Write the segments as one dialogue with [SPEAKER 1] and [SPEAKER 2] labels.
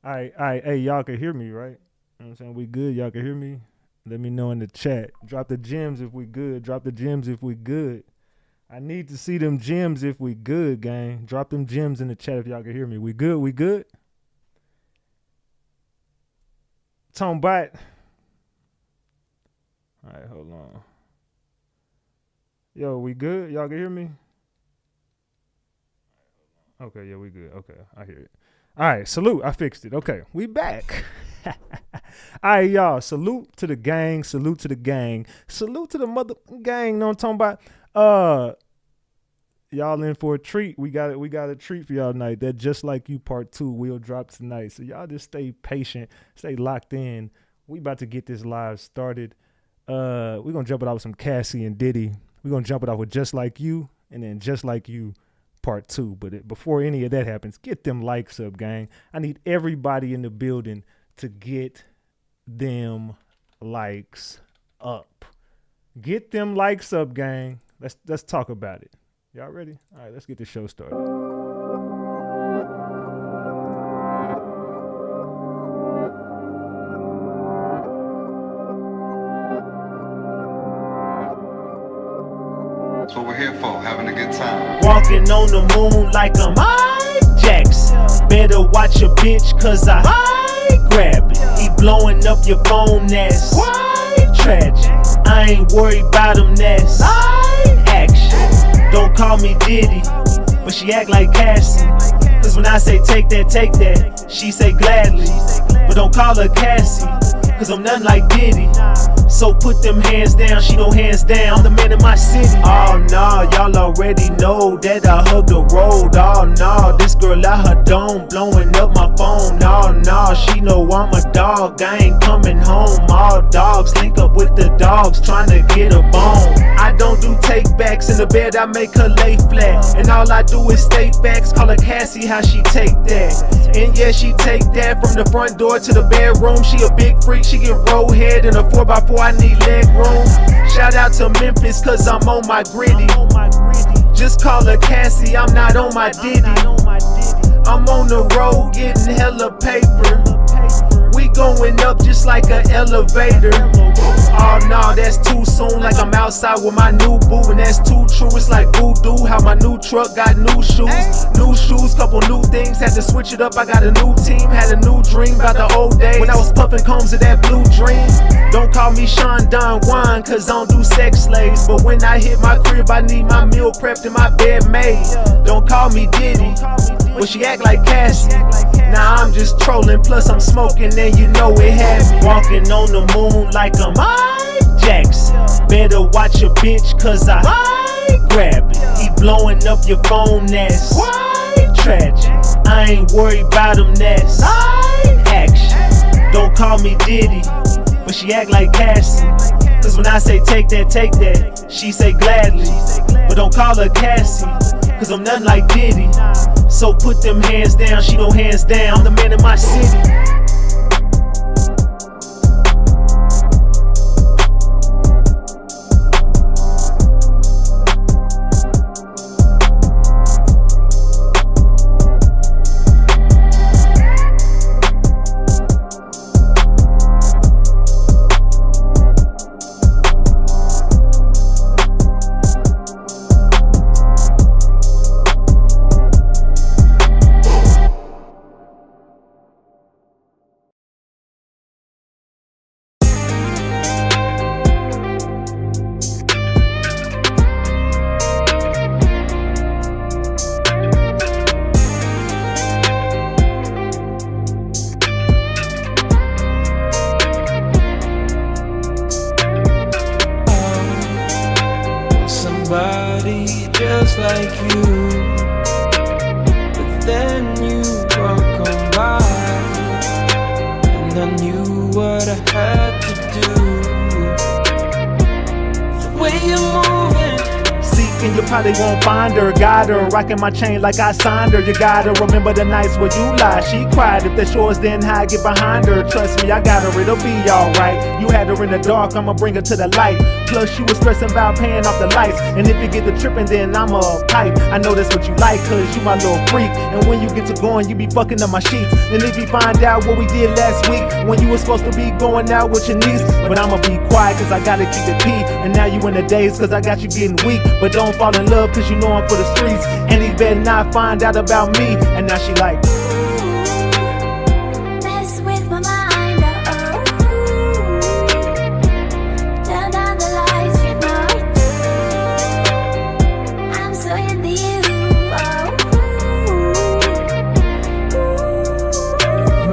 [SPEAKER 1] All right, hey, y'all can hear me, right? You know what I'm saying? We good, y'all can hear me? Let me know in the chat. Drop the gems if we good. Drop the gems if we good. I need to see them gems if we good, gang. Drop them gems in the chat if y'all can hear me. We good, we good? Tone bite. All right, hold on. Yo, we good? Y'all can hear me? Okay, yeah, we good. Okay, I hear it. All right, salute. I fixed it. Okay, we back. All right, y'all. Salute to the gang. Salute to the gang. Salute to the mother gang. Know what I'm talking about? Y'all in for a treat. We got it. We got a treat for y'all tonight. That Just Like You Part 2 will drop tonight. So y'all just stay patient. Stay locked in. We about to get this live started. We're gonna jump it out with some Cassie and Diddy. We're gonna jump it out with Just Like You, and then Just Like You Part 2. But before any of that happens, get them likes up, gang. I need everybody in the building to get them likes up. Get them likes up, gang. Let's talk about it. Y'all ready? All right, let's get the show started.
[SPEAKER 2] That's what we're here for, having a good time.
[SPEAKER 3] Walking on the moon like I'm Mike Jackson. Better watch your bitch, cause I grab it. He blowing up your phone, that's quite tragic. I ain't worried about him, that's action. Don't call me Diddy, but she act like Cassie. Cause when I say take that, she say gladly. But don't call her Cassie, cause I'm nothing like Diddy. So put them hands down, she no hands down, I'm the man in my city. Oh no, y'all already know that I hug the road. Oh no, this girl out her dome, blowing up my phone. Oh no, she know I'm a dog, I ain't coming home. All dogs link up with the dogs, trying to get a bone. I don't do take backs, in the bed I make her lay flat. And all I do is stay facts, call her Cassie, how she take that. And yeah, she take that from the front door to the bedroom. She a big freak, she get roll head in a 4x4, I need leg room. Shout out to Memphis, cause I'm on my gritty. Just call her Cassie, I'm not on my Diddy. I'm on the road getting hella paper. We going up just like an elevator. Oh no, that's too soon, like I'm outside with my new boo. And that's too true, it's like voodoo. How my new truck got new shoes. New shoes, couple new things, had to switch it up. I got a new team, had a new dream about the old days when I was puffing combs of that blue dream. Don't call me Sean Don Juan, cause I don't do sex slaves. But when I hit my crib, I need my meal prepped and my bed made. Don't call me Diddy, but she act like Cassie. Now I'm just trolling, plus I'm smoking, and you know it had me. Walking on the moon like I'm Mike Jackson. Better watch your bitch, cause I grab it. He blowing up your phone, that's quite tragic. I ain't worried about him, that's action. Don't call me Diddy, but she act like Cassie. Cause when I say take that, she say gladly. But don't call her Cassie, cause I'm nothing like Diddy. So put them hands down, she no hands down, I'm the man in my city.
[SPEAKER 4] Somebody just like you, but then you walk on by, and I knew what I had to do. The way you're moving,
[SPEAKER 3] See, looking, you probably won't find her. Got her rocking my chain like I signed her. You gotta remember the nights where you lied. She cried. If that's yours, then how I get behind her? Trust me, I got her, it'll be alright. You had her in the dark, I'ma bring her to the light. Plus you was stressing about paying off the lights. And if you get the tripping, then I'm a pipe. I know that's what you like, cause you my little freak. And when you get to going, you be fucking up my sheets. And if you find out what we did last week, when you was supposed to be going out with your niece. But I'ma be quiet cause I gotta keep it pee. And now you in the days cause I got you getting weak. But don't fall in love cause you know I'm for the streets. And he better not find out about me. And now she like,
[SPEAKER 5] mess with my mind, turn down the lights, you know I'm so into you,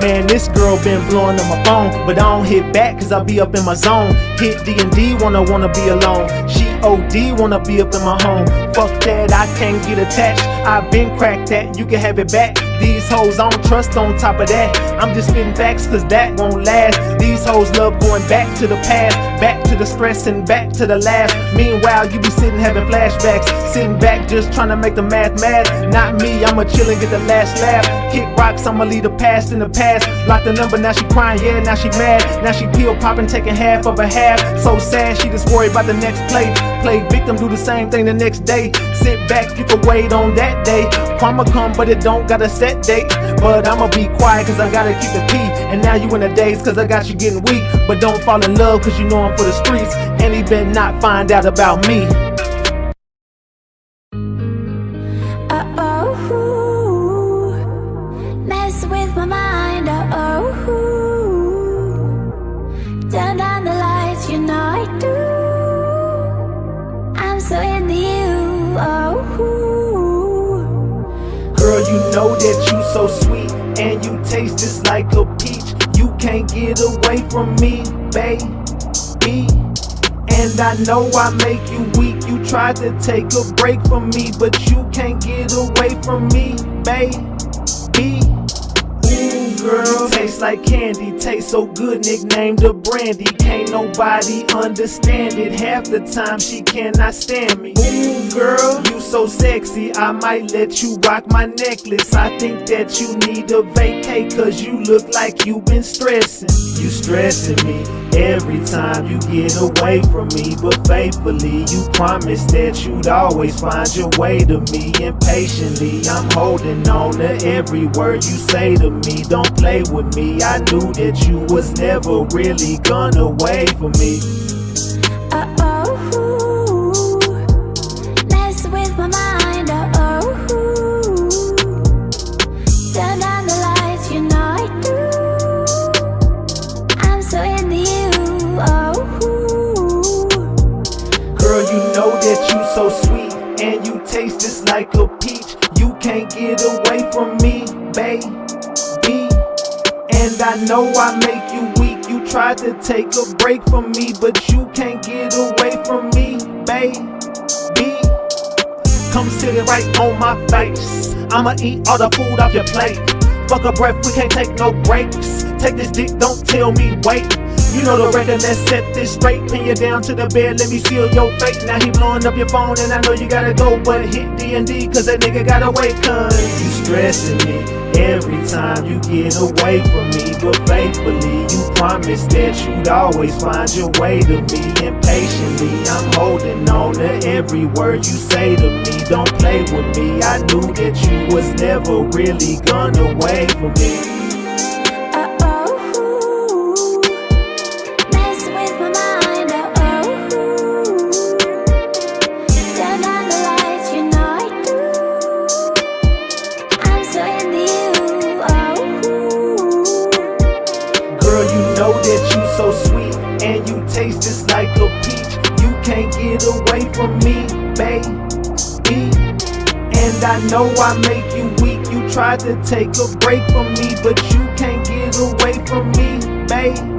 [SPEAKER 3] man, this girl been blowing up my phone. But I don't hit back cause I be up in my zone. Hit D&D, wanna be alone. She OD, wanna be up in my home. Fuck that, I can't get attached. I been cracked that, you can have it back. These hoes I don't trust on top of that. I'm just spitting facts cause that won't last. These hoes love going back to the past. Back to the stress and back to the laugh. Meanwhile, you be sitting having flashbacks. Sitting back just trying to make the math mad. Not me, I'ma chill and get the last laugh. Kick rocks, I'ma leave the past in the past. Block the number, now she crying, yeah, now she mad. Now she pill popping, taking half of a half. So sad, she just worried about the next play. Play victim, do the same thing the next day. Sit back, you can wait on that day. Karma come, but it don't got a set date. But I'ma be quiet cause I gotta keep it pee. And now you in the days cause I got you getting weak. But don't fall in love cause you know I'm for the streets. And he better not find out about me.
[SPEAKER 5] mess with my mind, turn down the lights, you know I do. I'm so into you,
[SPEAKER 3] Girl, you know that you so sweet. And you taste just like a peach. You can't get away from me, baby. And I know I make you weak. You tried to take a break from me, but you can't get away from me, baby. Ooh, girl, tastes like candy, tastes so good, nicknamed a brandy. Can't nobody understand it. Half the time she cannot stand me. Ooh, girl, you so sexy, I might let you rock my necklace. I think that you need a vacay, cause you look like you been stressing. You stressing me every time you get away from me. But faithfully, you promised that you'd always find your way to me. Impatiently, I'm holding on to every word you say to me. Don't play with me, I knew that you was never really gonna wait for me.
[SPEAKER 5] mess with my mind, turn down the lights, you know I do. I'm so into you,
[SPEAKER 3] Girl, you know that you so sweet. And you taste just like a peach. You can't get away from me, baby. And I know I make you weak. You tried to take a break from me, but you can't get away from me, baby. Come sit it right on my face. I'ma eat all the food off your plate. Fuck a breath, we can't take no breaks. Take this dick, don't tell me wait. You know the record, let's set this straight. Pin you down to the bed, let me seal your fate. Now he blowing up your phone and I know you gotta go. But hit D&D cause that nigga gotta wait. Cause you stressing me every time you get away from me. But faithfully, you promised that you'd always find your way to me. Impatiently, I'm holding on to every word you say to me. Don't play with me, I knew that you was never really gonna wait for me.
[SPEAKER 5] mess with my mind, turn down the lights, you know I do. I'm so into you,
[SPEAKER 3] Girl, you know that you so sweet. And you taste just like a peach. You can't get away from me, baby. And I know I make you weak. You tried to take a break from me, but you can't get away from me, baby.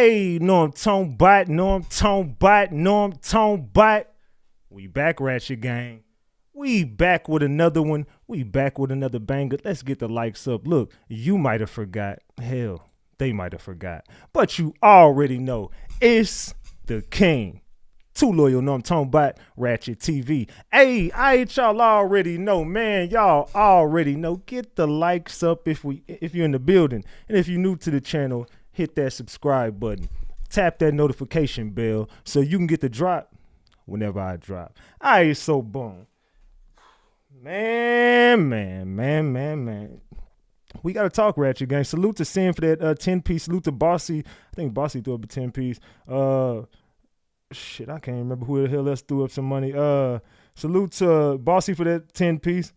[SPEAKER 1] Hey, know I'm talking about, know I'm talking about, know I'm talking about. We back, Ratchet Gang. We back with another one. We back with another banger. Let's get the likes up. Look, you might have forgot. Hell, they might have forgot. But you already know it's the king. Too loyal, know I'm talking about Ratchet TV. Hey, y'all already know, man. Y'all already know. Get the likes up if you're in the building. And if you're new to the channel, hit that subscribe button. Tap that notification bell so you can get the drop whenever I drop. So boom. Man. We got to talk, Ratchet Gang. Salute to Sin for that 10-piece. Salute to Bossy. I think Bossy threw up a 10-piece. Shit, I can't remember who the hell else threw up some money. Salute to Bossy for that 10-piece.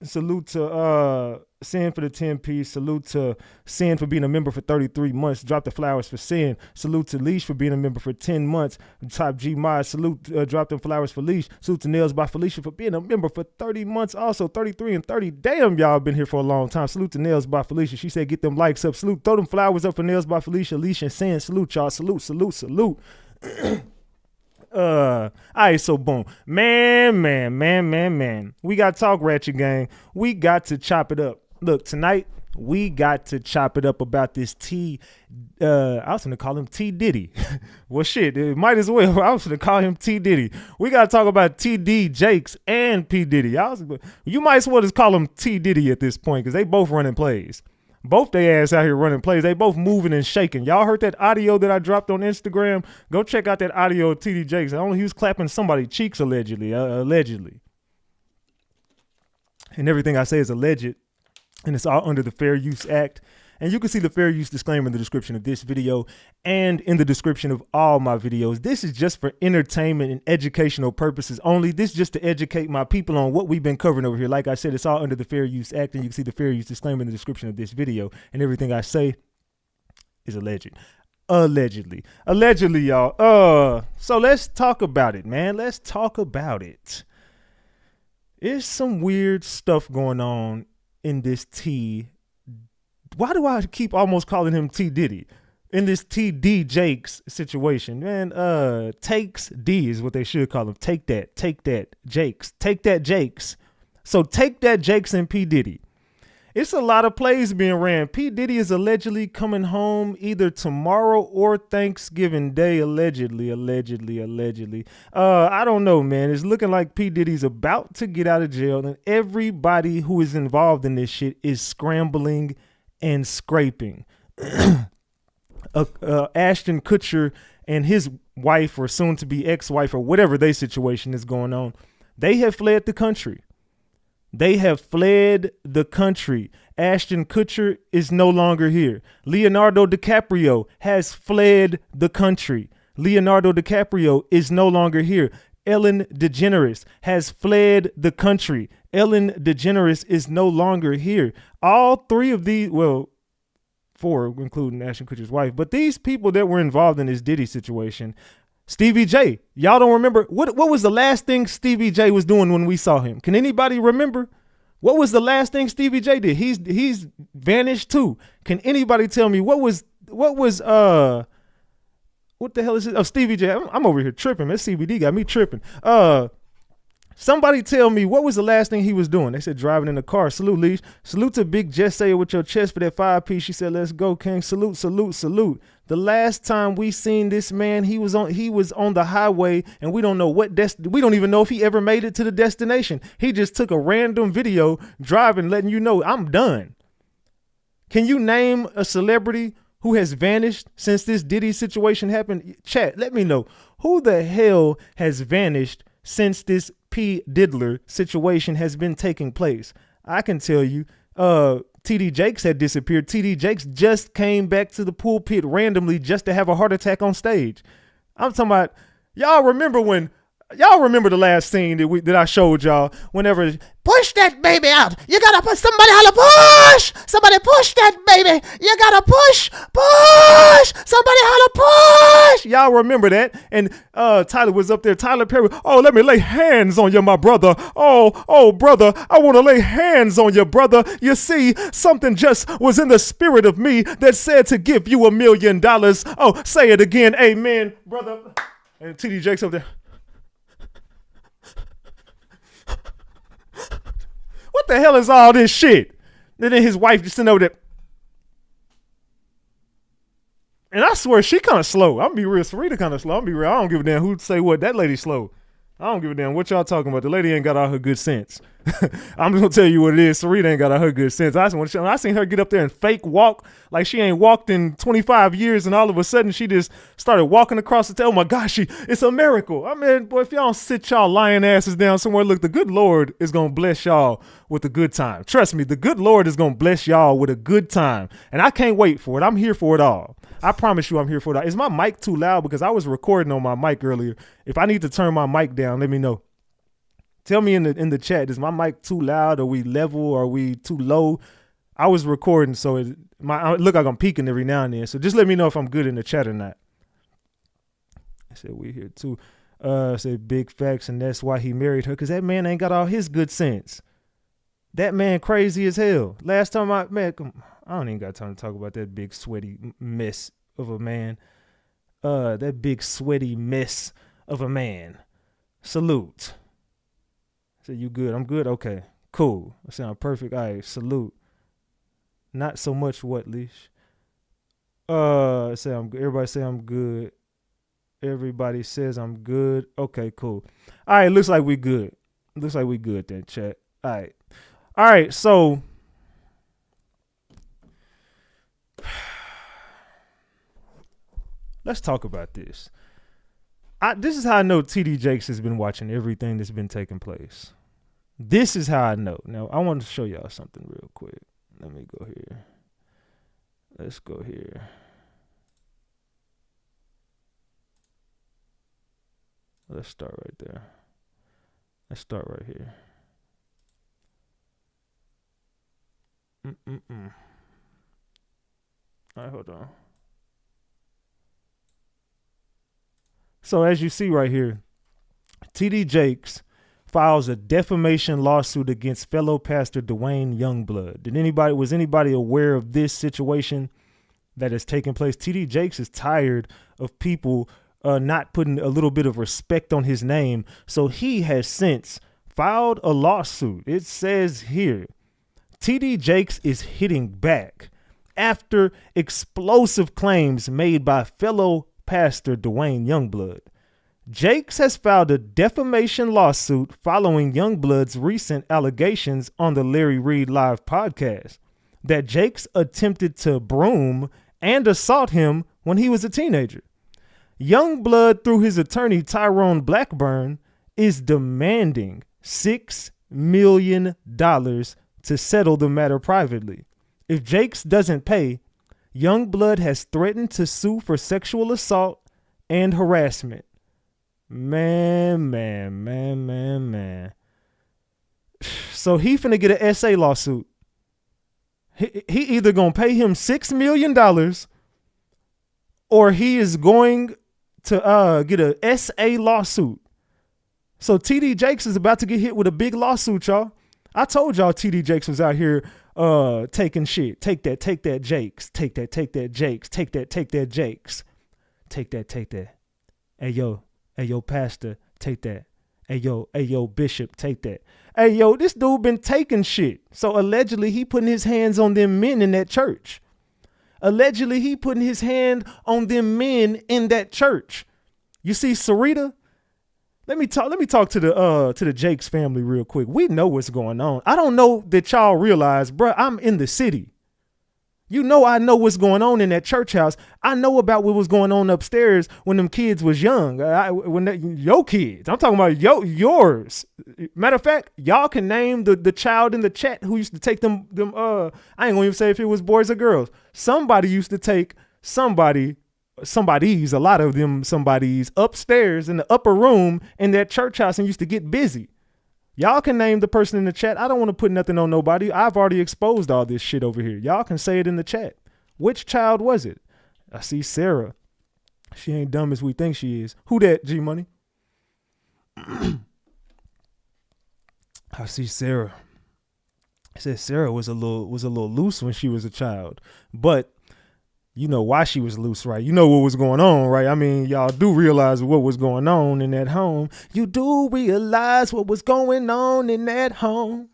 [SPEAKER 1] Salute to Sin for the 10-piece. Salute to Sin for being a member for 33 months. Drop the flowers for Sin. Salute to Leash for being a member for 10 months. Top G Mod. Salute, drop the flowers for Leash. Salute to Nails by Felicia for being a member for 30 months. Also 33 and 30. Damn, y'all been here for a long time. Salute to Nails by Felicia. She said get them likes up. Salute, throw them flowers up for Nails by Felicia, Leash, and Sin. Salute, y'all. Salute. So boom. Man. We got to talk, Ratchet Gang. We got to chop it up. Look, tonight we got to chop it up about this I was gonna call him T Diddy. Well, shit, it might as well. I was gonna call him T Diddy. We gotta talk about TD Jakes and P Diddy. You might as well just call him T Diddy at this point because they both running plays. Both they ass out here running plays. They both moving and shaking. Y'all heard that audio that I dropped on Instagram? Go check out that audio of TD Jakes. He was clapping somebody's cheeks allegedly. And everything I say is alleged. And it's all under the Fair Use Act. And you can see the fair use disclaimer in the description of this video and in the description of all my videos. This is just for entertainment and educational purposes only. This is just to educate my people on what we've been covering over here. Like I said, it's all under the Fair Use Act, and you can see the fair use disclaimer in the description of this video. And everything I say is alleged. Allegedly, y'all. So let's talk about it, man. Let's talk about it. There's some weird stuff going on in this T. Why do I keep almost calling him T Diddy? In this TD Jakes situation, man, Takes D is what they should call him. Take that, Jakes. Take that, Jakes. So take that, Jakes and P Diddy. It's a lot of plays being ran. P Diddy is allegedly coming home either tomorrow or Thanksgiving Day. Allegedly. I don't know, man. It's looking like P Diddy's about to get out of jail, and everybody who is involved in this shit is scrambling and scraping. Ashton Kutcher and his wife, or soon to be ex-wife, or whatever their situation is going on, they have fled the country. Ashton Kutcher is no longer here. Leonardo DiCaprio has fled the country. Leonardo DiCaprio is no longer here. Ellen DeGeneres has fled the country. Ellen DeGeneres is no longer here. All three of these, well, four, including Ashton Kutcher's wife, but these people that were involved in this Diddy situation, Stevie J, y'all don't remember? What was the last thing Stevie J was doing when we saw him? Can anybody remember? What was the last thing Stevie J did? He's vanished too. Can anybody tell me what the hell is it? Oh, Stevie J. I'm over here tripping. That CBD got me tripping. Somebody tell me what was the last thing he was doing? They said driving in the car. Salute, Leash. Salute to Big Just Say It with your chest for that 5-piece. She said, let's go, King. Salute. The last time we seen this man, he was on the highway, and we don't know we don't even know if he ever made it to the destination. He just took a random video driving, letting you know, I'm done. Can you name a celebrity who has vanished since this Diddy situation happened? Chat, let me know. Who the hell has vanished since this P. Diddler situation has been taking place? I can tell you, TD Jakes had disappeared. TD Jakes just came back to the pulpit randomly just to have a heart attack on stage. I'm talking about, y'all remember when Y'all remember the last scene that I showed y'all? Whenever push that baby out, you gotta put somebody holla push. Somebody push that baby. You gotta push. Somebody holla push. Y'all remember that? And Tyler was up there. Tyler Perry. Oh, let me lay hands on you, my brother. Oh, brother, I want to lay hands on you, brother. You see, something just was in the spirit of me that said to give you $1 million. Oh, say it again, amen, brother. And TD Jakes up there. What the hell is all this shit? And then his wife just sitting over there. And I swear she kind of slow. I'm gonna be real. Sarita kind of slow. I'm gonna be real. I don't give a damn who say what. That lady slow. I don't give a damn what y'all talking about. The lady ain't got all her good sense. I'm just gonna tell you what it is. Sarita ain't got all her good sense. I seen her get up there and fake walk like she ain't walked in 25 years, and all of a sudden she just started walking across the table. Oh my gosh, it's a miracle. I mean, boy, if y'all don't sit y'all lying asses down somewhere, look, the good Lord is gonna bless y'all with a good time. Trust me, the good Lord is gonna bless y'all with a good time, and I can't wait for it. I'm here for it all. I promise you I'm here for it all. Is my mic too loud? Because I was recording on my mic earlier. If I need to turn my mic down, let me know. Tell me in the chat, is my mic too loud? Are we level? Or are we too low? I was recording, so I look like I'm peaking every now and then. So just let me know if I'm good in the chat or not. I said we here too. Said big facts, and that's why he married her, because that man ain't got all his good sense. That man crazy as hell. Last time I don't even got time to talk about that big sweaty mess of a man. That big sweaty mess of a man. Salute. Say you good? I'm good. Okay, cool. I sound perfect. All right, salute. Not so much what, Leash? Say I'm good. Everybody say I'm good. Everybody says I'm good. Okay, cool. All right, looks like we good. Looks like we good then, chat. All right, so let's talk about this. This is how I know TD Jakes has been watching everything that's been taking place. This is how I know. Now, I want to show y'all something real quick. Let me go here. Let's go here. Let's start right there. Let's start right here. All right, hold on. So as you see right here, TD Jakes files a defamation lawsuit against fellow pastor Dwayne Youngblood. Was anybody aware of this situation that has taken place? TD Jakes is tired of people not putting a little bit of respect on his name. So he has since filed a lawsuit. It says here, TD Jakes is hitting back after explosive claims made by fellow pastor Dwayne Youngblood. Jakes has filed a defamation lawsuit following Youngblood's recent allegations on the Larry Reed Live podcast that Jakes attempted to broom and assault him when he was a teenager. Youngblood, through his attorney Tyrone Blackburn, is demanding $6 million to settle the matter privately. If Jakes doesn't pay, Youngblood has threatened to sue for sexual assault and harassment. Man. So he finna get an SA lawsuit. He either gonna pay him $6 million or he is going to get a SA lawsuit. So TD Jakes is about to get hit with a big lawsuit, y'all. I told y'all TD Jakes was out here taking shit. Take that Jakes. Take that Jakes. Take that Jakes. Take that. Hey yo, pastor, take that. Hey yo, bishop, take that. Hey yo, this dude been taking shit. So allegedly he putting his hands on them men in that church. Allegedly he putting his hand on them men in that church. You see, Sarita, let me talk to the Jakes family real quick. We know what's going on. I don't know that y'all realize, bro, I'm in the city. You know, I know what's going on in that church house. I know about what was going on upstairs when them kids was young. Your kids. I'm talking about yours. Matter of fact, y'all can name the child in the chat who used to take them. I ain't gonna even say if it was boys or girls. Somebody used to take somebody a lot of them somebody's upstairs in the upper room in that church house and used to get busy. Y'all can name the person in the chat. I don't want to put nothing on nobody. I've already exposed all this shit over here. Y'all can say it in the chat. Which child was it? I see Sarah. She ain't dumb as we think she is. Who that, G Money? I see Sarah. I said Sarah was a little loose when she was a child, but you know why she was loose, right? You know what was going on, right? I mean, y'all do realize what was going on in that home. You do realize what was going on in that home.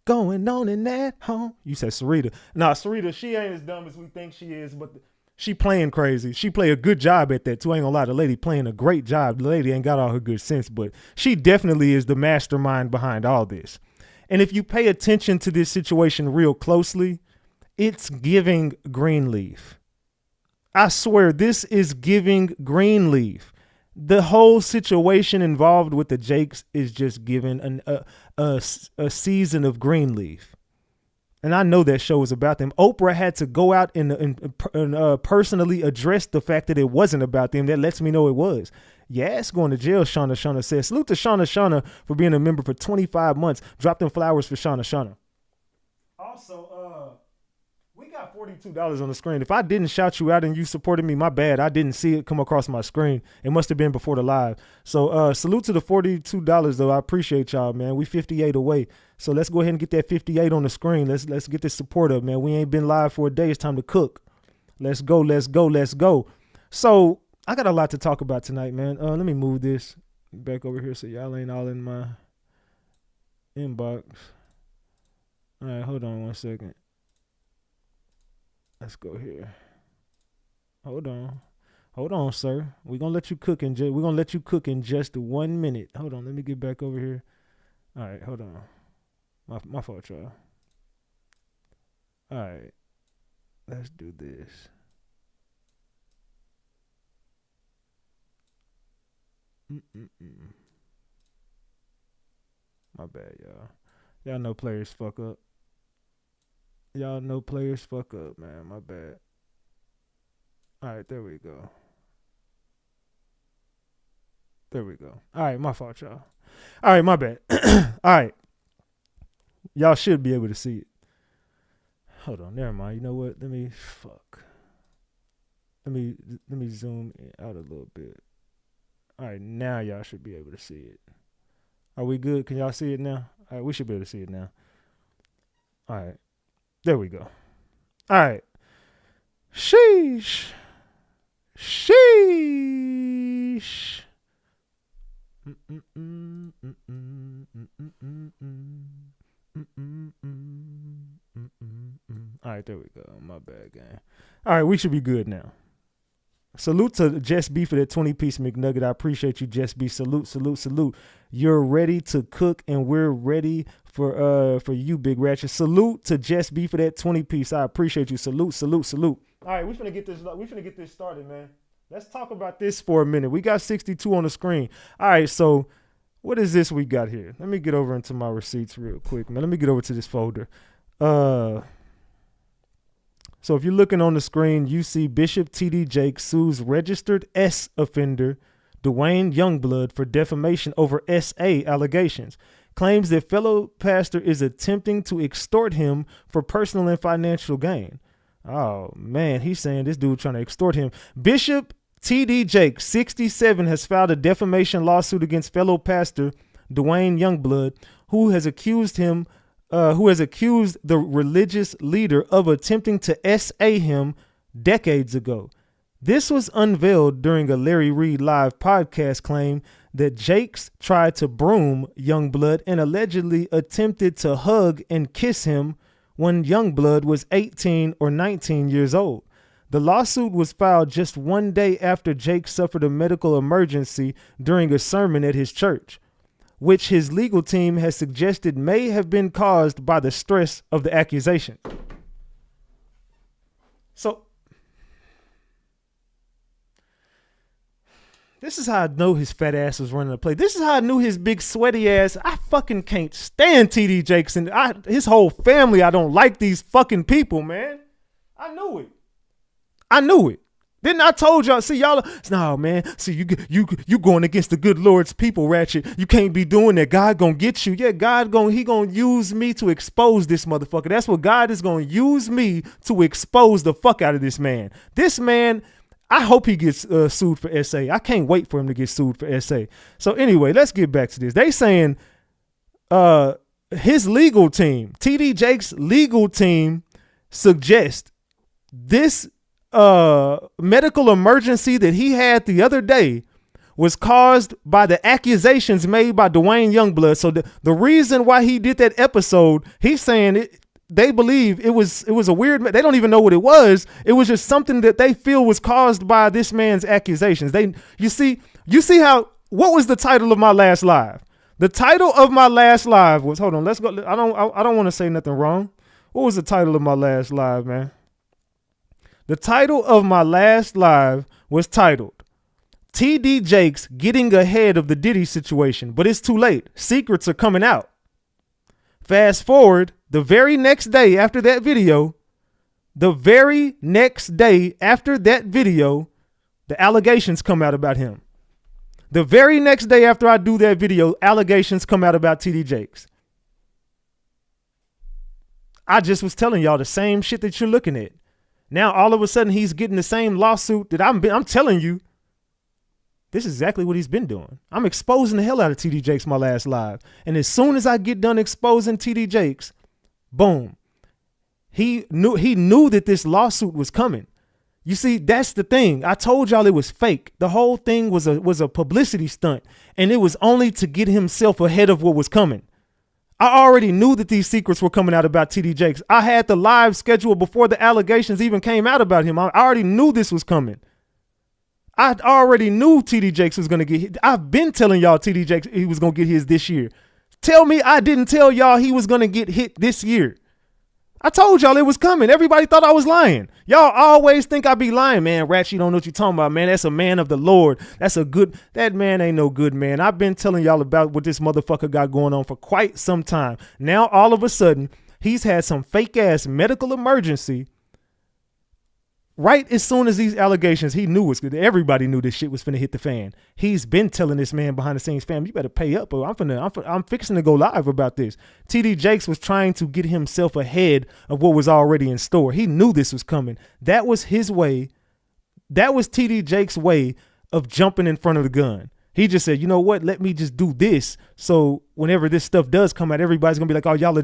[SPEAKER 1] Going on in that home. You said Sarita. Nah, Sarita, she ain't as dumb as we think she is, but she playing crazy. She play a good job at that too. I ain't gonna lie, the lady playing a great job. The lady ain't got all her good sense, but she definitely is the mastermind behind all this. And if you pay attention to this situation real closely, it's giving Greenleaf. I swear this is giving Greenleaf. The whole situation involved with the Jakes is just giving a season of Greenleaf. And I know that show was about them. Oprah had to go out and personally address the fact that it wasn't about them. That lets me know it was. Yes, going to jail, Shauna says. Salute to Shauna for being a member for 25 months. Drop them flowers for Shauna. Also, we got $42 on the screen. If I didn't shout you out and you supported me, my bad. I didn't see it come across my screen. It must have been before the live. So salute to the $42 though. I appreciate y'all, man. We 58 away. So let's go ahead and get that 58 on the screen. Let's get this support up, man. We ain't been live for a day. It's time to cook. Let's go. So I got a lot to talk about tonight, man. Let me move this back over here so y'all ain't all in my inbox. All right, hold on 1 second. Let's go here. Hold on, sir. We're gonna let you cook in just 1 minute. Hold on, let me get back over here. All right, hold on. My fault, y'all. All right, let's do this. My bad, y'all. Y'all know players fuck up. Y'all know players fuck up, man. My bad. All right, there we go. All right, my fault, y'all. All right, my bad. All right. Y'all should be able to see it. Hold on, never mind. You know what? Let me zoom out a little bit. All right, now y'all should be able to see it. Are we good? Can y'all see it now? All right, we should be able to see it now. All right. There we go. All right. Sheesh. All right, there we go. My bad, gang. All right, we should be good now. Salute to Jess B for that 20-piece McNugget. I appreciate you, Jess B. Salute. You're ready to cook, and we're ready for you, Big Ratchet. Salute to Jess B for that 20-piece. I appreciate you. Salute. All right, we're finna get this started, man. Let's talk about this for a minute. We got 62 on the screen. All right, so what is this we got here? Let me get over into my receipts real quick, man. Let me get over to this folder. So if you're looking on the screen, you see Bishop T.D. Jakes sues registered S offender Dwayne Youngblood for defamation over SA allegations. Claims that fellow pastor is attempting to extort him for personal and financial gain. Oh, man, he's saying this dude trying to extort him. Bishop T.D. Jakes, 67, has filed a defamation lawsuit against fellow pastor Dwayne Youngblood, who has accused the religious leader of attempting to SA him decades ago. This was unveiled during a Larry Reed Live podcast claim that Jakes tried to broom Youngblood and allegedly attempted to hug and kiss him when Youngblood was 18 or 19 years old. The lawsuit was filed just 1 day after Jakes suffered a medical emergency during a sermon at his church, which his legal team has suggested may have been caused by the stress of the accusation. So, this is how I know his fat ass was running the play. This is how I knew his big sweaty ass. I fucking can't stand T.D. Jakes and his whole family. I don't like these fucking people, man. I knew it. Didn't I told y'all? See y'all. No, man. See you going against the good Lord's people, Ratchet. You can't be doing that. God gonna get you. Yeah, he gonna use me to expose this motherfucker. That's what God is gonna use me to expose the fuck out of this man. This man. I hope he gets sued for SA. I can't wait for him to get sued for SA. So anyway, let's get back to this. They saying his legal team, TD Jakes' legal team, suggest this medical emergency that he had the other day was caused by the accusations made by Dwayne Youngblood. So the reason why he did that episode, he's saying they believe it was a weird, they don't even know what it was. It was just something that they feel was caused by this man's accusations. You see how, what was the title of my last live? The title of my last live was, hold on, let's go. I don't want to say nothing wrong. What was the title of my last live, man? The title of my last live was titled TD Jakes Getting Ahead of the Diddy Situation, but it's too late. Secrets are coming out. Fast forward, the very next day after that video, the allegations come out about him. The very next day after I do that video, allegations come out about TD Jakes. I just was telling y'all the same shit that you're looking at. Now, all of a sudden, he's getting the same lawsuit that I'm telling you. This is exactly what he's been doing. I'm exposing the hell out of TD Jakes my last live. And as soon as I get done exposing TD Jakes, boom. He knew that this lawsuit was coming. You see, that's the thing. I told y'all it was fake. The whole thing was a publicity stunt. And it was only to get himself ahead of what was coming. I already knew that these secrets were coming out about TD Jakes. I had the live schedule before the allegations even came out about him. I already knew this was coming. I already knew TD Jakes was going to get hit. I've been telling y'all TD Jakes he was going to get his this year. Tell me I didn't tell y'all he was going to get hit this year. I told y'all it was coming. Everybody thought I was lying. Y'all always think I be lying, man. Ratchet, you don't know what you're talking about, man. That's a man of the Lord. That man ain't no good man. I've been telling y'all about what this motherfucker got going on for quite some time. Now, all of a sudden, he's had some fake ass medical emergency. Right as soon as these allegations, he knew everybody knew this shit was finna hit the fan. He's been telling this man behind the scenes, fam, you better pay up, or I'm fixing to go live about this. TD Jakes was trying to get himself ahead of what was already in store. He knew this was coming. That was his way. That was TD Jakes' way of jumping in front of the gun. He just said, you know what? Let me just do this. So whenever this stuff does come out, everybody's going to be like, oh, y'all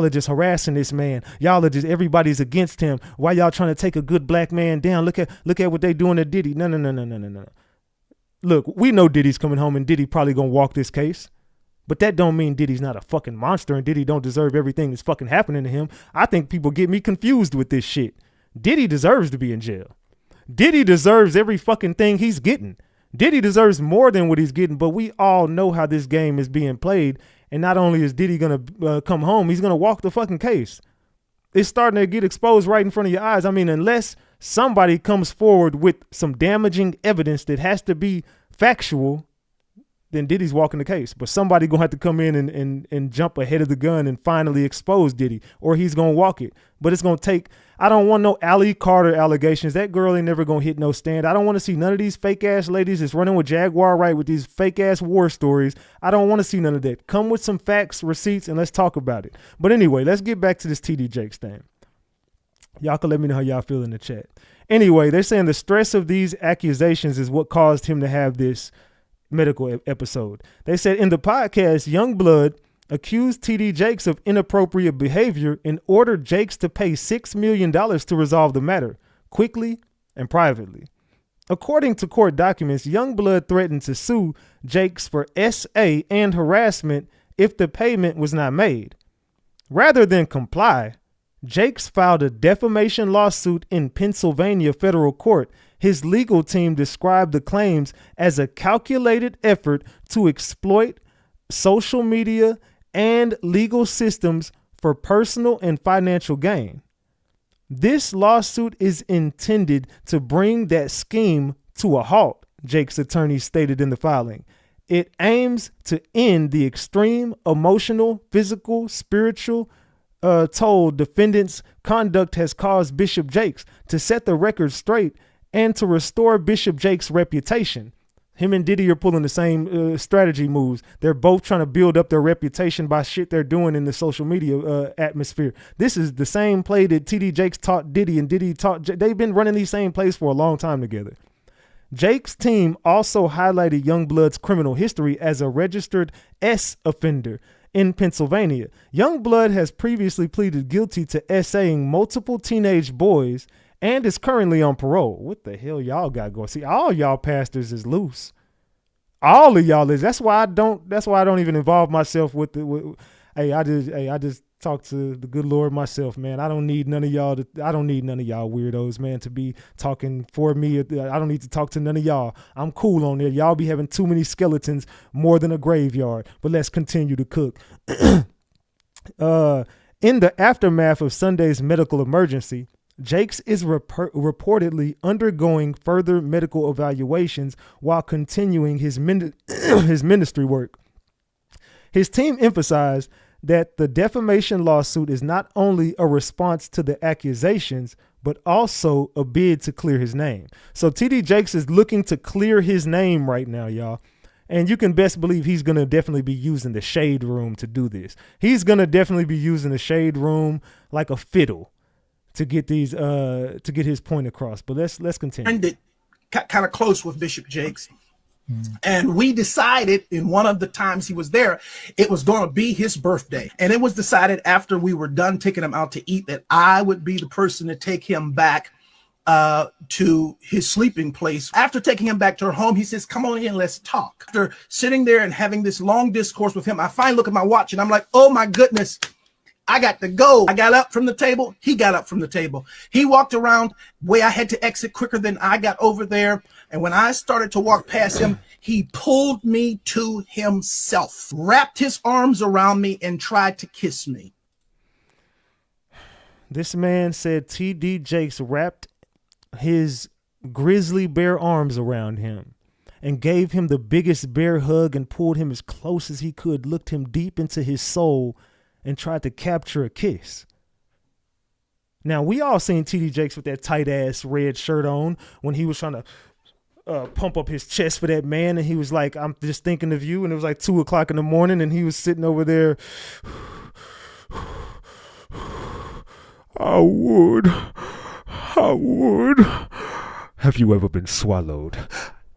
[SPEAKER 1] are just harassing this man. Everybody's against him. Why y'all trying to take a good black man down? Look at what they doing to Diddy. No. Look, we know Diddy's coming home and Diddy probably going to walk this case. But that don't mean Diddy's not a fucking monster and Diddy don't deserve everything that's fucking happening to him. I think people get me confused with this shit. Diddy deserves to be in jail. Diddy deserves every fucking thing he's getting. Diddy deserves more than what he's getting, but we all know how this game is being played. And not only is Diddy going to come home, he's going to walk the fucking case. It's starting to get exposed right in front of your eyes. I mean, unless somebody comes forward with some damaging evidence that has to be factual, then Diddy's walking the case. But somebody going to have to come in and jump ahead of the gun and finally expose Diddy, or he's going to walk it. But it's going to take, I don't want no Ali Carter allegations. That girl ain't never going to hit no stand. I don't want to see none of these fake ass ladies that's running with Jaguar Wright with these fake ass war stories. I don't want to see none of that. Come with some facts, receipts, and let's talk about it. But anyway, let's get back to this TD Jakes thing. Y'all can let me know how y'all feel in the chat. Anyway, they're saying the stress of these accusations is what caused him to have this medical episode. They said in the podcast, Youngblood accused TD Jakes of inappropriate behavior and ordered Jakes to pay $6 million to resolve the matter quickly and privately. According to court documents, Youngblood threatened to sue Jakes for SA and harassment if the payment was not made. Rather than comply, Jakes filed a defamation lawsuit in Pennsylvania federal court. His legal team described the claims as a calculated effort to exploit social media and legal systems for personal and financial gain. This lawsuit is intended to bring that scheme to a halt, Jakes' attorney stated in the filing. It aims to end the extreme emotional, physical, spiritual toll defendant's conduct has caused Bishop Jakes, to set the record straight and to restore Bishop Jake's reputation. Him and Diddy are pulling the same strategy moves. They're both trying to build up their reputation by shit they're doing in the social media atmosphere. This is the same play that TD Jakes taught Diddy and Diddy taught they've been running these same plays for a long time together. Jake's team also highlighted Youngblood's criminal history as a registered S offender in Pennsylvania. Youngblood has previously pleaded guilty to SAing multiple teenage boys and is currently on parole. What the hell y'all got going? See, all y'all pastors is loose. All of y'all is. That's why I don't even involve myself with the. I just talk to the good Lord myself, man. I don't need none of y'all weirdos, man, to be talking for me. I don't need to talk to none of y'all. I'm cool on there. Y'all be having too many skeletons, more than a graveyard. But let's continue to cook. In the aftermath of Sunday's medical emergency, Jakes is reportedly undergoing further medical evaluations while continuing his ministry work. His team emphasized that the defamation lawsuit is not only a response to the accusations, but also a bid to clear his name. So TD Jakes is looking to clear his name right now, y'all. And you can best believe he's going to definitely be using the shade room to do this. He's going to definitely be using the shade room like a fiddle to get these to get his point across. But let's continue.
[SPEAKER 6] And kind of close with Bishop Jakes. And we decided in one of the times he was there, it was going to be his birthday. And it was decided after we were done taking him out to eat that I would be the person to take him back to his sleeping place. After taking him back to her home, he says, come on in, let's talk. After sitting there and having this long discourse with him, I finally look at my watch and I'm like, oh my goodness, I got to go. I got up from the table. He got up from the table. He walked around way I had to exit quicker than I got over there. And when I started to walk past him, he pulled me to himself, wrapped his arms around me and tried to kiss me.
[SPEAKER 1] This man said TD Jakes wrapped his grizzly bear arms around him and gave him the biggest bear hug and pulled him as close as he could, looked him deep into his soul and tried to capture a kiss. Now, we all seen TD Jakes with that tight ass red shirt on when he was trying to pump up his chest for that man. And he was like, I'm just thinking of you. And it was like 2:00 in the morning and he was sitting over there. I would. Have you ever been swallowed?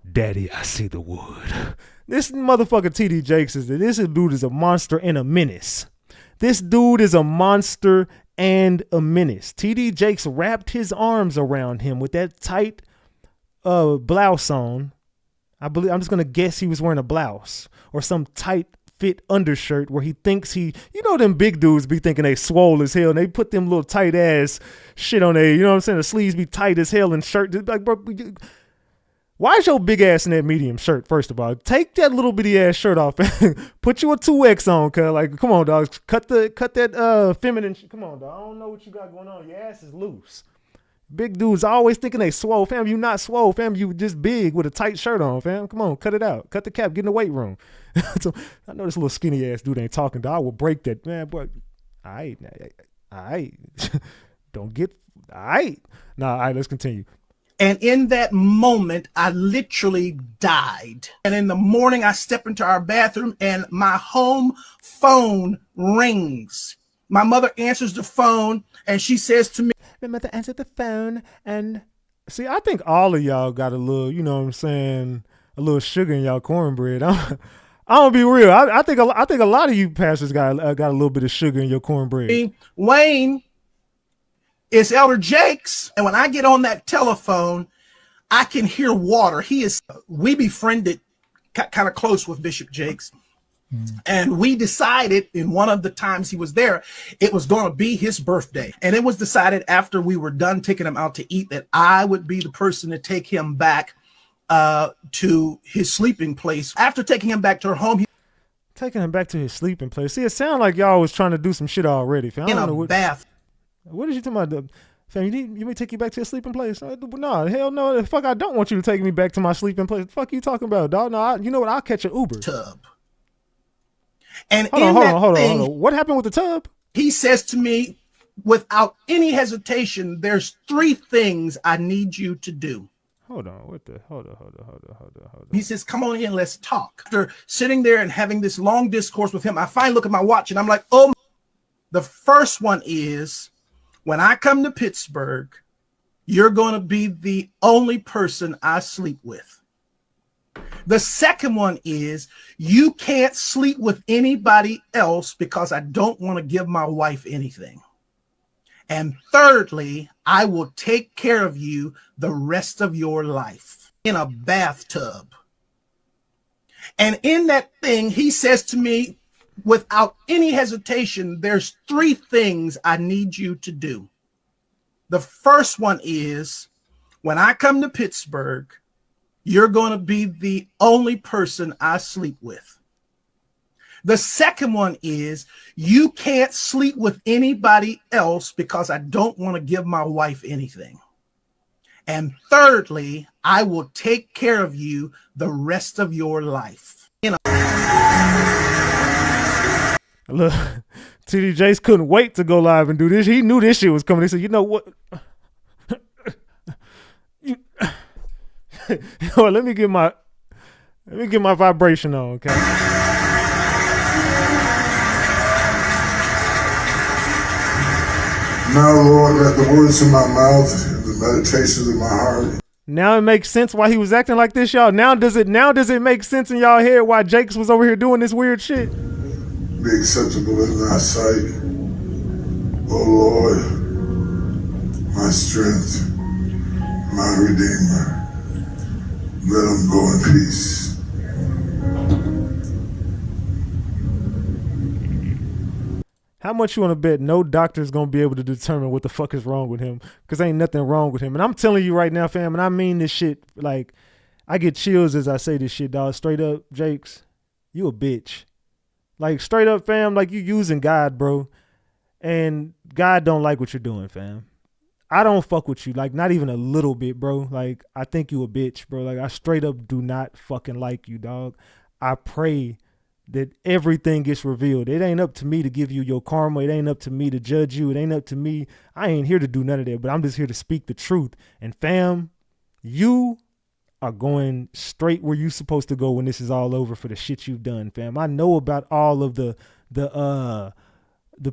[SPEAKER 1] Daddy, I see the wood. This motherfucker TD Jakes this dude is a monster and a menace. This dude is a monster and a menace. TD Jakes wrapped his arms around him with that tight blouse on. I'm just going to guess he was wearing a blouse or some tight fit undershirt where he thinks them big dudes be thinking they swole as hell and they put them little tight ass shit on there. You know what I'm saying? The sleeves be tight as hell and shirt. Like, bro, why is your big ass in that medium shirt? First of all, take that little bitty ass shirt off and put you a 2X on, cuz. Like, come on, dog. Cut that feminine. Come on, dog. I don't know what you got going on. Your ass is loose. Big dudes always thinking they swole. Fam, you not swole. Fam, you just big with a tight shirt on, fam. Come on, cut it out. Cut the cap. Get in the weight room. So I know this little skinny ass dude ain't talking, dog. I will break that. Man, boy. All right. Don't get, all right. Nah, all right, let's continue.
[SPEAKER 6] And in that moment, I literally died. And in the morning, I step into our bathroom and my home phone rings. My mother answers the phone and she says to me,
[SPEAKER 1] my mother answered the phone and see, I think all of y'all got a little, you know what I'm saying, a little sugar in y'all cornbread. I'm gonna be real. I think a lot of you pastors got a little bit of sugar in your cornbread.
[SPEAKER 6] Wayne, it's Elder Jakes. And when I get on that telephone, I can hear water. We befriended kind of close with Bishop Jakes. And we decided in one of the times he was there, it was going to be his birthday. And it was decided after we were done taking him out to eat that I would be the person to take him back to his sleeping place. After taking him back to her home,
[SPEAKER 1] taking him back to his sleeping place. See, it sounded like y'all was trying to do some shit already. Fam. I don't know
[SPEAKER 6] bath.
[SPEAKER 1] What is you talking about? Fam, you may take you back to your sleeping place? No, hell no. The fuck, I don't want you to take me back to my sleeping place. The fuck you talking about, dog? No, you know what? I'll catch an Uber.
[SPEAKER 6] Tub. And
[SPEAKER 1] hold on. What happened with the tub?
[SPEAKER 6] He says to me, without any hesitation, there's 3 things I need you to do.
[SPEAKER 1] Hold on. What the? Hold on.
[SPEAKER 6] He says, come on in, let's talk. After sitting there and having this long discourse with him, I finally look at my watch and I'm like, oh, the first one is, when I come to Pittsburgh, you're going to be the only person I sleep with. The second one is, you can't sleep with anybody else because I don't want to give my wife anything. And thirdly, I will take care of you the rest of your life in a bathtub. And in that thing, he says to me, without any hesitation, there's 3 things I need you to do. The first one is, when I come to Pittsburgh, you're going to be the only person I sleep with. The second one is, you can't sleep with anybody else because I don't want to give my wife anything. And thirdly, I will take care of you the rest of your life.
[SPEAKER 1] Look, TD Jakes couldn't wait to go live and do this. He knew this shit was coming. He said, you know what? Let me get my vibration on, okay?
[SPEAKER 7] Now, Lord, let the words of my mouth and the meditations of my heart.
[SPEAKER 1] Now it makes sense why he was acting like this, y'all. Now does it make sense in y'all head why Jakes was over here doing this weird shit?
[SPEAKER 7] Be acceptable in thy sight, O Lord, my strength, my redeemer. Let him go in peace.
[SPEAKER 1] How much you want to bet no doctor's going to be able to determine what the fuck is wrong with him? Because ain't nothing wrong with him. And I'm telling you right now, fam, and I mean this shit, like, I get chills as I say this shit, dog. Straight up, Jakes, you a bitch. Like, straight up, fam, like, you using God, bro. And God don't like what you're doing, fam. I don't fuck with you, like, not even a little bit, bro. Like, I think you a bitch, bro. Like, I straight up do not fucking like you, dog. I pray that everything gets revealed. It ain't up to me to give you your karma. It ain't up to me to judge you. It ain't up to me. I ain't here to do none of that, but I'm just here to speak the truth. And fam, you are going straight where you supposed to go when this is all over for the shit you've done, fam. I know about all of the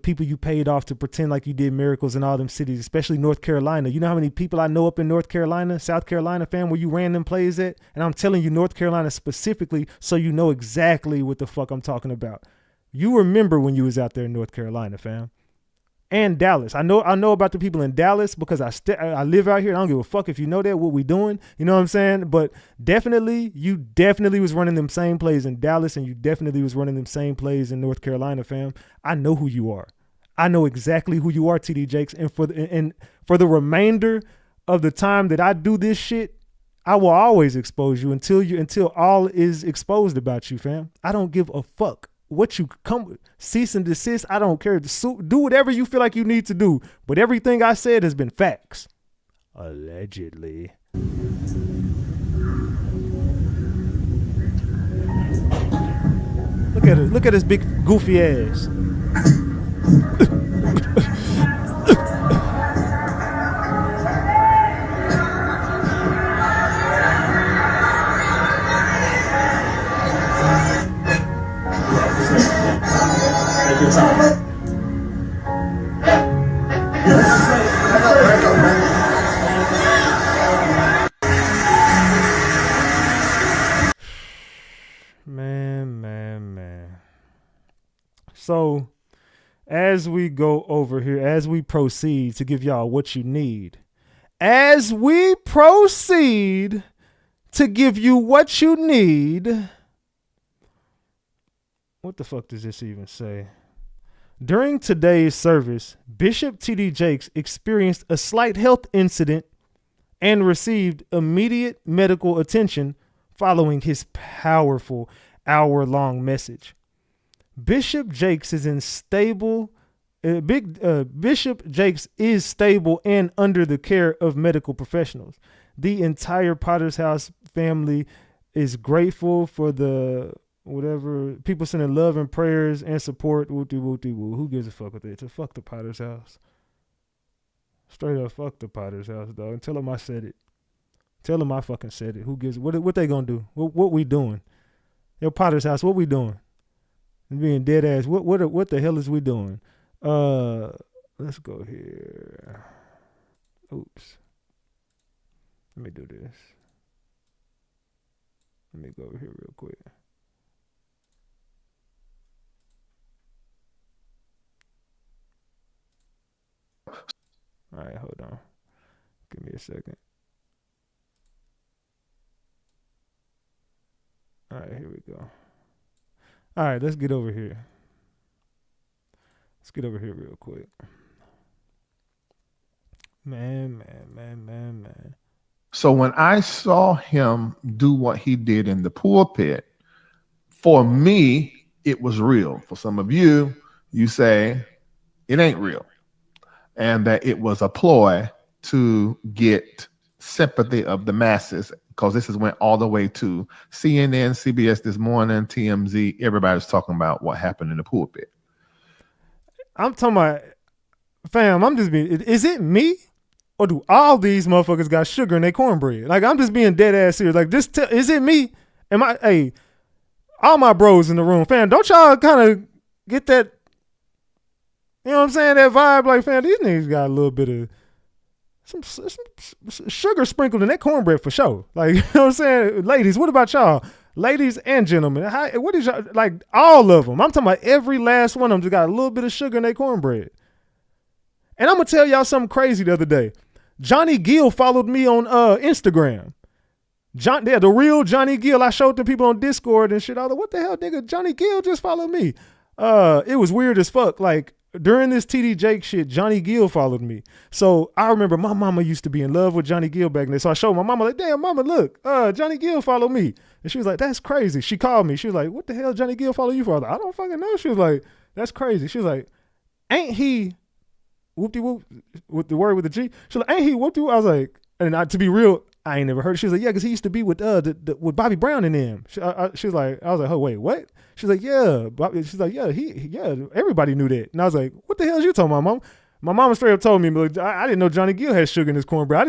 [SPEAKER 1] people you paid off to pretend like you did miracles in all them cities, especially North Carolina. You know how many people I know up in North Carolina, South Carolina, fam, where you ran them plays at? And I'm telling you North Carolina specifically so you know exactly what the fuck I'm talking about. You remember when you was out there in North Carolina, fam. And Dallas. I know about the people in Dallas because I live out here. I don't give a fuck if you know that, what we doing. You know what I'm saying? But definitely, you definitely was running them same plays in Dallas, and you definitely was running them same plays in North Carolina, fam. I know who you are. I know exactly who you are, TD Jakes. And for the remainder of the time that I do this shit, I will always expose you until all is exposed about you, fam. I don't give a fuck what you come with. Cease and desist. I don't care. Do whatever you feel like you need to do. But everything I said has been facts. Allegedly. Look at it. Look at his big goofy ass. Man. So, as we go over here, as we proceed to give y'all what you need, as we proceed to give you what you need, what the fuck does this even say? During today's service, Bishop T.D. Jakes experienced a slight health incident and received immediate medical attention following his powerful hour-long message. Bishop Jakes is stable and under the care of medical professionals. The entire Potter's House family is grateful for the whatever people sending love and prayers and support. Who gives a fuck with it? So fuck the Potter's House. Straight up, fuck the Potter's House, dog. Tell them I said it. Tell them I fucking said it. Who gives? What they gonna do? What we doing? Your Potter's house. What we doing? Being dead ass. What the hell is we doing? Let's go here. Oops. Let me do this. Let me go over here real quick. All right, hold on. Give me a second. All right, here we go. All right, let's get over here. Let's get over here real quick. Man.
[SPEAKER 8] So when I saw him do what he did in the pulpit, for me, it was real. For some of you, you say it ain't real. And that it was a ploy to get sympathy of the masses, because this went all the way to CNN, CBS This Morning, TMZ. Everybody's talking about what happened in the pulpit.
[SPEAKER 1] I'm talking about, fam, I'm just being, is it me? Or do all these motherfuckers got sugar in their cornbread? Like, I'm just being dead ass serious. Like, is it me? Hey, all my bros in the room, fam, don't y'all kind of get that, you know what I'm saying, that vibe? Like, fam, these niggas got a little bit of some sugar sprinkled in that cornbread for sure. Like, you know what I'm saying? Ladies, what about y'all? Ladies and gentlemen, what is y'all, like, all of them? I'm talking about every last one of them just got a little bit of sugar in their cornbread. And I'm going to tell y'all something crazy the other day. Johnny Gill followed me on Instagram. The real Johnny Gill. I showed the people on Discord and shit. I was like, what the hell, nigga? Johnny Gill just followed me. It was weird as fuck. Like, during this TD Jake shit, Johnny Gill followed me. So I remember my mama used to be in love with Johnny Gill back then. So I showed my mama, like, damn, mama, look, Johnny Gill followed me. And she was like, that's crazy. She called me. She was like, what the hell Johnny Gill follow you for? I was like, I don't fucking know. She was like, that's crazy. She was like, ain't he whoop-de-whoop with the word with the G? She was like, ain't he whoop-de-whoop? I was like, and to be real, I ain't never heard it. She was like, yeah, because he used to be with with Bobby Brown and them. She was like, I was like, oh, wait, what? She's like, yeah. She's like, yeah, everybody knew that. And I was like, what the hell is you talking about, mom? My mama straight up told me, like, I didn't know Johnny Gill had sugar in his cornbread.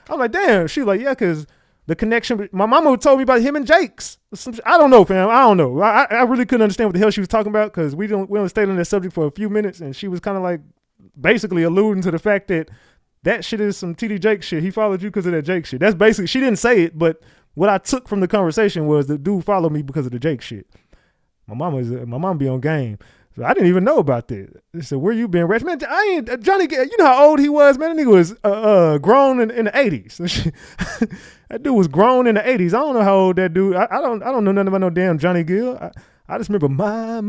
[SPEAKER 1] I'm like, damn. She was like, yeah, because the connection, my mama told me about him and Jake's. I don't know, fam. I don't know. I really couldn't understand what the hell she was talking about, because we only stayed on that subject for a few minutes, and she was kind of like basically alluding to the fact that shit is some TD Jake shit. He followed you because of that Jake shit. That's basically, she didn't say it, but what I took from the conversation was the dude followed me because of the Jake shit. My mom be on game. So I didn't even know about that. They said, where you been, Rich? Man, Johnny, you know how old he was, man? That nigga was grown in the 80s. That dude was grown in the 80s. I don't know how old that dude. I don't know nothing about no damn Johnny Gill. I just remember my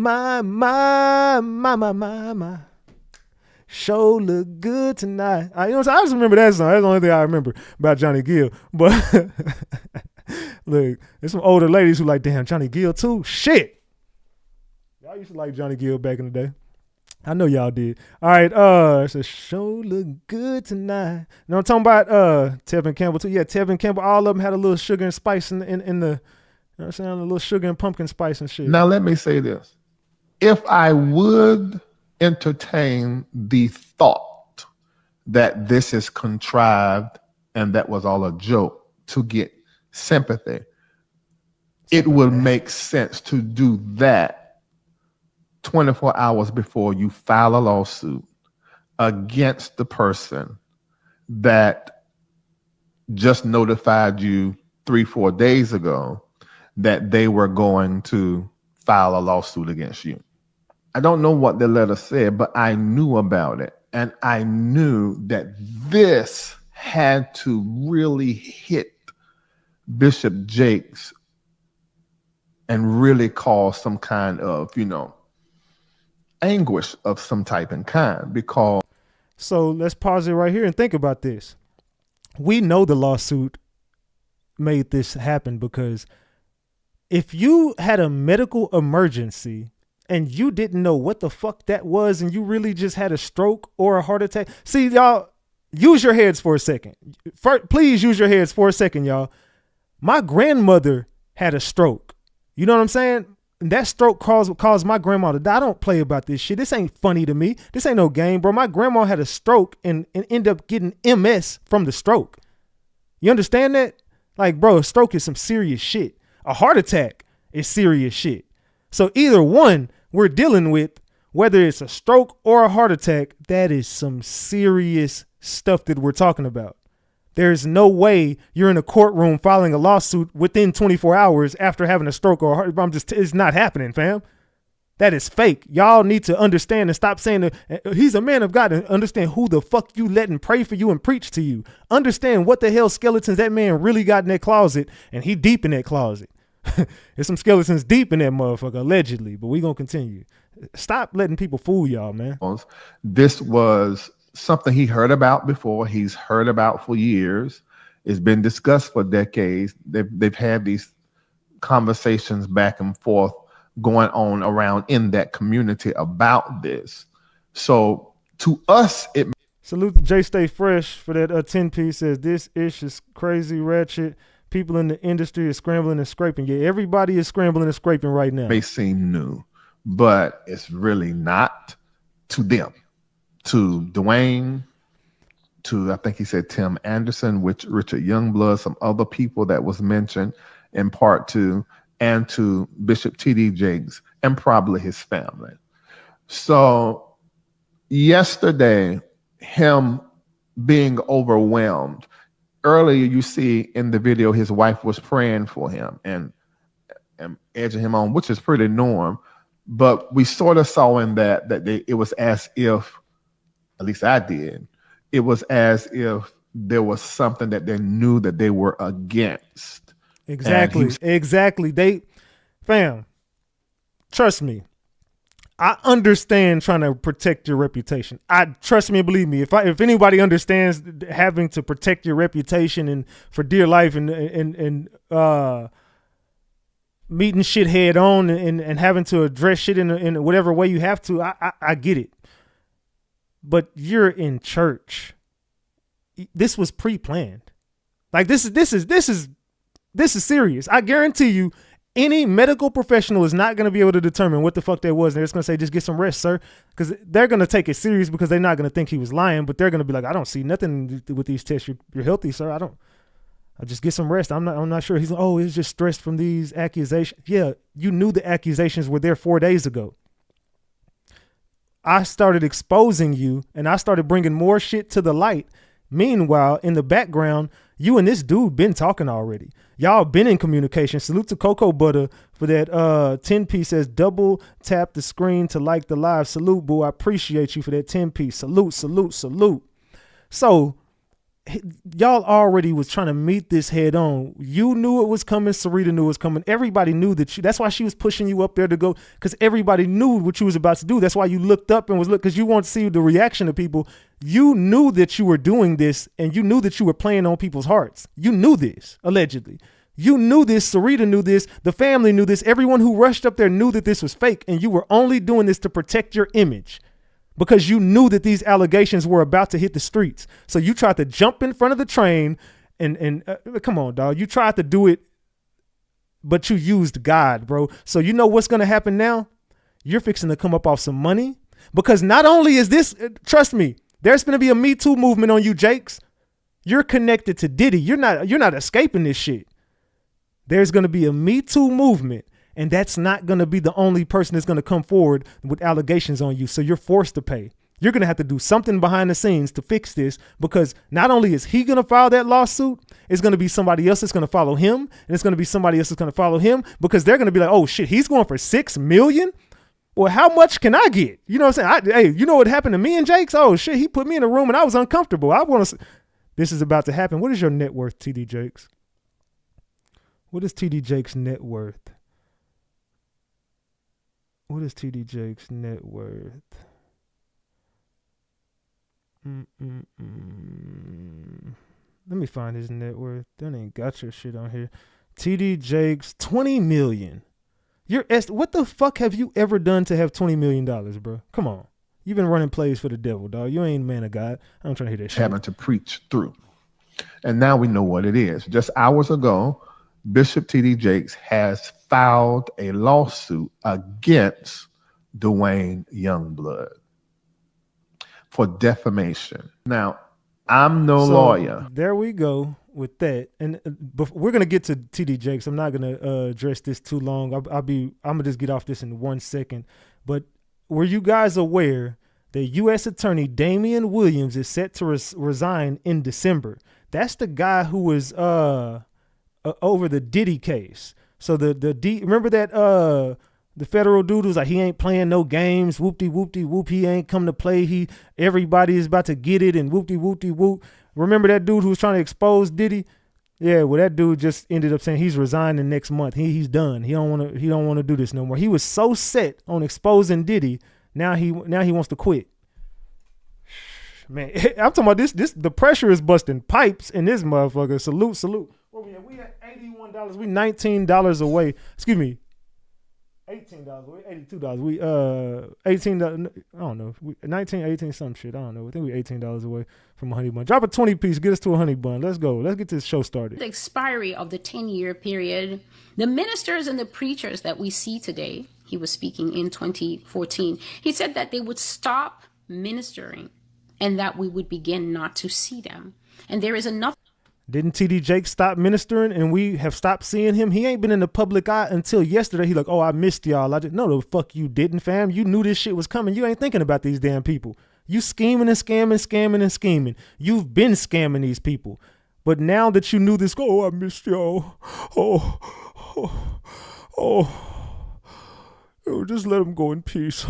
[SPEAKER 1] show look good tonight. You know what I'm saying? I just remember that song. That's the only thing I remember about Johnny Gill. But look, there's some older ladies who like, damn, Johnny Gill too? Shit. Y'all used to like Johnny Gill back in the day. I know y'all did. All right, it's a show look good tonight. You know what I'm talking about? Tevin Campbell too. Yeah, Tevin Campbell, all of them had a little sugar and spice in the, you know what I'm saying? A little sugar and pumpkin spice and shit.
[SPEAKER 8] Now let me say this. If I would entertain the thought that this is contrived and that was all a joke to get sympathy, it would make sense to do that 24 hours before you file a lawsuit against the person that just notified you 3-4 days ago that they were going to file a lawsuit against you. I don't know what the letter said, but I knew about it. And I knew that this had to really hit Bishop Jakes and really cause some kind of, anguish of some type and kind, because.
[SPEAKER 1] So let's pause it right here and think about this. We know the lawsuit made this happen because if you had a medical emergency and you didn't know what the fuck that was and you really just had a stroke or a heart attack. See, y'all, use your heads for a second. Please use your heads for a second, y'all. My grandmother had a stroke. You know what I'm saying? And that stroke caused my grandma to die. I don't play about this shit. This ain't funny to me. This ain't no game, bro. My grandma had a stroke and ended up getting MS from the stroke. You understand that? Like, bro, a stroke is some serious shit. A heart attack is serious shit. So either one we're dealing with, whether it's a stroke or a heart attack, that is some serious stuff that we're talking about. There's no way you're in a courtroom filing a lawsuit within 24 hours after having a stroke or a heart. It's not happening, fam. That is fake. Y'all need to understand and stop saying that he's a man of God, and understand who the fuck you letting pray for you and preach to you. Understand what the hell skeletons that man really got in that closet, and he deep in that closet. There's some skeletons deep in that motherfucker, allegedly, but we gonna continue. Stop letting people fool y'all, man.
[SPEAKER 8] This was something he heard about before. He's heard about for years. It's been discussed for decades. They've had these conversations back and forth going on around in that community about this. So to us, it
[SPEAKER 1] salute to J Stay Fresh for that 10 piece. Says this ish is crazy ratchet. People in the industry are scrambling and scraping. Yeah, everybody is scrambling and scraping right now.
[SPEAKER 8] may seem new, but it's really not to them. To Dwayne, to I think he said Tim Anderson, which Richard Youngblood, some other people that was mentioned in part two, and to Bishop T.D. Jakes and probably his family. So yesterday, him being overwhelmed. Earlier, you see in the video, his wife was praying for him and edging him on, which is pretty norm. But we sort of saw in that it was as if, at least I did, it was as if there was something that they knew that they were against.
[SPEAKER 1] Exactly. Fam, trust me. I understand trying to protect your reputation. Trust me, believe me. If anybody understands having to protect your reputation and for dear life and meeting shit head on and having to address shit in whatever way you have to, I get it. But you're in church. This was pre-planned. Like this is serious. I guarantee you, any medical professional is not going to be able to determine what the fuck that was. They're just going to say, just get some rest, sir. Because they're going to take it serious because they're not going to think he was lying, but they're going to be like, I don't see nothing with these tests. You're healthy, sir. I just get some rest. I'm not sure. He's like, oh, it's just stress from these accusations. Yeah, you knew the accusations were there 4 days ago. I started exposing you and I started bringing more shit to the light. Meanwhile, in the background, you and this dude been talking already. Y'all been in communication. Salute to Cocoa Butter for that 10 piece. Says double tap the screen to like the live. Salute, boo. I appreciate you for that 10 piece. Salute. So y'all already was trying to meet this head on. You knew it was coming. Sarita knew it was coming. Everybody knew that that's why she was pushing you up there to go, because everybody knew what you was about to do. That's why you looked up and was because you wanted to see the reaction of people. You knew that you were doing this and you knew that you were playing on people's hearts. You knew this, allegedly. You knew this. Sarita knew this. The family knew this. Everyone who rushed up there knew that this was fake, and you were only doing this to protect your image, because you knew that these allegations were about to hit the streets. So you tried to jump in front of the train and come on, dog. You tried to do it, but you used God, bro. So you know what's going to happen now? You're fixing to come up off some money, because not only is this, trust me, there's going to be a Me Too movement on you, Jakes. You're connected to Diddy. You're not escaping this shit. There's going to be a Me Too movement. And that's not going to be the only person that's going to come forward with allegations on you. So you're forced to pay. You're going to have to do something behind the scenes to fix this, because not only is he going to file that lawsuit, it's going to be somebody else that's going to follow him. And it's going to be somebody else that's going to follow him, because they're going to be like, oh shit, he's going for $6 million. Well, how much can I get? You know what I'm saying? Hey, you know what happened to me and Jakes? Oh shit, he put me in a room and I was uncomfortable. I want to. This is about to happen. What is your net worth, TD Jakes? What is TD Jakes' net worth? What is TD Jakes' net worth? Let me find his net worth. That ain't got your shit on here. TD Jakes, $20 million. What the fuck have you ever done to have $20 million, bro? Come on. You've been running plays for the devil, dog. You ain't a man of God. I'm trying to hear that shit.
[SPEAKER 8] Having to preach through. And now we know what it is. Just hours ago, Bishop T.D. Jakes has filed a lawsuit against Dwayne Youngblood for defamation. Now, I'm no lawyer.
[SPEAKER 1] There we go. with that, and we're gonna get to TD Jakes. I'm not gonna address this too long. I'm gonna just get off this in 1 second. But were you guys aware that U.S. Attorney Damian Williams is set to resign in December? That's the guy who was over the Diddy case. So remember that the federal dude was like, he ain't playing no games, whoop-de-whoop-de-whoop, he ain't come to play, everybody is about to get it, and whoop-de-whoop-de-whoop. Remember that dude who was trying to expose Diddy? Yeah, well, that dude just ended up saying he's resigning next month. He's done. He don't want to do this no more. He was so set on exposing Diddy. Now he wants to quit. Man, I'm talking about this. The pressure is busting pipes in this motherfucker. Salute. Where we at? We at $81. We $19 away. Excuse me. $18 away. $82. We $18. I don't know. 19, 18, some shit. I don't know. I think we $18 away from a honey bun. Drop a 20 piece. Get us to a honey bun. Let's go. Let's get this show started.
[SPEAKER 9] The expiry of the 10-year period, the ministers and the preachers that we see today, he was speaking in 2014, he said that they would stop ministering and that we would begin not to see them. And there is enough.
[SPEAKER 1] Didn't TD Jakes stop ministering and we have stopped seeing him? He ain't been in the public eye until yesterday. He like, oh, I missed y'all. No, the fuck you didn't, fam. You knew this shit was coming. You ain't thinking about these damn people. You scheming and scamming. You've been scamming these people. But now that you knew this, I missed y'all. Just let him go in peace.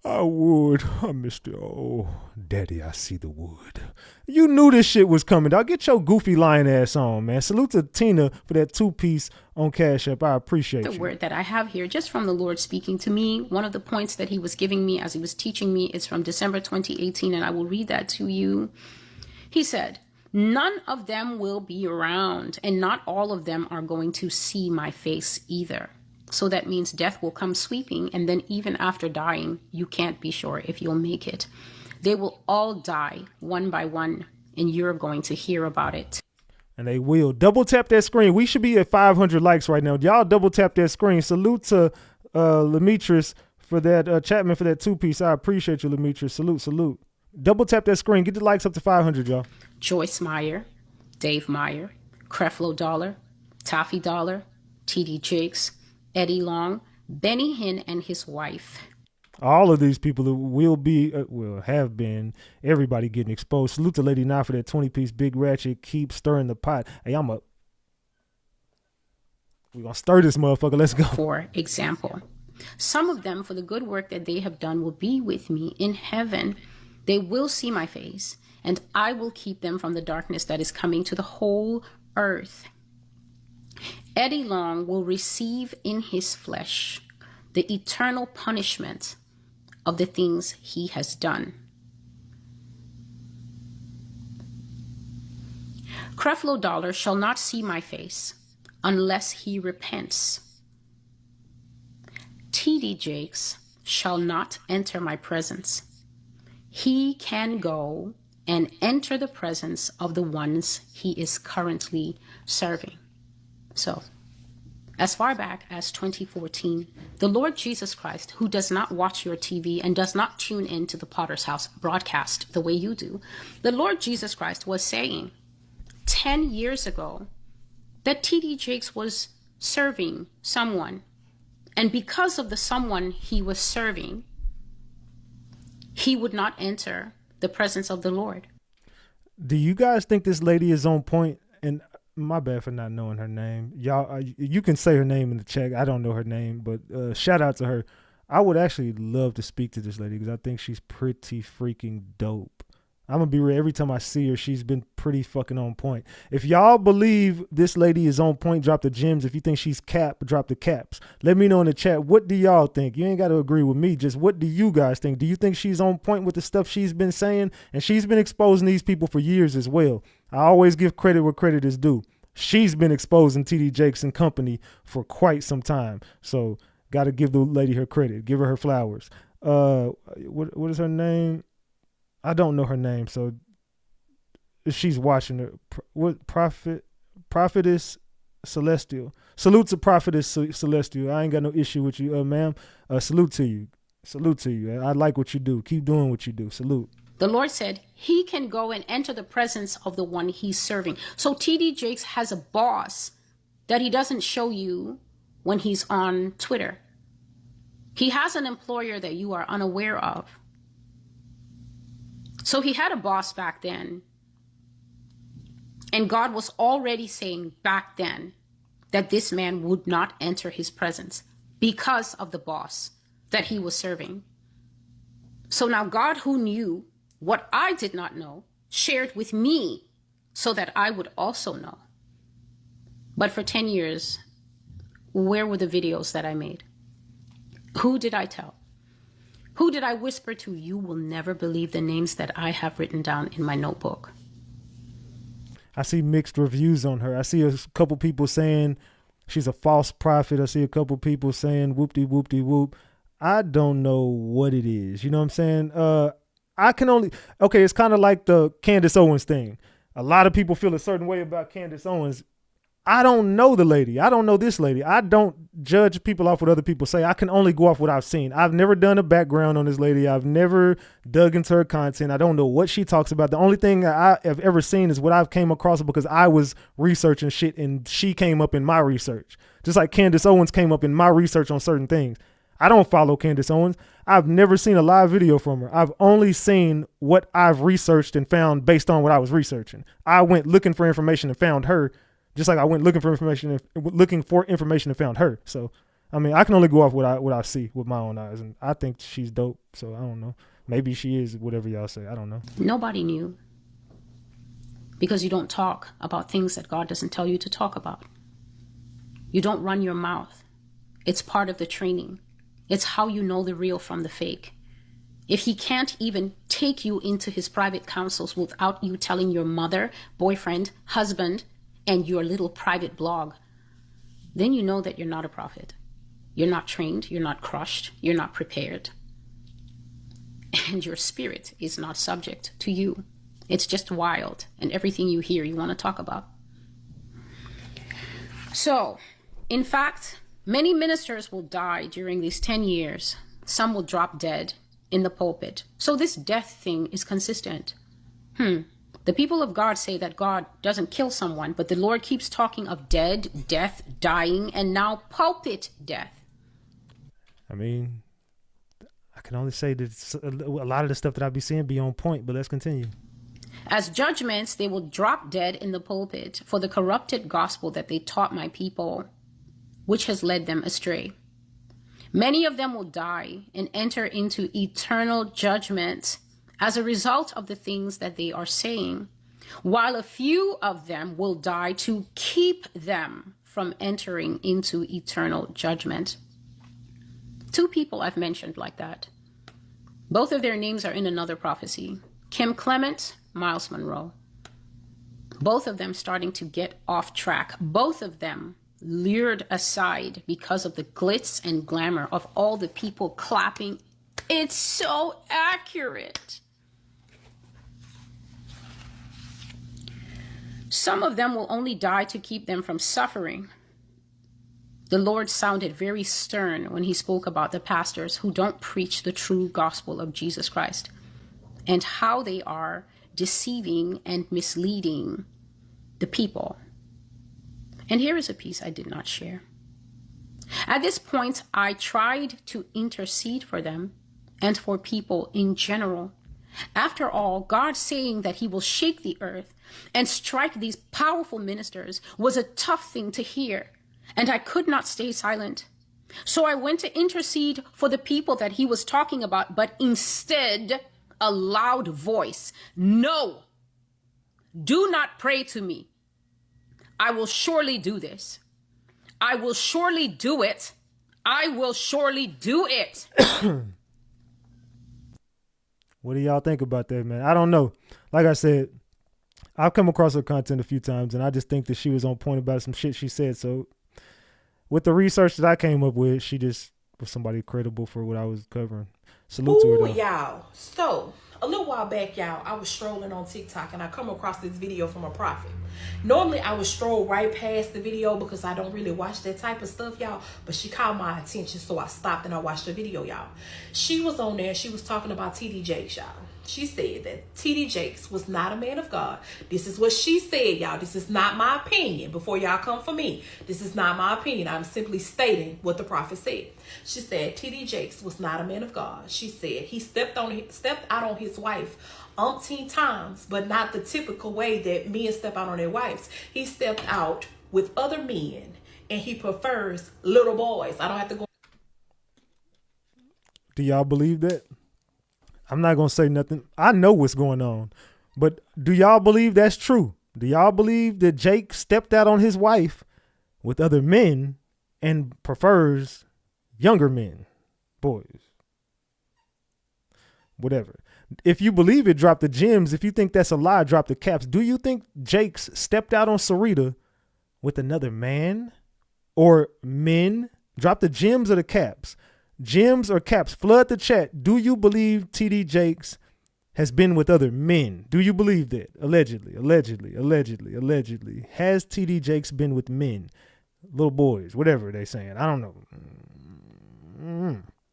[SPEAKER 1] I would. I missed you. Oh, daddy, I see the wood. You knew this shit was coming, dog. Get your goofy lying ass on, man. Salute to Tina for that 2-piece on Cash App. I appreciate you.
[SPEAKER 9] The word that I have here, just from the Lord speaking to me, one of the points that he was giving me as he was teaching me is from December 2018, and I will read that to you. He said, none of them will be around, and not all of them are going to see my face either. So that means death will come sweeping, and then even after dying, you can't be sure if you'll make it. They will all die one by one, and you're going to hear about it.
[SPEAKER 1] And they will. Double tap that screen. We should be at 500 likes right now. Y'all double tap that screen. Salute to Lemetris for that, Chapman for that 2-piece. I appreciate you, Lemetris. Salute. Double tap that screen. Get the likes up to 500, y'all.
[SPEAKER 9] Joyce Meyer, Dave Meyer, Creflo Dollar, Taffy Dollar, TD Jakes, Eddie Long, Benny Hinn and his wife.
[SPEAKER 1] All of these people who will have been, everybody getting exposed. Salute to Lady Nye for that 20-piece Big Ratchet. Keep stirring the pot. Hey, we're going to stir this motherfucker. Let's go.
[SPEAKER 9] For example, some of them, for the good work that they have done, will be with me in heaven. They will see my face, and I will keep them from the darkness that is coming to the whole earth. Eddie Long will receive in his flesh the eternal punishment of the things he has done. Creflo Dollar shall not see my face unless he repents. TD Jakes shall not enter my presence. He can go and enter the presence of the ones he is currently serving. So, as far back as 2014, the Lord Jesus Christ, who does not watch your TV and does not tune into the Potter's House broadcast the way you do, the Lord Jesus Christ was saying 10 years ago that TD Jakes was serving someone. And because of the someone he was serving, he would not enter the presence of the Lord.
[SPEAKER 1] Do you guys think this lady is on point? And my bad for not knowing her name. Y'all, you can say her name in the chat. I don't know her name, but shout out to her. I would actually love to speak to this lady because I think she's pretty freaking dope. I'm going to be real. Every time I see her, she's been pretty fucking on point. If y'all believe this lady is on point, drop the gems. If you think she's cap, drop the caps. Let me know in the chat. What do y'all think? You ain't got to agree with me. Just what do you guys think? Do you think she's on point with the stuff she's been saying? And she's been exposing these people for years as well. I always give credit where credit is due. She's been exposing TD Jakes and company for quite some time. So got to give the lady her credit. Give her flowers. What is her name? I don't know her name, so if she's watching her, Prophetess Celestial. Salute to Prophetess Celestial. I ain't got no issue with you, ma'am. Salute to you. I like what you do. Keep doing what you do. Salute.
[SPEAKER 9] The Lord said he can go and enter the presence of the one he's serving. So TD Jakes has a boss that he doesn't show you when he's on Twitter. He has an employer that you are unaware of. So he had a boss back then. And God was already saying back then that this man would not enter his presence because of the boss that he was serving. So now God, who knew what I did not know, shared with me so that I would also know. But for 10 years, where were the videos that I made? Who did I tell? Who did I whisper to? You will never believe the names that I have written down in my notebook.
[SPEAKER 1] I see mixed reviews on her. I see a couple people saying she's a false prophet. I see a couple people saying whoop-de-whoop-de-whoop. I don't know what it is. You know what I'm saying? It's kind of like the Candace Owens thing. A lot of people feel a certain way about Candace Owens. I don't know the lady. I don't know this lady. I don't judge people off what other people say. I can only go off what I've seen. I've never done a background on this lady. I've never dug into her content. I don't know what she talks about. The only thing I have ever seen is what I've came across because I was researching shit and she came up in my research. Just like Candace Owens came up in my research on certain things. I don't follow Candace Owens. I've never seen a live video from her. I've only seen what I've researched and found based on what I was researching. I went looking for information and found her. Just like I went looking for information and found her. So, I mean, I can only go off what I see with my own eyes. And I think she's dope. So I don't know. Maybe she is whatever y'all say. I don't know.
[SPEAKER 9] Nobody knew. Because you don't talk about things that God doesn't tell you to talk about. You don't run your mouth. It's part of the training. It's how you know the real from the fake. If he can't even take you into his private counsels without you telling your mother, boyfriend, husband, and your little private blog, then you know that you're not a prophet. You're not trained, you're not crushed, you're not prepared. And your spirit is not subject to you. It's just wild, and everything you hear you want to talk about. So, in fact, many ministers will die during these 10 years. Some will drop dead in the pulpit. So this death thing is consistent. The people of God say that God doesn't kill someone, but the Lord keeps talking of dead, death, dying, and now pulpit death.
[SPEAKER 1] I mean, I can only say that a lot of the stuff that I be seeing be on point, but let's continue.
[SPEAKER 9] As judgments, they will drop dead in the pulpit for the corrupted gospel that they taught my people, which has led them astray. Many of them will die and enter into eternal judgment as a result of the things that they are saying, while a few of them will die to keep them from entering into eternal judgment. 2 people I've mentioned like that. Both of their names are in another prophecy. Kim Clement, Miles Monroe. Both of them starting to get off track. Both of them lured aside because of the glitz and glamour of all the people clapping. It's so accurate. Some of them will only die to keep them from suffering. The Lord sounded very stern when he spoke about the pastors who don't preach the true gospel of Jesus Christ and how they are deceiving and misleading the people. And here is a piece I did not share. At this point, I tried to intercede for them and for people in general. After all, God saying that he will shake the earth and strike these powerful ministers was a tough thing to hear, and I could not stay silent. So I went to intercede for the people that he was talking about, but instead, a loud voice, "No, do not pray to me. I will surely do this. I will surely do it. I will surely do it."
[SPEAKER 1] What do y'all think about that, man? I don't know. Like I said, I've come across her content a few times, and I just think that she was on point about some shit she said. So with the research that I came up with, she just was somebody credible for what I was covering. Salute to her, though.
[SPEAKER 10] Y'all. So, a little while back, y'all, I was strolling on TikTok, and I come across this video from a prophet. Normally, I would stroll right past the video because I don't really watch that type of stuff, y'all. But she caught my attention, so I stopped and I watched the video, y'all. She was on there. She was talking about TD Jakes, y'all. She said that T.D. Jakes was not a man of God. This is what she said, y'all. This is not my opinion. Before y'all come for me, this is not my opinion. I'm simply stating what the prophet said. She said T.D. Jakes was not a man of God. She said he stepped out on his wife umpteen times, but not the typical way that men step out on their wives. He stepped out with other men, and he prefers little boys. I don't have to go.
[SPEAKER 1] Do y'all believe that? I'm not going to say nothing. I know what's going on. But do y'all believe that's true? Do y'all believe that Jake stepped out on his wife with other men and prefers younger men, boys? Whatever. If you believe it, drop the gems. If you think that's a lie, drop the caps. Do you think Jakes stepped out on Sarita with another man or men? Drop the gems or the caps. Gems or caps, flood the chat. Do you believe T.D. Jakes has been with other men? Do you believe that? Allegedly. Has T.D. Jakes been with men? Little boys, whatever they saying. I don't know.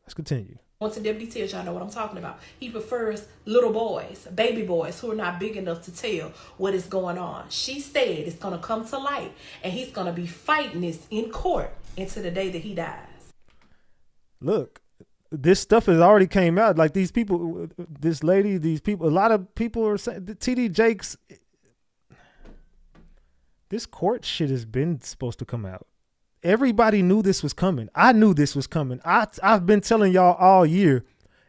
[SPEAKER 1] Let's continue.
[SPEAKER 10] Once a deputy tells y'all know what I'm talking about. He prefers little boys, baby boys who are not big enough to tell what is going on. She said it's going to come to light and he's going to be fighting this in court until the day that he dies.
[SPEAKER 1] Look, this stuff has already came out. Like these people, this lady, these people, a lot of people are saying T.D. Jakes, this court shit has been supposed to come out. Everybody knew this was coming. I knew this was coming. I've been telling y'all all year,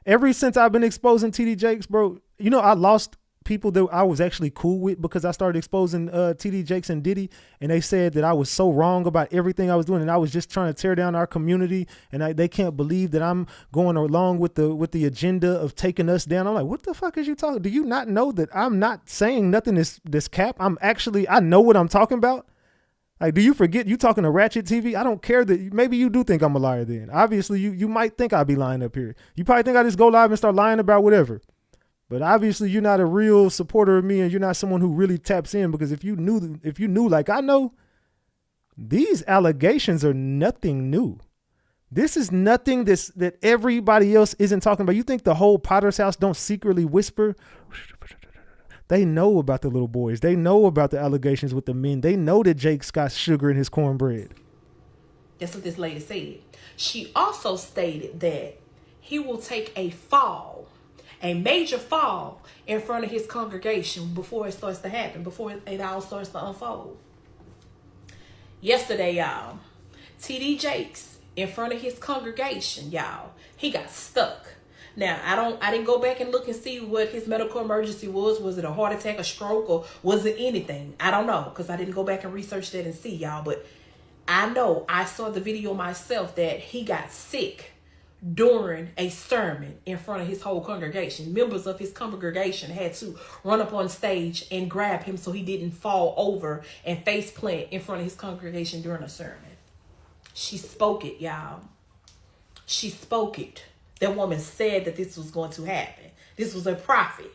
[SPEAKER 1] ever since I've been exposing T.D. Jakes, bro. You know, I lost people that I was actually cool with because I started exposing T.D. Jakes and Diddy, and they said that I was so wrong about everything I was doing, and I was just trying to tear down our community, and they can't believe that I'm going along with the agenda of taking us down. I'm like, what the fuck is you talking? Do you not know that I'm not saying nothing this cap? I know what I'm talking about. Like, do you forget you talking to Ratchet TV? I don't care that maybe you do think I'm a liar then. Obviously, you might think I'd be lying up here. You probably think I just go live and start lying about whatever. But obviously, you're not a real supporter of me, and you're not someone who really taps in, because if you knew like I know, these allegations are nothing new. This is nothing that everybody else isn't talking about. You think the whole Potter's house don't secretly whisper? They know about the little boys. They know about the allegations with the men. They know that Jake's got sugar in his cornbread.
[SPEAKER 10] That's what this lady said. She also stated that he will take a major fall in front of his congregation before it starts to happen, before it all starts to unfold. Yesterday, y'all, T.D. Jakes in front of his congregation, y'all, he got stuck. Now, I didn't go back and look and see what his medical emergency was. Was it a heart attack, a stroke, or was it anything? I don't know, because I didn't go back and research that and see, y'all. But I know I saw the video myself that he got sick during a sermon in front of his whole congregation. Members of his congregation had to run up on stage and grab him so he didn't fall over and face plant in front of his congregation during a sermon. She spoke it, y'all. She spoke it. That woman said that this was going to happen. This was a prophet.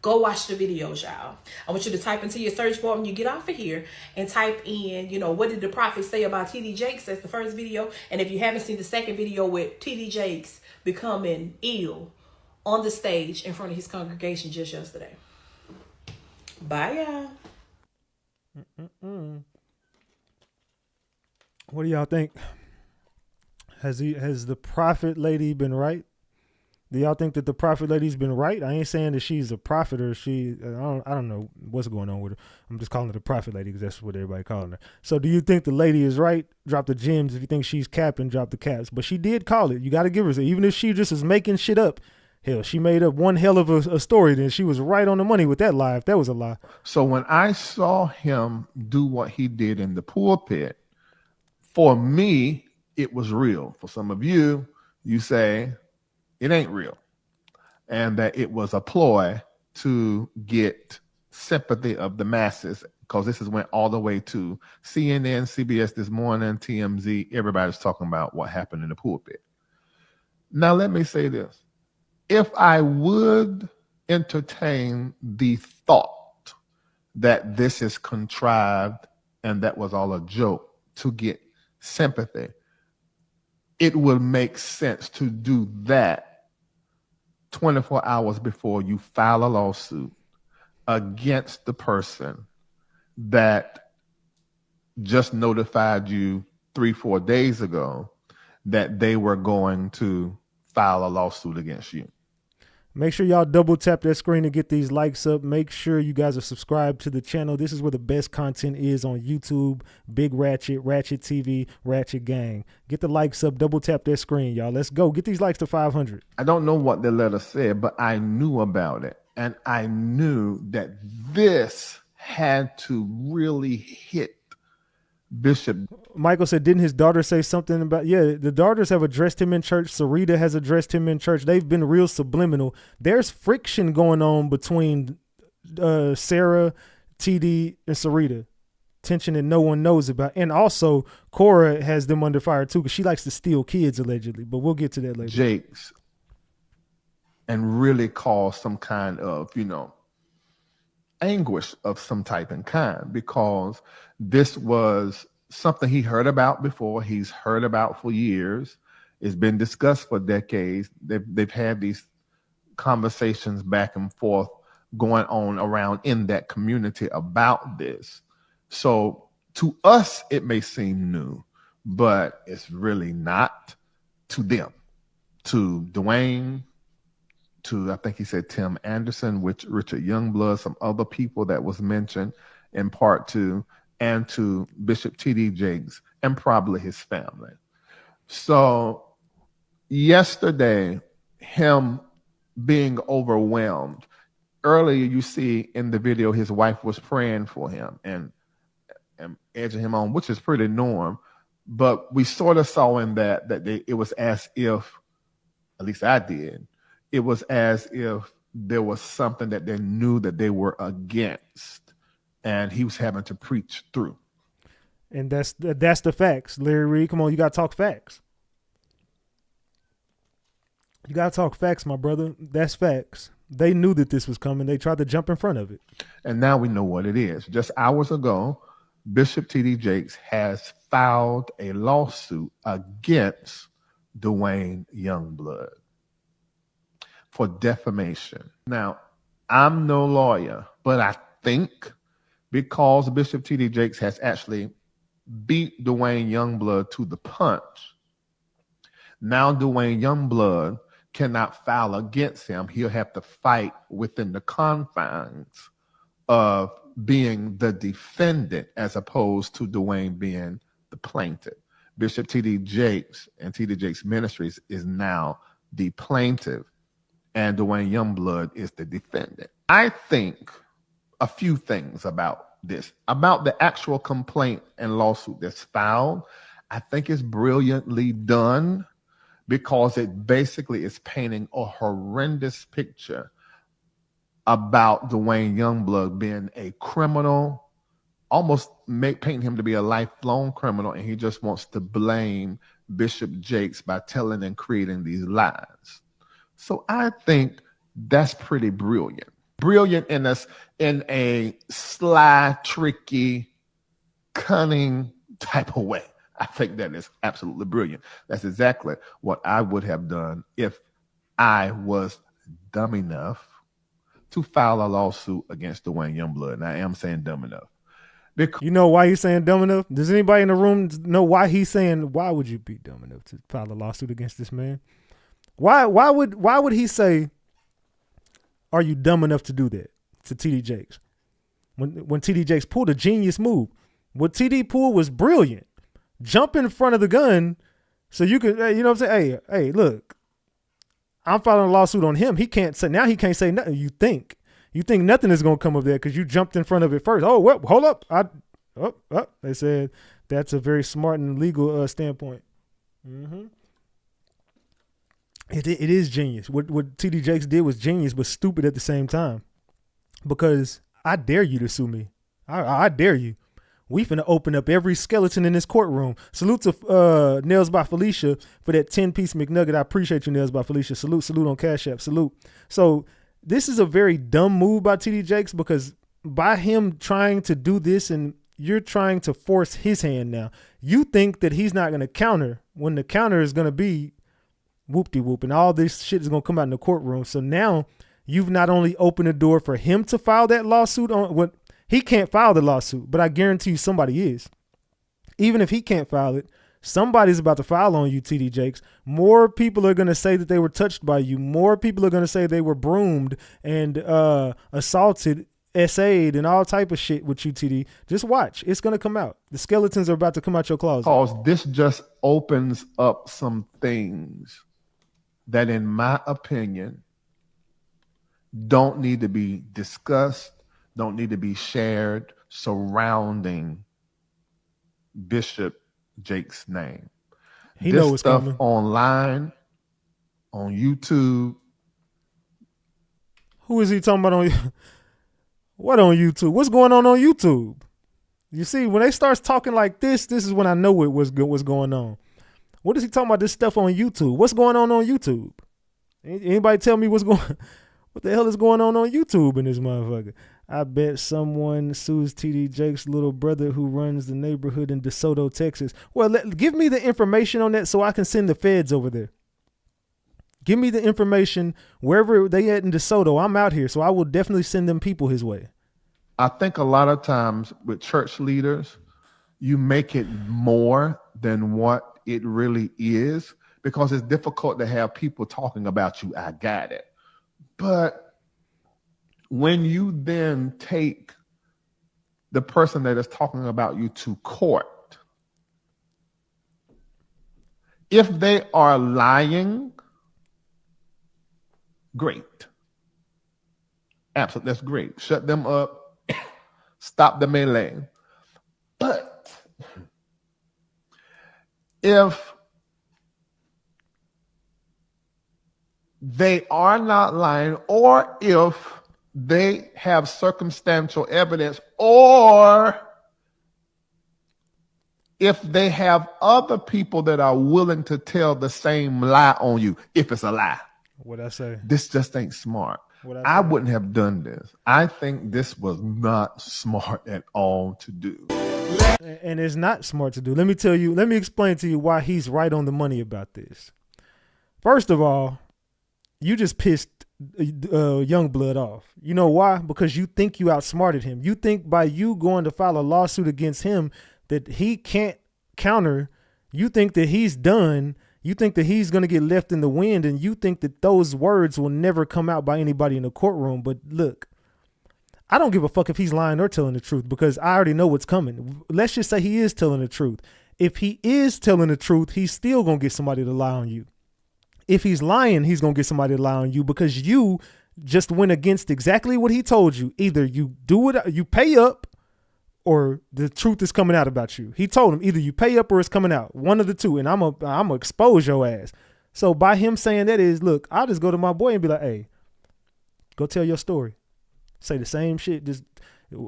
[SPEAKER 10] Go watch the videos, y'all. I want you to type into your search bar when you get off of here and type in, what did the prophet say about T.D. Jakes? That's the first video. And if you haven't seen the second video with T.D. Jakes becoming ill on the stage in front of his congregation just yesterday. Bye, y'all.
[SPEAKER 1] What do y'all think? Has the prophet lady been right? Do y'all think that the prophet lady's been right? I ain't saying that she's a prophet or I don't know what's going on with her. I'm just calling her the prophet lady because that's what everybody calling her. So do you think the lady is right? Drop the gems. If you think she's capping, drop the caps. But she did call it. You got to give her, even if she just is making shit up. Hell, she made up one hell of a story. Then she was right on the money with that lie, if that was a lie.
[SPEAKER 8] So when I saw him do what he did in the pulpit, for me, it was real. For some of you, you say it ain't real, and that it was a ploy to get sympathy of the masses, because this went all the way to CNN, CBS This Morning, TMZ. Everybody's talking about what happened in the pulpit. Now, let me say this. If I would entertain the thought that this is contrived and that was all a joke to get sympathy, it would make sense to do that 24 hours before you file a lawsuit against the person that just notified you 3-4 days ago that they were going to file a lawsuit against you.
[SPEAKER 1] Make sure y'all double tap that screen to get these likes up. Make sure you guys are subscribed to the channel. This is where the best content is on YouTube. Big Ratchet, Ratchet TV, Ratchet Gang. Get the likes up. Double tap that screen, y'all. Let's go. Get these likes to 500.
[SPEAKER 8] I don't know what the letter said, but I knew about it. And I knew that this had to really hit Bishop.
[SPEAKER 1] Michael said, didn't his daughter say something about, yeah, the daughters have addressed him in church. Sarita has addressed him in church. They've been real subliminal. There's friction going on between Sarah, TD, and Sarita. Tension that no one knows about. And also, Cora has them under fire too, because she likes to steal kids, allegedly. But we'll get to that later.
[SPEAKER 8] Jakes, and really cause some kind of, anguish of some type and kind, because this was something he heard about before. He's heard about for years. It's been discussed for decades. They've had these conversations back and forth going on around in that community about this. So to us, it may seem new, but it's really not to them. To Dwayne, to, I think he said Tim Anderson, which Richard Youngblood, some other people that was mentioned in part 2, and to Bishop T.D. Jakes, and probably his family. So yesterday, him being overwhelmed, earlier you see in the video his wife was praying for him and edging him on, which is pretty norm. But we sort of saw in that it was as if, at least I did, it was as if there was something that they knew that they were against, and he was having to preach through.
[SPEAKER 1] And that's the facts. Larry Reed, come on, you got to talk facts. You got to talk facts, my brother. That's facts. They knew that this was coming. They tried to jump in front of it.
[SPEAKER 8] And now we know what it is. Just hours ago, Bishop T.D. Jakes has filed a lawsuit against Dwayne Youngblood for defamation. Now, I'm no lawyer, but I think because Bishop T.D. Jakes has actually beat Dwayne Youngblood to the punch, now Dwayne Youngblood cannot file against him. He'll have to fight within the confines of being the defendant as opposed to Dwayne being the plaintiff. Bishop T.D. Jakes and T.D. Jakes Ministries is now the plaintiff, and Dwayne Youngblood is the defendant. I think a few things about this, about the actual complaint and lawsuit that's filed. I think it's brilliantly done because it basically is painting a horrendous picture about Dwayne Youngblood being a criminal, almost painting him to be a lifelong criminal, and he just wants to blame Bishop Jakes by telling and creating these lies. So I think that's pretty brilliant. Brilliant in a sly, tricky, cunning type of way. I think that is absolutely brilliant. That's exactly what I would have done if I was dumb enough to file a lawsuit against Dwayne Youngblood. And I am saying dumb enough.
[SPEAKER 1] You know why he's saying dumb enough? Does anybody in the room know why he's saying, why would you be dumb enough to file a lawsuit against this man? Why would he say, are you dumb enough to do that to T.D. Jakes? When T.D. Jakes pulled a genius move. What T.D. pulled was brilliant. Jump in front of the gun so you could, you know what I'm saying? Hey, look, I'm filing a lawsuit on him. He can't say nothing. You think nothing is going to come of that because you jumped in front of it first. Oh, well, hold up. They said that's a very smart and legal standpoint. Mm-hmm. It is genius. What T.D. Jakes did was genius, but stupid at the same time. Because I dare you to sue me. I dare you. We finna open up every skeleton in this courtroom. Salute to Nails by Felicia for that 10-piece McNugget. I appreciate you, Nails by Felicia. Salute on Cash App. Salute. So this is a very dumb move by T.D. Jakes, because by him trying to do this and you're trying to force his hand now, you think that he's not going to counter when the counter is going to be whoop-de-whoop, and all this shit is going to come out in the courtroom. So now you've not only opened the door for him to file that lawsuit on what he can't file the lawsuit, but I guarantee you somebody is. Even if he can't file it, somebody's about to file on you, TD Jakes. More people are going to say that they were touched by you. More people are going to say they were broomed and assaulted, essayed, and all type of shit with you, TD. Just watch. It's going to come out. The skeletons are about to come out your closet.
[SPEAKER 8] Because this just opens up some things that, in my opinion, don't need to be discussed, don't need to be shared surrounding Bishop Jakes' name.
[SPEAKER 1] He
[SPEAKER 8] this
[SPEAKER 1] knows what's
[SPEAKER 8] stuff
[SPEAKER 1] coming.
[SPEAKER 8] Online, on YouTube.
[SPEAKER 1] Who is he talking about on what on YouTube? What's going on YouTube? You see, when they starts talking like this is when I know it was good. What's going on? What is he talking about? This stuff on YouTube? What's going on YouTube? Anybody tell me what's going? What the hell is going on YouTube in this motherfucker? I bet someone sues TD Jakes' little brother who runs the neighborhood in DeSoto, Texas. Well, give me the information on that so I can send the feds over there. Give me the information wherever they at in DeSoto. I'm out here, so I will definitely send them people his way.
[SPEAKER 8] I think a lot of times with church leaders, you make it more than what it really is because it's difficult to have people talking about you. I got it. But when you then take the person that is talking about you to court, if they are lying, great. Absolutely, that's great. Shut them up, stop the melee. But if they are not lying, or if they have circumstantial evidence, or if they have other people that are willing to tell the same lie on you, if it's a lie.
[SPEAKER 1] What'd I say?
[SPEAKER 8] This just ain't smart. I wouldn't have done this. I think this was not smart at all to do.
[SPEAKER 1] And it's not smart to do. Let me explain to you why he's right on the money about this. First of all, you just pissed Youngblood off. You know why? Because you think you outsmarted him. You think by you going to file a lawsuit against him that he can't counter. You think that he's done. You think that he's going to get left in the wind, and you think that those words will never come out by anybody in the courtroom. But look, I don't give a fuck if he's lying or telling the truth because I already know what's coming. Let's just say he is telling the truth. If he is telling the truth, he's still going to get somebody to lie on you. If he's lying, he's going to get somebody to lie on you because you just went against exactly what he told you. Either you do it, you pay up, or the truth is coming out about you. He told him either you pay up or it's coming out. One of the two, and I'm gonna expose your ass. So by him saying that is, look, I'll just go to my boy and be like, hey, go tell your story. Say the same shit, just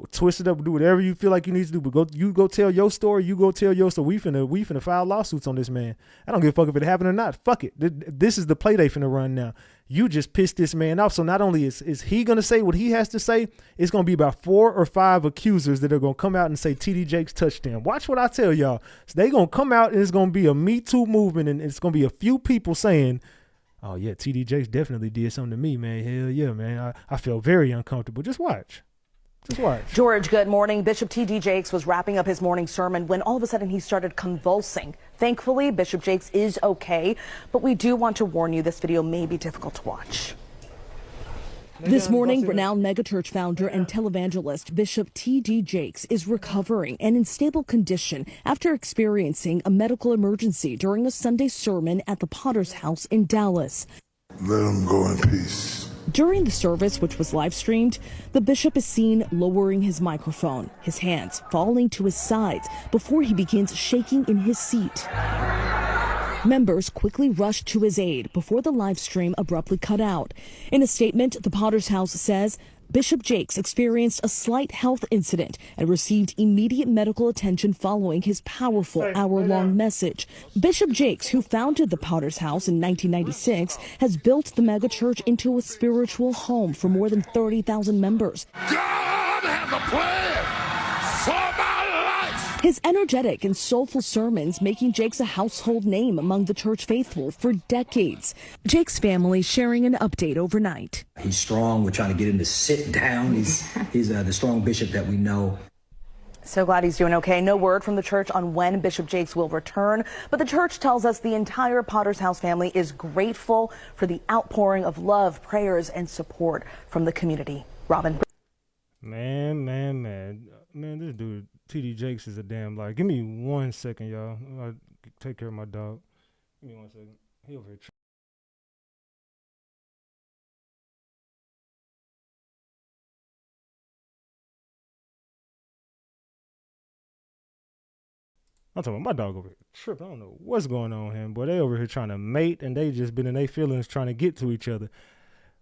[SPEAKER 1] twist it up, do whatever you feel like you need to do. But you go tell your story. You go tell your story. We finna file lawsuits on this man. I don't give a fuck if it happened or not. Fuck it. This is the play they finna run now. You just pissed this man off. So not only is he gonna say what he has to say, it's gonna be about 4 or 5 accusers that are gonna come out and say TD Jakes touched them. Watch what I tell y'all. So they gonna come out and it's gonna be a Me Too movement, and it's gonna be a few people saying, oh yeah, TD Jakes definitely did something to me, man. Hell yeah, man. I felt very uncomfortable. Just watch. Just watch.
[SPEAKER 11] George, good morning. Bishop TD Jakes was wrapping up his morning sermon when all of a sudden he started convulsing. Thankfully, Bishop Jakes is okay, but we do want to warn you this video may be difficult to watch.
[SPEAKER 12] This morning, renowned megachurch founder and televangelist Bishop TD Jakes is recovering and in stable condition after experiencing a medical emergency during a Sunday sermon at the Potter's House in Dallas.
[SPEAKER 7] Let him go in peace.
[SPEAKER 12] During the service, which was live streamed, the bishop is seen lowering his microphone, his hands falling to his sides before he begins shaking in his seat. Members quickly rushed to his aid before the live stream abruptly cut out. In a statement, the Potter's House says Bishop Jakes experienced a slight health incident and received immediate medical attention following his powerful hour-long message. Bishop Jakes, who founded the Potter's House in 1996, has built the megachurch into a spiritual home for more than 30,000 members.
[SPEAKER 13] God has a plan for my life.
[SPEAKER 12] His energetic and soulful sermons making Jakes a household name among the church faithful for decades. Jake's family sharing an update overnight.
[SPEAKER 13] He's strong. We're trying to get him to sit down. He's the strong bishop that we know.
[SPEAKER 11] So glad he's doing okay. No word from the church on when Bishop Jakes will return, but the church tells us the entire Potter's House family is grateful for the outpouring of love, prayers, and support from the community. Robin.
[SPEAKER 1] Man, this dude, TD Jakes, is a damn lie. Give me 1 second, y'all. I'll take care of my dog. Give me 1 second. He over here. I'm talking about my dog over here tripping. I don't know what's going on with him, but they over here trying to mate, and they just been in their feelings trying to get to each other.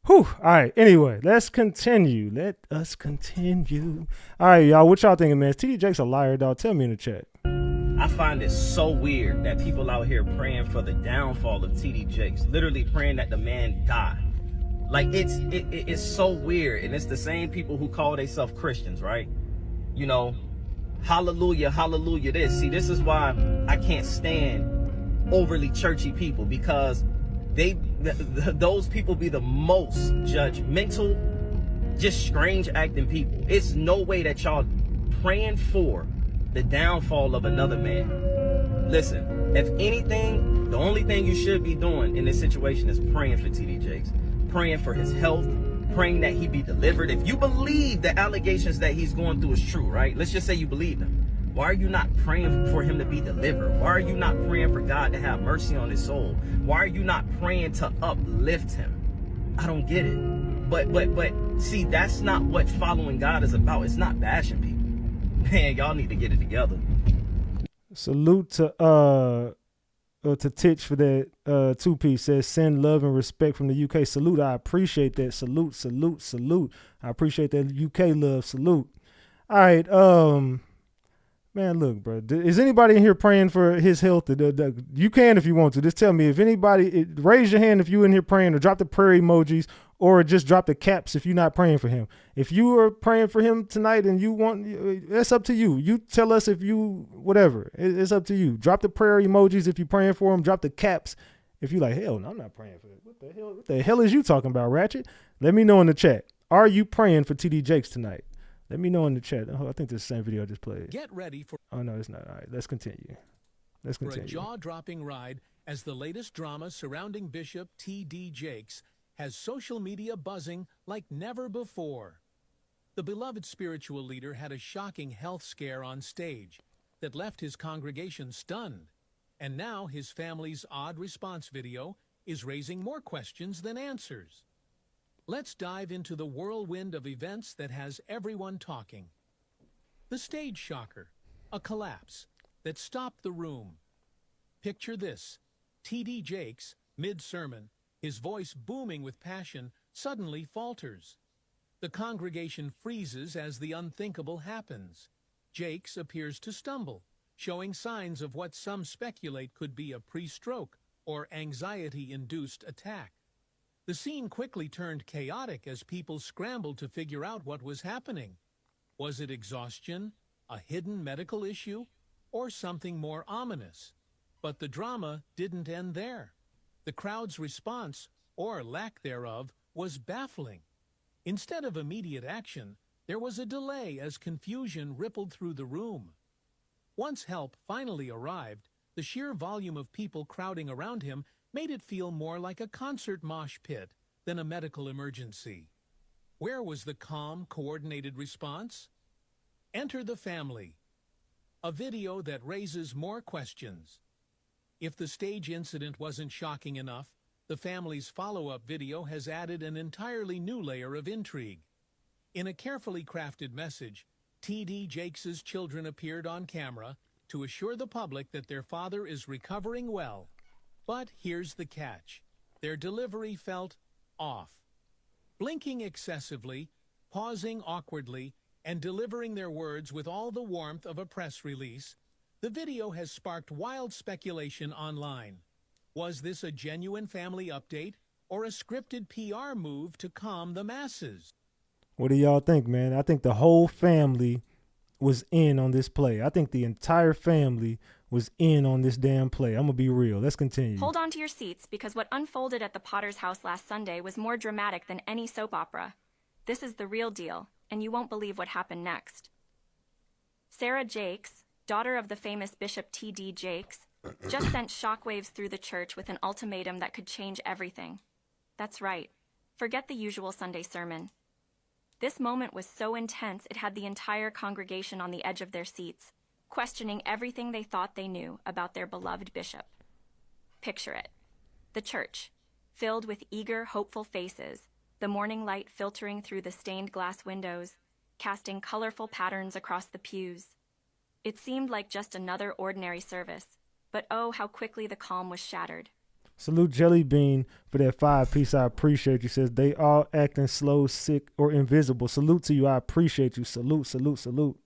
[SPEAKER 1] Whew. All right. Anyway, let's continue. Let us continue. All right, y'all. What y'all thinking, man? Is TD Jakes a liar, dog? Tell me in the chat.
[SPEAKER 14] I find it so weird that people out here praying for the downfall of TD Jakes, literally praying that the man die. Like, it's so weird. And it's the same people who call themselves Christians, right? You know, hallelujah, hallelujah this. See, this is why I can't stand overly churchy people, because those people be the most judgmental, just strange acting people. It's no way that y'all praying for the downfall of another man. Listen, if anything, the only thing you should be doing in this situation is praying for TD Jakes, praying for his health, praying that he be delivered. If you believe the allegations that he's going through is true, right? Let's just say you believe them. Why are you not praying for him to be delivered? Why are you not praying for God to have mercy on his soul? Why are you not praying to uplift him? I don't get it. But see, that's not what following God is about. It's not bashing people. Man, y'all need to get it together.
[SPEAKER 1] Salute to Titch for that 2-piece. Says send love and respect from the UK. Salute. I appreciate that. Salute. I appreciate that UK love. Salute. All right. Man, look, bro. Is anybody in here praying for his health? You can if you want to. Just tell me if anybody. Raise your hand if you in here praying, or drop the prayer emojis, or just drop the caps if you're not praying for him. If you are praying for him tonight and you want, that's up to you. You tell us if you whatever. It's up to you. Drop the prayer emojis if you're praying for him. Drop the caps if you like. Hell no, I'm not praying for it. What the hell is you talking about, Ratchet? Let me know in the chat. Are you praying for TD Jakes tonight? Let me know in the chat. Oh, I think this is the same video I just played.
[SPEAKER 15] Get ready for.
[SPEAKER 1] Oh no, it's not. All right, let's continue.
[SPEAKER 15] For a jaw-dropping ride as the latest drama surrounding Bishop TD Jakes has social media buzzing like never before. The beloved spiritual leader had a shocking health scare on stage that left his congregation stunned, and now his family's odd response video is raising more questions than answers. Let's dive into the whirlwind of events that has everyone talking. The stage shocker, a collapse that stopped the room. Picture this: TD Jakes, mid-sermon, his voice booming with passion, suddenly falters. The congregation freezes as the unthinkable happens. Jakes appears to stumble, showing signs of what some speculate could be a pre-stroke or anxiety-induced attack. The scene quickly turned chaotic as people scrambled to figure out what was happening. Was it exhaustion, a hidden medical issue, or something more ominous? But the drama didn't end there. The crowd's response, or lack thereof, was baffling. Instead of immediate action, there was a delay as confusion rippled through the room. Once help finally arrived, the sheer volume of people crowding around him made it feel more like a concert mosh pit than a medical emergency. Where was the calm, coordinated response? Enter the family. A video that raises more questions. If the stage incident wasn't shocking enough, the family's follow-up video has added an entirely new layer of intrigue. In a carefully crafted message, TD Jakes' children appeared on camera to assure the public that their father is recovering well. But here's the catch. Their delivery felt off. Blinking excessively, pausing awkwardly, and delivering their words with all the warmth of a press release, the video has sparked wild speculation online. Was this a genuine family update or a scripted PR move to calm the masses?
[SPEAKER 1] What do y'all think, man? I think the whole family was in on this play. I think the entire family was in on this damn play. I'm going to be real. Let's continue.
[SPEAKER 16] Hold on to your seats, because what unfolded at the Potter's house last Sunday was more dramatic than any soap opera. This is the real deal, and you won't believe what happened next. Sarah Jakes, daughter of the famous Bishop T.D. Jakes, just sent shockwaves through the church with an ultimatum that could change everything. That's right. Forget the usual Sunday sermon. This moment was so intense it had the entire congregation on the edge of their seats, questioning everything they thought they knew about their beloved bishop. Picture it. The church, filled with eager, hopeful faces, the morning light filtering through the stained glass windows, casting colorful patterns across the pews. It seemed like just another ordinary service, but oh, how quickly the calm was shattered.
[SPEAKER 1] Salute Jelly Bean for that 5-piece. I appreciate you. Says they all acting slow, sick, or invisible. Salute to you. I appreciate you. Salute, salute, salute.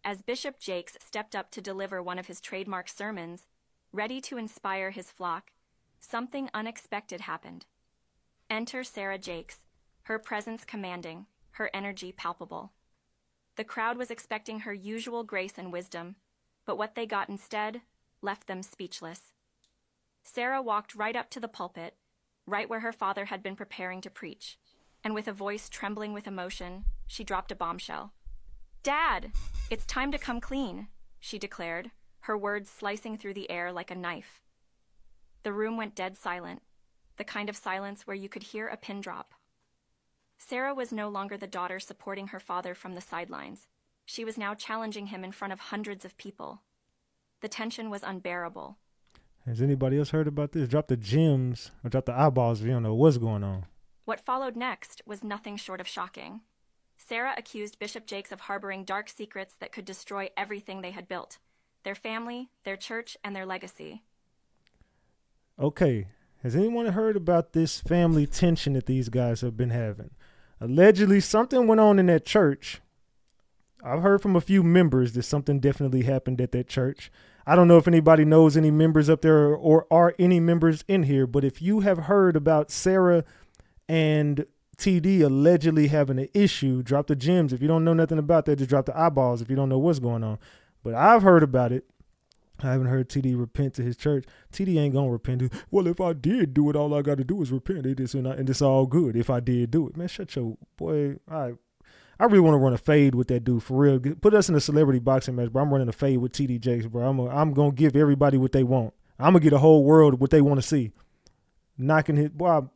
[SPEAKER 16] As Bishop Jakes stepped up to deliver one of his trademark sermons, ready to inspire his flock, something unexpected happened. Enter Sarah Jakes, her presence commanding, her energy palpable. The crowd was expecting her usual grace and wisdom, but what they got instead left them speechless. Sarah walked right up to the pulpit, right where her father had been preparing to preach, and with a voice trembling with emotion, she dropped a bombshell. "Dad, it's time to come clean," she declared, her words slicing through the air like a knife. The room went dead silent, the kind of silence where you could hear a pin drop. Sarah was no longer the daughter supporting her father from the sidelines. She was now challenging him in front of hundreds of people. The tension was unbearable.
[SPEAKER 1] Has anybody else heard about this? Drop the gems or drop the eyeballs if you don't know what's going on.
[SPEAKER 16] What followed next was nothing short of shocking. Sarah accused Bishop Jakes of harboring dark secrets that could destroy everything they had built, their family, their church, and their legacy.
[SPEAKER 1] Okay, has anyone heard about this family tension that these guys have been having? Allegedly, something went on in that church. I've heard from a few members that something definitely happened at that church. I don't know if anybody knows any members up there or are any members in here, but if you have heard about Sarah and TD allegedly having an issue, drop the gems. If you don't know nothing about that, just drop the eyeballs if you don't know what's going on. But I've heard about it. I haven't heard TD repent to his church. TD ain't gonna repent. Well, if I did do it, all I got to do is repent. And it's all good if I did do it. Man, shut your boy. I really want to run a fade with that dude for real. Put us in a celebrity boxing match, bro. I'm running a fade with TD Jakes, bro. I'm gonna give everybody what they want. I'm gonna get the whole world what they want to see. Knocking his boy. I'm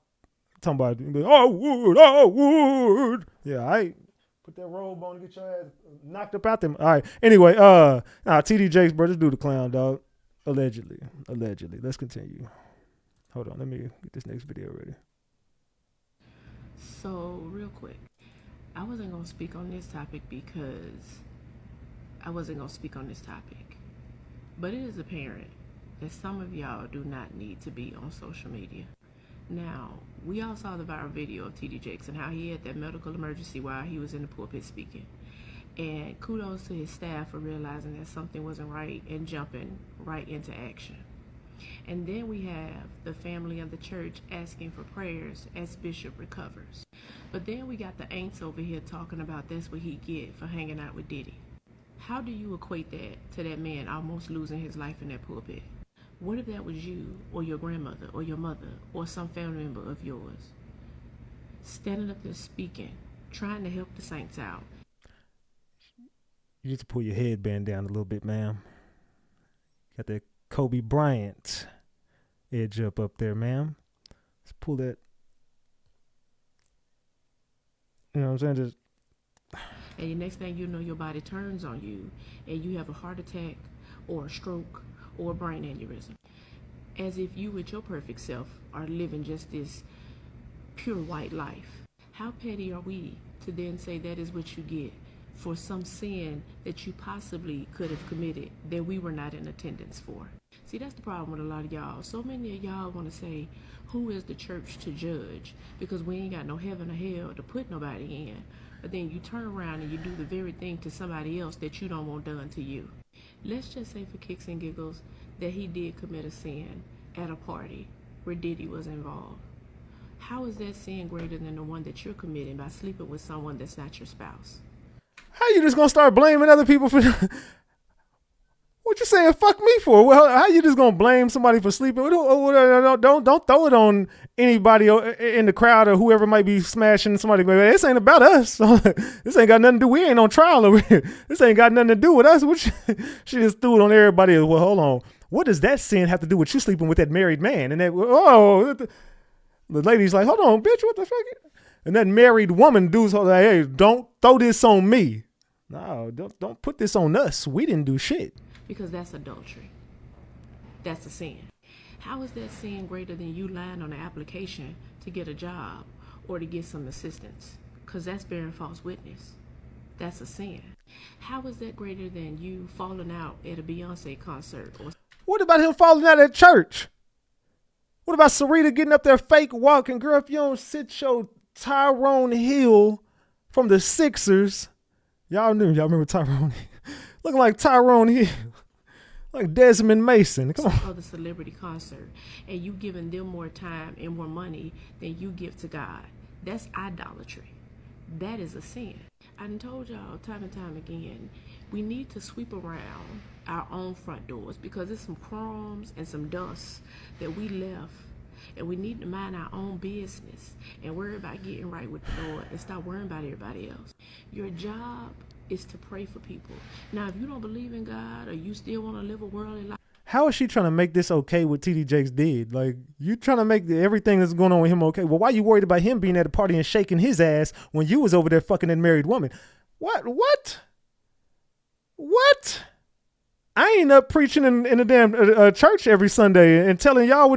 [SPEAKER 1] talking about I would. Yeah, I put that robe on to get your ass knocked up out them. All right. Anyway, TD Jakes, bro. This dude a clown, dog. Allegedly. Let's continue. Hold on. Let me get this next video ready.
[SPEAKER 17] So real quick. I wasn't going to speak on this topic because I wasn't going to speak on this topic. But it is apparent that some of y'all do not need to be on social media. Now, we all saw the viral video of TD Jakes and how he had that medical emergency while he was in the pulpit speaking. And kudos to his staff for realizing that something wasn't right and jumping right into action. And then we have the family of the church asking for prayers as Bishop recovers. But then we got the ain'ts over here talking about that's what he get for hanging out with Diddy. How do you equate that to that man almost losing his life in that pulpit? What if that was you or your grandmother or your mother or some family member of yours? Standing up there speaking, trying to help the saints out.
[SPEAKER 1] You need to pull your headband down a little bit, ma'am. Got that Kobe Bryant edge up there, ma'am. Let's pull that. You know what I'm saying? Just.
[SPEAKER 17] And the next thing you know, your body turns on you and you have a heart attack or a stroke or a brain aneurysm. As if you with your perfect self are living just this pure white life. How petty are we to then say that is what you get for some sin that you possibly could have committed that we were not in attendance for? See, that's the problem with a lot of y'all. So many of y'all want to say, who is the church to judge? Because we ain't got no heaven or hell to put nobody in. But then you turn around and you do the very thing to somebody else that you don't want done to you. Let's just say for kicks and giggles that he did commit a sin at a party where Diddy was involved. How is that sin greater than the one that you're committing by sleeping with someone that's not your spouse?
[SPEAKER 1] How you just gonna start blaming other people for? What you saying? Fuck me for? Well, how you just gonna blame somebody for sleeping? Don't throw it on anybody in the crowd or whoever might be smashing somebody. This ain't about us. This ain't got nothing to do. We ain't on trial over here. This ain't got nothing to do with us. She just threw it on everybody. Well, hold on. What does that sin have to do with you sleeping with that married man? And that the lady's like, hold on, bitch, what the fuck? And that married woman dude's like, hey, don't throw this on me. No, don't put this on us. We didn't do shit.
[SPEAKER 17] Because that's adultery. That's a sin. How is that sin greater than you lying on an application to get a job or to get some assistance? Because that's bearing false witness. That's a sin. How is that greater than you falling out at a Beyonce concert?
[SPEAKER 1] What about him falling out at church? What about Sarita getting up there fake walking? Girl, if you don't sit your Tyrone Hill from the Sixers, y'all remember Tyrone? Looking like Tyrone Hill. Like Desmond Mason. Come on.
[SPEAKER 17] Of the celebrity concert, and you giving them more time and more money than you give to God. That's idolatry. That is a sin. I done told y'all time and time again, we need to sweep around our own front doors because there's some crumbs and some dust that we left, and we need to mind our own business and worry about getting right with the Lord and stop worrying about everybody else. Your job is to pray for people. Now, if you don't believe in God or you still want to live a worldly life.
[SPEAKER 1] How is she trying to make this okay what TD Jakes did? Like, you trying to make everything that's going on with him okay. Well, why are you worried about him being at a party and shaking his ass when you was over there fucking that married woman? What? I ain't up preaching in a damn church every Sunday and telling y'all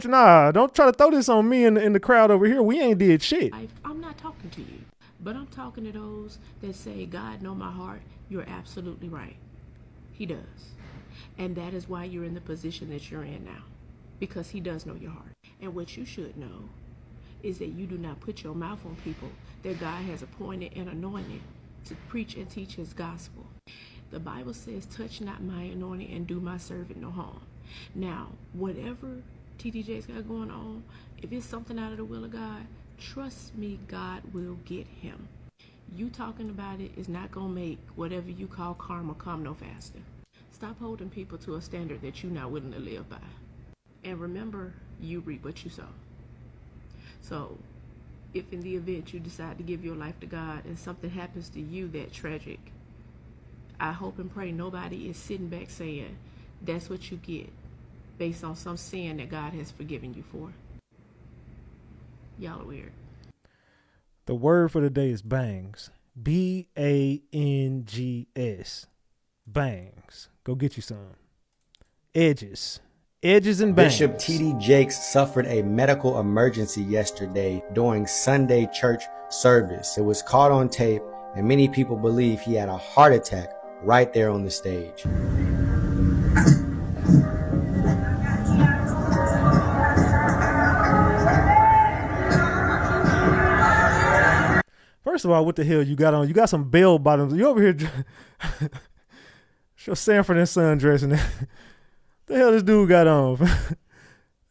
[SPEAKER 1] don't try to throw this on me in the crowd over here. We ain't did shit.
[SPEAKER 17] I'm not talking to you. But I'm talking to those that say, God know my heart. You're absolutely right. He does. And that is why you're in the position that you're in now. Because he does know your heart. And what you should know is that you do not put your mouth on people that God has appointed and anointed to preach and teach his gospel. The Bible says, touch not my anointing and do my servant no harm. Now, whatever TD Jakes got going on, if it's something out of the will of God, trust me, God will get him. You talking about it is not going to make whatever you call karma come no faster. Stop holding people to a standard that you're not willing to live by. And remember, you reap what you sow. So, if in the event you decide to give your life to God and something happens to you that's tragic, I hope and pray nobody is sitting back saying, that's what you get, based on some sin that God has forgiven you for. Y'all are weird.
[SPEAKER 1] The word for the day is bangs. Bangs. Bangs. Go get you some. Edges and bangs.
[SPEAKER 18] Bishop TD Jakes suffered a medical emergency yesterday during Sunday church service. It was caught on tape, and many people believe he had a heart attack right there on the stage.
[SPEAKER 1] First of all, what the hell you got on? You got some bell bottoms. You over here, show Sanford and Son dressing. The hell this dude got on?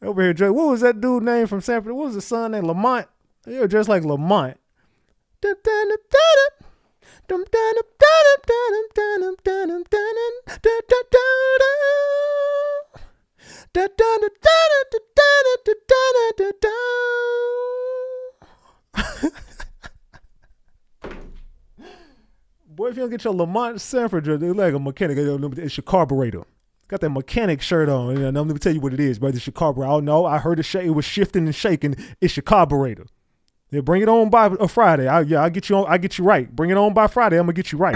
[SPEAKER 1] Over here, Drake. What was that dude name from Sanford? What was the son named Lamont? They were just like Lamont. Boy, if you don't get your Lamont Sanford, they're like a mechanic. It's your carburetor. Got that mechanic shirt on. And let me tell you what it is, brother. It's your carburetor. Oh, no, I heard it was shifting and shaking. It's your carburetor. Yeah, bring it on by a Friday. I'll get you on. I get you right. Bring it on by Friday. I'm gonna get you right.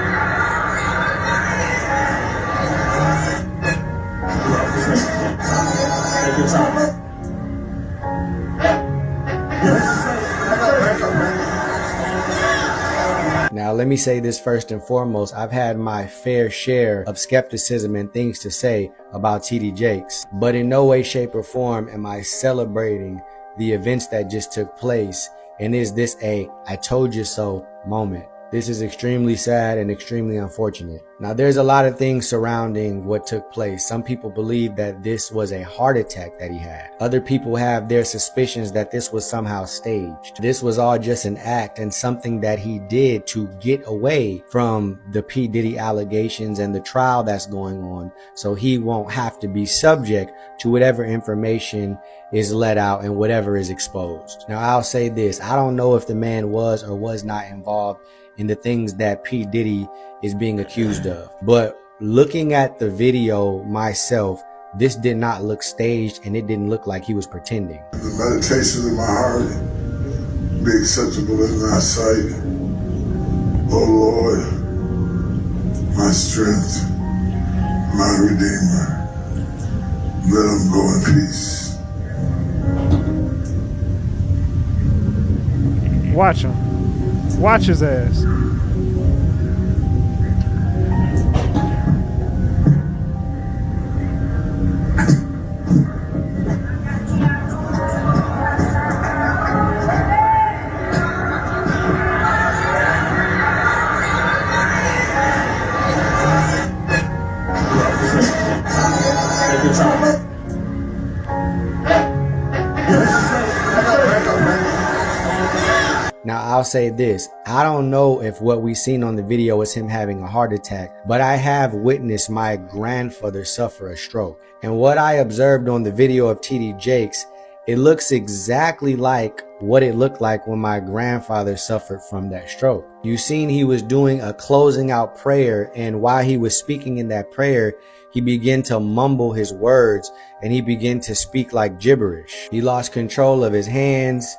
[SPEAKER 18] Now, let me say this first and foremost. I've had my fair share of skepticism and things to say about TD Jakes, but in no way, shape, or form am I celebrating the events that just took place. And is this a I told you so moment? This is extremely sad and extremely unfortunate. Now, there's a lot of things surrounding what took place. Some people believe that this was a heart attack that he had. Other people have their suspicions that this was somehow staged. This was all just an act and something that he did to get away from the P. Diddy allegations and the trial that's going on, so he won't have to be subject to whatever information is let out and whatever is exposed. Now, I'll say this. I don't know if the man was or was not involved in the things that P. Diddy is being accused of. But looking at the video myself, this did not look staged and it didn't look like he was pretending.
[SPEAKER 7] The meditation of my heart be acceptable in thy sight. O Lord, my strength, my redeemer. Let him go in peace.
[SPEAKER 1] Watch him. Watch his ass.
[SPEAKER 18] Now, I'll say this. I don't know if what we seen on the video is him having a heart attack, but I have witnessed my grandfather suffer a stroke. And what I observed on the video of TD Jakes, it looks exactly like what it looked like when my grandfather suffered from that stroke. You seen he was doing a closing out prayer, and while he was speaking in that prayer, he began to mumble his words and he began to speak like gibberish. He lost control of his hands.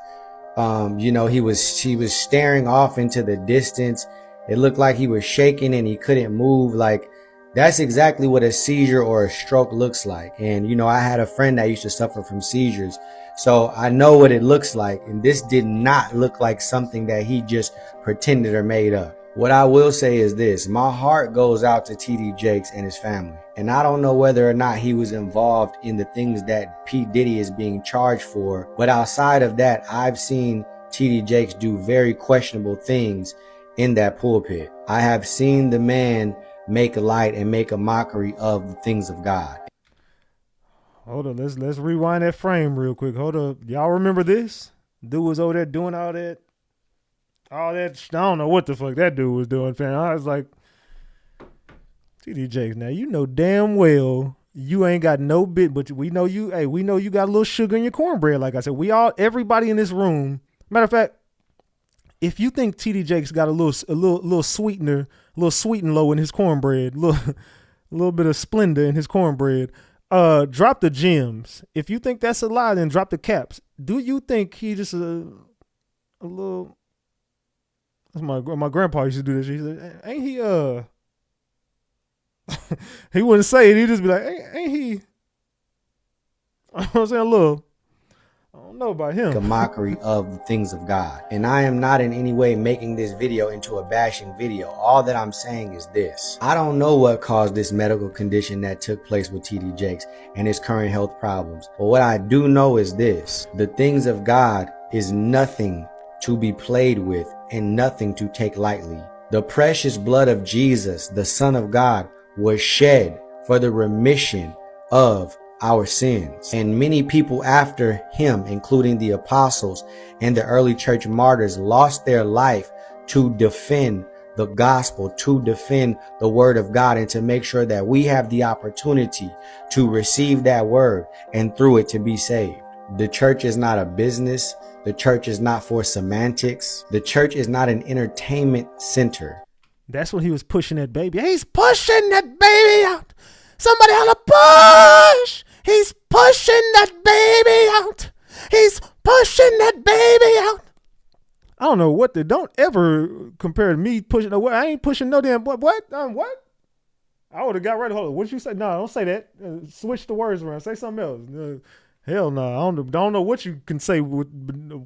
[SPEAKER 18] You know, he was staring off into the distance. It looked like he was shaking and he couldn't move. Like, that's exactly what a seizure or a stroke looks like. And, you know, I had a friend that used to suffer from seizures, so I know what it looks like. And this did not look like something that he just pretended or made up. What I will say is this. My heart goes out to TD Jakes and his family. And I don't know whether or not he was involved in the things that P. Diddy is being charged for. But outside of that, I've seen TD Jakes do very questionable things in that pulpit. I have seen the man make light and make a mockery of the things of God.
[SPEAKER 1] Hold on, let's rewind that frame real quick. Hold up. Y'all remember this? Dude was over there doing all that. I don't know what the fuck that dude was doing, fam. I was like, TD Jakes, now you know damn well you ain't got no bit, but we know you, hey, we know you got a little sugar in your cornbread. Like I said, everybody in this room, matter of fact, if you think TD Jakes got a little sweetener, a little sweet and low in his cornbread, a little bit of Splenda in his cornbread, drop the gems. If you think that's a lie, then drop the caps. Do you think he just a little? My grandpa used to do this. He said, "Ain't he?" He wouldn't say it. He'd just be like, "Ain't he?" I'm saying a little. I don't know about him.
[SPEAKER 18] A mockery of the things of God. And I am not in any way making this video into a bashing video. All that I'm saying is this. I don't know what caused this medical condition that took place with TD Jakes and his current health problems. But what I do know is this. The things of God is nothing to be played with and nothing to take lightly. The precious blood of Jesus, the Son of God, was shed for the remission of our sins. And many people after him, including the apostles and the early church martyrs, lost their life to defend the gospel, to defend the word of God, and to make sure that we have the opportunity to receive that word and through it to be saved. The church is not a business. The church is not for semantics. The church is not an entertainment center.
[SPEAKER 1] That's when he was pushing that baby. He's pushing that baby out. Somebody holla, push. He's pushing that baby out. He's pushing that baby out. I don't know what don't ever compare to me pushing. I ain't pushing no damn, what? What? I would have got right. Hold on. What did you say? No, don't say that. Switch the words around. Say something else. Hell no. I don't know what you can say.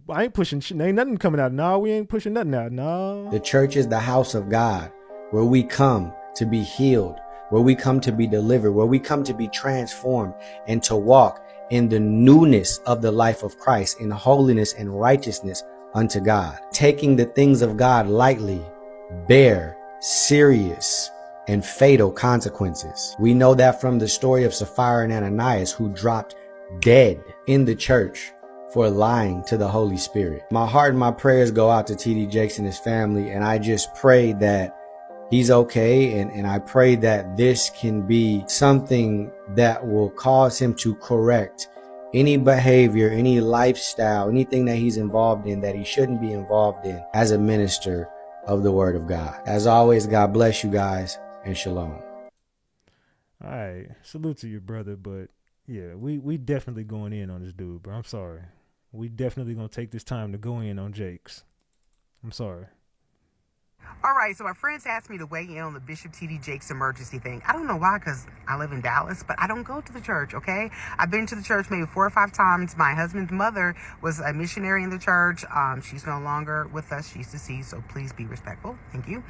[SPEAKER 1] I ain't pushing shit. Ain't nothing coming out. No, we ain't pushing nothing out. No.
[SPEAKER 18] The church is the house of God, where we come to be healed, where we come to be delivered, where we come to be transformed and to walk in the newness of the life of Christ, in holiness and righteousness unto God. Taking the things of God lightly, bare, serious, and fatal consequences. We know that from the story of Sapphira and Ananias, who dropped dead in the church for lying to the Holy Spirit. My heart and my prayers go out to T.D. Jakes and his family, and I just pray that he's okay, and I pray that this can be something that will cause him to correct any behavior, any lifestyle, anything that he's involved in that he shouldn't be involved in as a minister of the Word of God. As always, God bless you guys, and shalom.
[SPEAKER 1] All right, salute to your brother, but yeah, we definitely going in on this dude, bro. I'm sorry. We definitely gonna take this time to go in on Jakes. I'm sorry.
[SPEAKER 19] All right, so my friends asked me to weigh in on the Bishop T.D. Jakes emergency thing. I don't know why, because I live in Dallas, but I don't go to the church, okay? I've been to the church maybe 4 or 5 times. My husband's mother was a missionary in the church. She's no longer with us. She's deceased, so please be respectful. Thank you.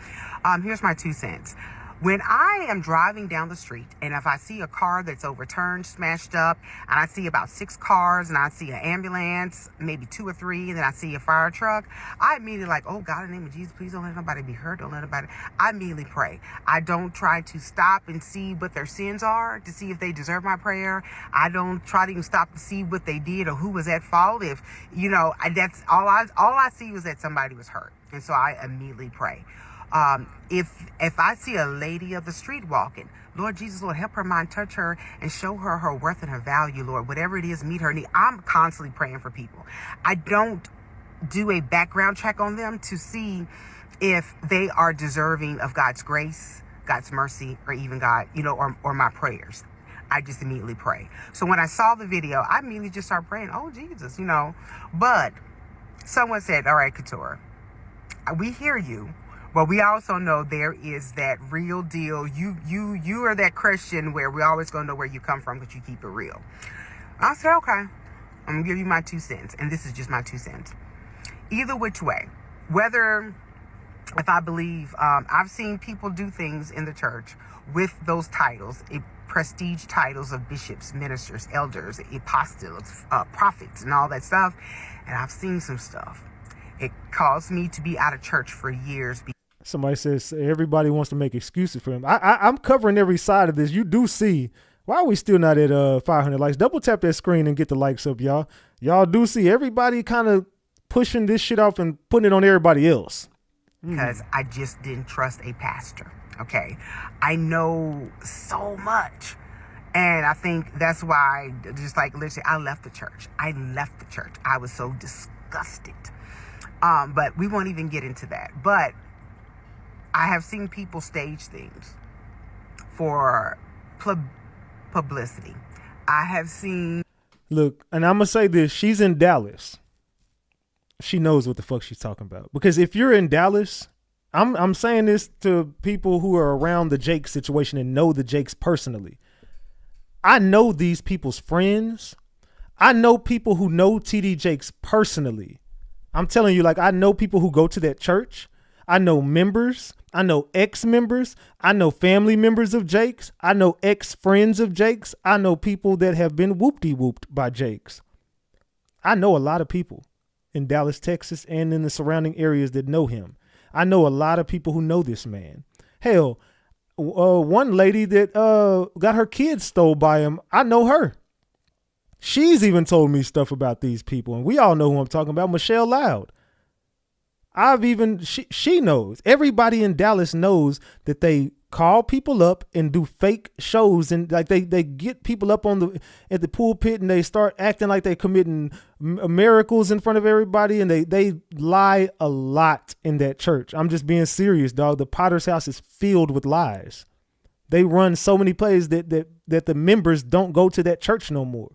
[SPEAKER 19] Here's my 2 cents. When I am driving down the street and if I see a car that's overturned, smashed up, and I see about 6 cars and I see an ambulance, maybe 2 or 3, and then I see a fire truck, I immediately like, oh God, in the name of Jesus, please don't let nobody be hurt. Don't let nobody. I immediately pray. I don't try to stop and see what their sins are to see if they deserve my prayer. I don't try to even stop to see what they did or who was at fault. If, that's all I see was that somebody was hurt. And so I immediately pray. If I see a lady of the street walking, Lord Jesus, Lord, help her mind, touch her, and show her her worth and her value, Lord. Whatever it is, meet her need. I'm constantly praying for people. I don't do a background check on them to see if they are deserving of God's grace, God's mercy, or even God, or my prayers. I just immediately pray. So when I saw the video, I immediately just started praying, oh, Jesus, But someone said, all right, Couture, we hear you. But we also know there is that real deal. You are that Christian where we're always going to know where you come from because you keep it real. I said, okay, I'm going to give you my 2 cents. And this is just my 2 cents. Either which way, if I believe, I've seen people do things in the church with those titles, prestige titles of bishops, ministers, elders, apostles, prophets, and all that stuff. And I've seen some stuff. It caused me to be out of church for years.
[SPEAKER 1] Somebody says everybody wants to make excuses for him. I'm covering every side of this. You do see, why are we still not at 500 likes? Double tap that screen and get the likes up, y'all. Y'all do see everybody kind of pushing this shit off and putting it on everybody else.
[SPEAKER 19] Because I just didn't trust a pastor. Okay. I know so much. And I think that's why, just like literally, I left the church. I was so disgusted. But we won't even get into that. But I have seen people stage things for publicity. I have seen.
[SPEAKER 1] Look, and I'm going to say this. She's in Dallas. She knows what the fuck she's talking about. Because if you're in Dallas, I'm saying this to people who are around the Jakes situation and know the Jakes personally. I know these people's friends. I know people who know T.D. Jakes personally. I'm telling you, I know people who go to that church. I know members. I know ex-members. I know family members of Jakes. I know ex-friends of Jakes. I know people that have been whoop-de-whooped by Jakes. I know a lot of people in Dallas, Texas, and in the surrounding areas that know him. I know a lot of people who know this man. Hell, one lady that got her kids stole by him, I know her. She's even told me stuff about these people, and we all know who I'm talking about, Michelle Loud. She knows. Everybody in Dallas knows that they call people up and do fake shows, and they get people up at the pulpit and they start acting like they're committing miracles in front of everybody, and they lie a lot in that church. I'm just being serious, dog. The Potter's house is filled with lies. They run so many plays that the members don't go to that church no more.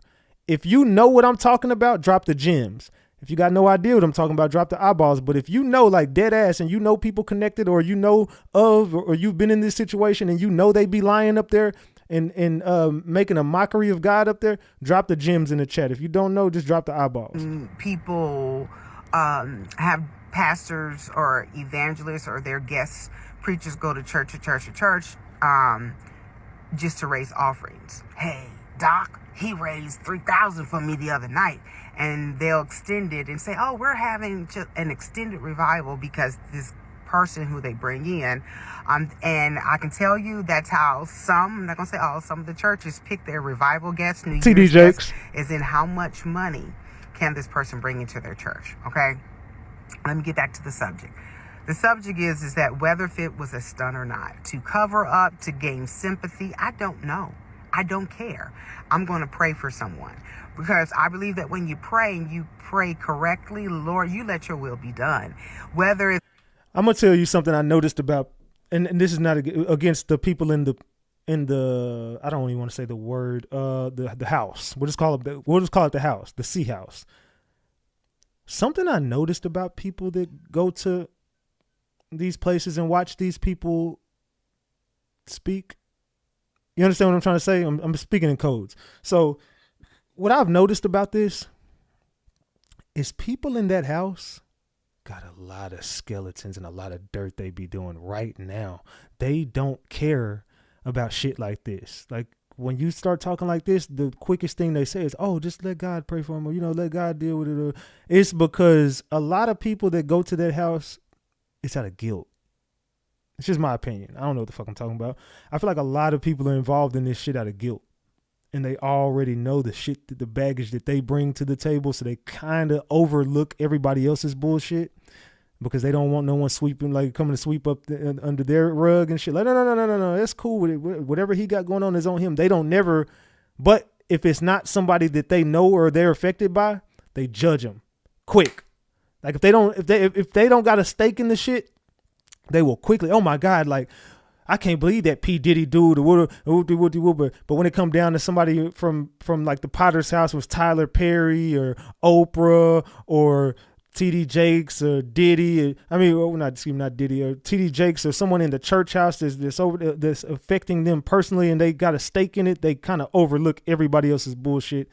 [SPEAKER 1] If you know what I'm talking about, drop the gems. If you got no idea what I'm talking about, drop the eyeballs. But if you know, dead ass, and you know people connected, or you know of, or you've been in this situation and you know they be lying up there and making a mockery of God up there, drop the gems in the chat. If you don't know, just drop the eyeballs.
[SPEAKER 19] People have pastors or evangelists or their guest preachers go to church just to raise offerings. Hey, Doc, he raised $3,000 for me the other night. And they'll extend it and say, oh, we're having an extended revival because this person who they bring in. And I can tell you that's how some, I'm not going to say all, some of the churches pick their revival guests, New Year's
[SPEAKER 1] TD
[SPEAKER 19] guests,
[SPEAKER 1] Jakes.
[SPEAKER 19] is in how much money can this person bring into their church, okay? Let me get back to the subject. The subject is that whether if it was a stunt or not, to cover up, to gain sympathy, I don't know. I don't care. I'm going to pray for someone because I believe that when you pray correctly, Lord, you let your will be done. Whether it's
[SPEAKER 1] I'm gonna tell you something I noticed about, and this is not against the people in the I don't even want to say the word the house. We'll just call it the house, the C house. Something I noticed about people that go to these places and watch these people speak. You understand what I'm trying to say? I'm speaking in codes. So what I've noticed about this is people in that house got a lot of skeletons and a lot of dirt they be doing right now. They don't care about shit like this. Like when you start talking like this, the quickest thing they say is, oh, just let God pray for them, or, let God deal with it. It's because a lot of people that go to that house, it's out of guilt. It's just my opinion. I don't know what the fuck I'm talking about. I feel like a lot of people are involved in this shit out of guilt. And they already know the shit, the baggage that they bring to the table. So they kind of overlook everybody else's bullshit because they don't want no one sweeping, like coming to sweep up under their rug and shit. Like, no. That's cool with it. Whatever he got going on is on him. They don't never. But if it's not somebody that they know or they're affected by, they judge them quick. Like if they don't got a stake in the shit, they will quickly, oh my God, like, I can't believe that P. Diddy dude, but when it come down to somebody from like the Potter's house was Tyler Perry or Oprah or TD Jakes or Diddy, not Diddy, or TD Jakes or someone in the church house that's affecting them personally and they got a stake in it, they kind of overlook everybody else's bullshit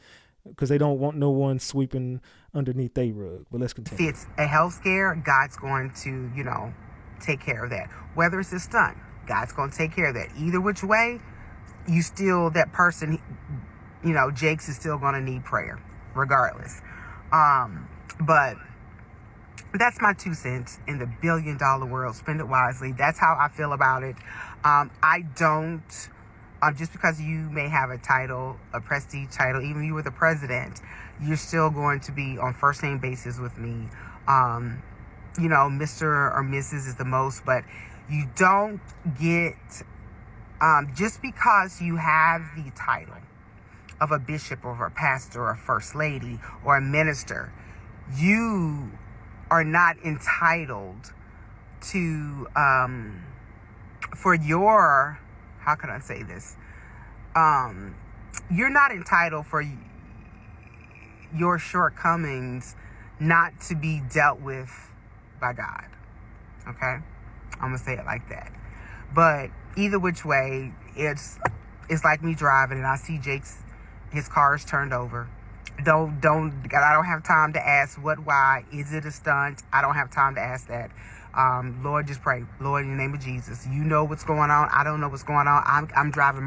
[SPEAKER 1] because they don't want no one sweeping underneath their rug. But let's continue.
[SPEAKER 19] If it's a health scare, God's going to, take care of that. Whether it's a stunt, God's going to take care of that. Either which way, that person, Jakes is still going to need prayer, regardless. But that's my 2 cents in the billion-dollar world. Spend it wisely. That's how I feel about it. I don't, just because you may have a title, a prestige title, even you were the president, you're still going to be on first name basis with me. Mr. or Mrs. is the most, but you don't get, just because you have the title of a bishop or a pastor or a first lady or a minister, you are not entitled to, for your, how can I say this? You're not entitled for your shortcomings not to be dealt with by God. Okay? I'm gonna say it like that. But either which way, it's like me driving and I see Jake's, his car is turned over. I don't have time to ask why. Is it a stunt? I don't have time to ask that. Lord, just pray. Lord, in the name of Jesus, you know what's going on. I don't know what's going on. I'm driving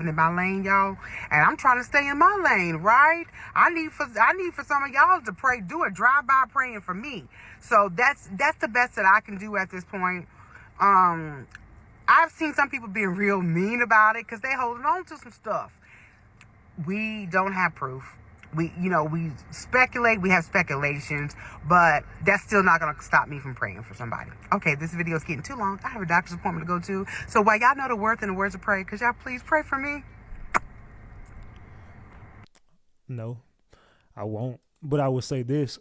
[SPEAKER 19] in my lane, y'all, and I'm trying to stay in my lane, right? I need for some of y'all to pray, do a drive-by praying for me. So that's the best that I can do at this point. I've seen some people being real mean about it because they holding on to some stuff. We don't have proof. We speculate, we have speculations, but that's still not going to stop me from praying for somebody. Okay, this video is getting too long. I have a doctor's appointment to go to. So while y'all know the worth and the words of prayer, could y'all please pray for me?
[SPEAKER 1] No, I won't. But I will say this.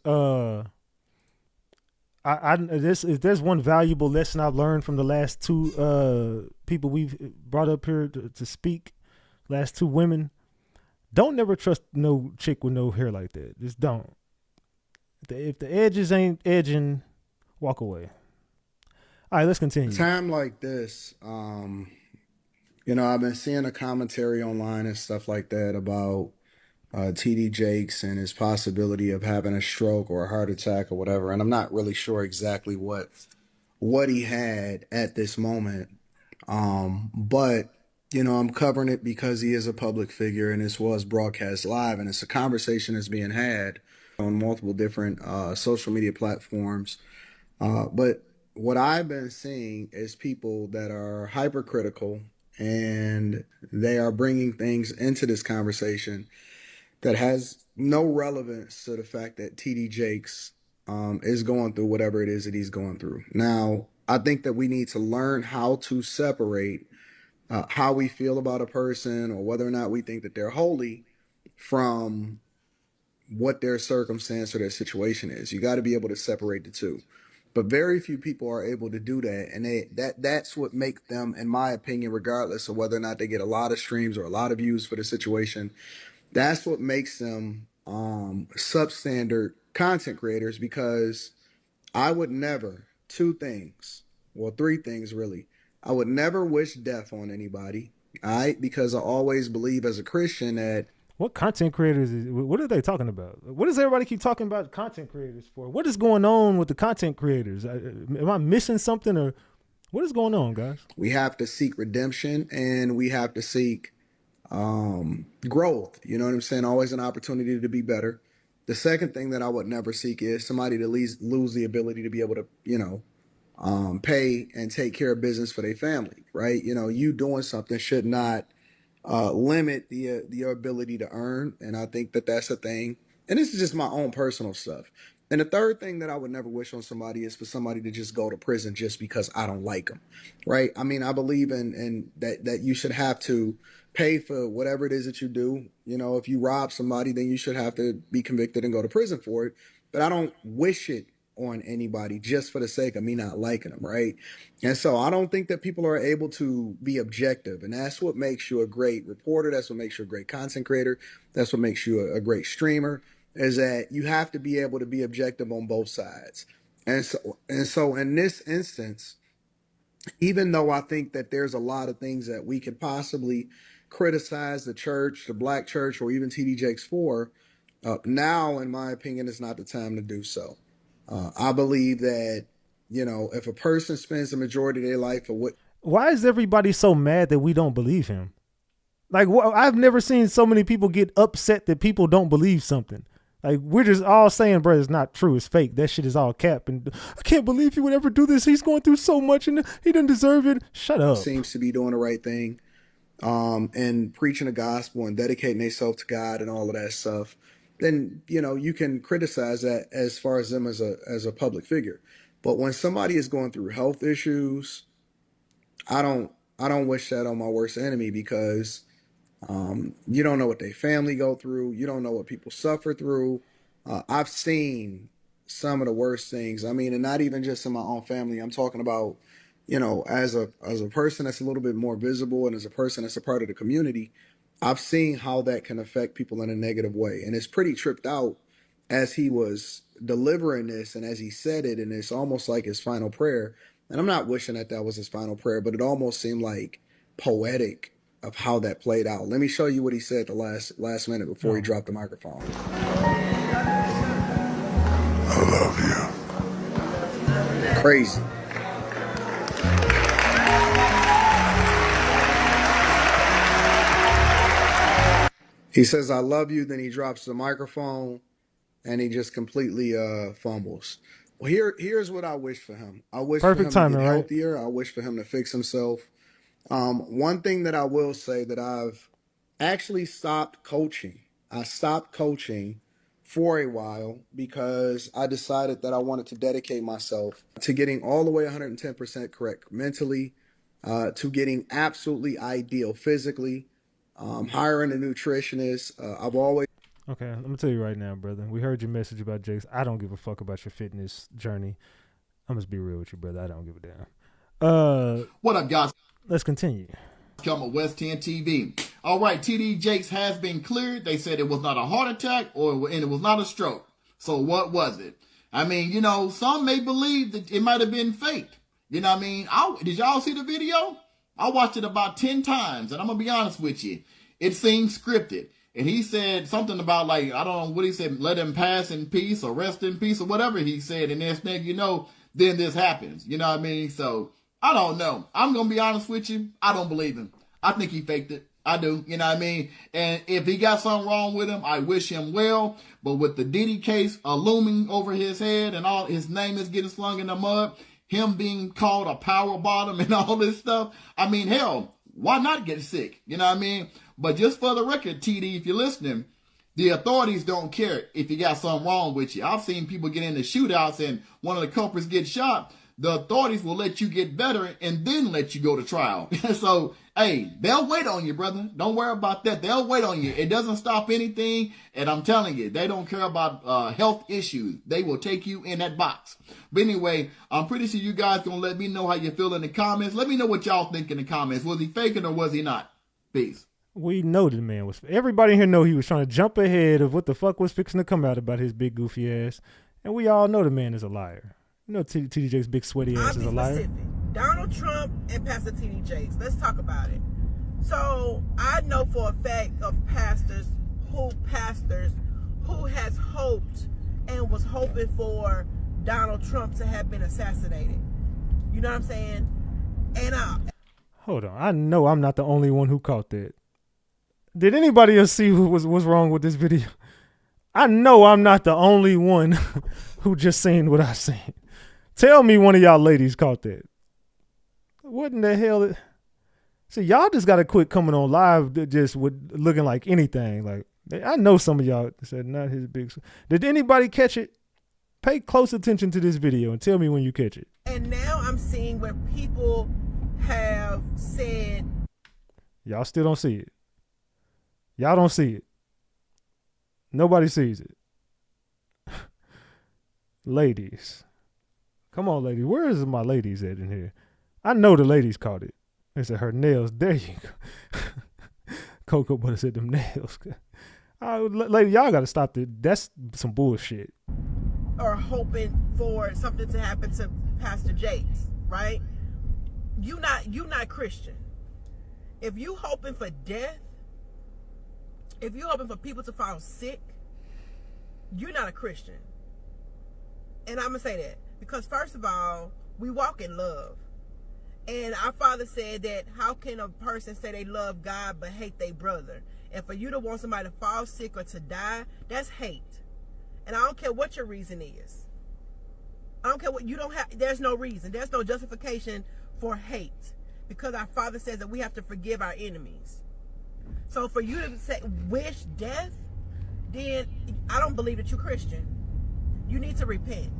[SPEAKER 1] If there's one valuable lesson I've learned from the last two people we've brought up here to speak, last two women, don't never trust no chick with no hair like that. Just don't. If the edges ain't edging, walk away. All right, let's continue.
[SPEAKER 20] A time like this, I've been seeing a commentary online and stuff like that about TD Jakes and his possibility of having a stroke or a heart attack or whatever. And I'm not really sure exactly what he had at this moment. But I'm covering it because he is a public figure and this was broadcast live and it's a conversation that's being had on multiple different social media platforms. But what I've been seeing is people that are hypercritical, and they are bringing things into this conversation that has no relevance to the fact that TD Jakes is going through whatever it is that he's going through. Now, I think that we need to learn how to separate how we feel about a person or whether or not we think that they're holy from what their circumstance or their situation is. You got to be able to separate the two. But very few people are able to do that, and that's what makes them, in my opinion, regardless of whether or not they get a lot of streams or a lot of views for the situation, that's what makes them substandard content creators. Because I would never, three things really. I would never wish death on anybody, all right? Because I always believe as a Christian that
[SPEAKER 1] what content creators what are they talking about? What does everybody keep talking about content creators for? What is going on with the content creators? Am I missing something, or what is going on, guys?
[SPEAKER 20] we have to seek redemption and we have to seek growth. You know what I'm saying? Always an opportunity to be better. The second thing that I would never seek is somebody to lose the ability to be able to, pay and take care of business for their family, right? You doing something should not limit your ability to earn. And I think that that's a thing. And this is just my own personal stuff. And the third thing that I would never wish on somebody is for somebody to just go to prison just because I don't like them, right? I mean, I believe in that you should have to pay for whatever it is that you do. If you rob somebody, then you should have to be convicted and go to prison for it. But I don't wish it on anybody just for the sake of me not liking them, right? And so I don't think that people are able to be objective, and that's what makes you a great reporter. That's what makes you a great content creator. That's what makes you a great streamer, is that you have to be able to be objective on both sides. And so in this instance, even though I think that there's a lot of things that we could possibly criticize the church, the black church, or even TD Jakes for, now, in my opinion, is not the time to do so. I believe that, if a person spends the majority of their life
[SPEAKER 1] Why is everybody so mad that we don't believe him? Like, I've never seen so many people get upset that people don't believe something. Like, we're just all saying, bro, it's not true. It's fake. That shit is all cap. And I can't believe he would ever do this. He's going through so much and he doesn't deserve it. Shut up.
[SPEAKER 20] Seems to be doing the right thing, and preaching the gospel and dedicating themselves to God and all of that stuff. Then, you can criticize that as far as them as a public figure. But when somebody is going through health issues, I don't wish that on my worst enemy, because you don't know what their family go through. You don't know what people suffer through. I've seen some of the worst things. I mean, and not even just in my own family. I'm talking about, as a person that's a little bit more visible, and as a person that's a part of the community, I've seen how that can affect people in a negative way. And it's pretty tripped out as he was delivering this and as he said it, and it's almost like his final prayer. And I'm not wishing that was his final prayer, but it almost seemed like poetic of how that played out. Let me show you what he said the last minute before he dropped the microphone.
[SPEAKER 7] I love you.
[SPEAKER 20] Crazy. He says, I love you. Then he drops the microphone and he just completely fumbles. Well, here's what I wish for him. I wish for him to get healthier. I wish for him to fix himself. One thing that I will say, that I've actually stopped coaching. I stopped coaching for a while because I decided that I wanted to dedicate myself to getting all the way 110% correct mentally, to getting absolutely ideal physically, hiring a nutritionist. I've always...
[SPEAKER 1] Okay, I'm gonna tell you right now, brother. We heard your message about Jakes. I don't give a fuck about your fitness journey. I'm just be real with you, brother. I don't give a damn.
[SPEAKER 21] What up, guys?
[SPEAKER 1] Let's continue.
[SPEAKER 21] Come on, West 10 TV. All right, TD Jakes has been cleared. They said it was not a heart attack and it was not a stroke. So what was it? I mean, some may believe that it might have been faked. You know what I mean? Did y'all see the video? I watched it about 10 times, and I'm going to be honest with you. It seemed scripted. And he said something about, like, I don't know what he said, let him pass in peace or rest in peace or whatever he said. And next thing you know, then this happens. You know what I mean? So I don't know. I'm going to be honest with you. I don't believe him. I think he faked it. I do. You know what I mean? And if he got something wrong with him, I wish him well. But with the Diddy case looming over his head and all his name is getting slung in the mud, him being called a power bottom and all this stuff. I mean, hell, why not get sick? You know what I mean? But just for the record, TD, if you're listening, the authorities don't care if you got something wrong with you. I've seen people get into shootouts and one of the culprits get shot. The authorities will let you get better and then let you go to trial. So, hey, they'll wait on you, brother. Don't worry about that. They'll wait on you. It doesn't stop anything. And I'm telling you, they don't care about health issues. They will take you in that box. But anyway, I'm pretty sure you guys going to let me know how you feel in the comments. Let me know what y'all think in the comments. Was he faking or was he not? Peace.
[SPEAKER 1] We know the man was. Everybody here know he was trying to jump ahead of what the fuck was fixing to come out about his big goofy ass. And we all know the man is a liar. You know TD Jakes' big sweaty ass is a liar.
[SPEAKER 2] Donald Trump and Pastor TD Jakes. Let's talk about it. So I know for a fact of pastors who has hoped and was hoping for Donald Trump to have been assassinated. You know what I'm saying? And
[SPEAKER 1] hold on. I know I'm not the only one who caught that. Did anybody else see what's wrong with this video? I know I'm not the only one who just seen what I seen. Tell me one of y'all ladies caught that. What in the hell? See, y'all just got to quit coming on live just with looking like anything. Like, I know some of y'all said not his big. Did anybody catch it? Pay close attention to this video and tell me when you catch it.
[SPEAKER 2] And now I'm seeing where people have said.
[SPEAKER 1] Y'all still don't see it. Y'all don't see it. Nobody sees it. Ladies. Come on, lady. Where is my ladies at in here? I know the ladies caught it. They said her nails. There you go. Cocoa Butter said them nails. Lady, y'all got to stop that. That's some bullshit.
[SPEAKER 2] Or hoping for something to happen to Pastor Jakes, right? You not Christian. If you hoping for death, if you hoping for people to fall sick, you're not a Christian. And I'm going to say that because first of all, we walk in love. And our Father said that how can a person say they love God but hate their brother? And for you to want somebody to fall sick or to die, that's hate. And I don't care what your reason is. I don't care what you don't have. There's no reason. There's no justification for hate because our Father says that we have to forgive our enemies. So for you to say wish death, then I don't believe that you're Christian. You need to repent.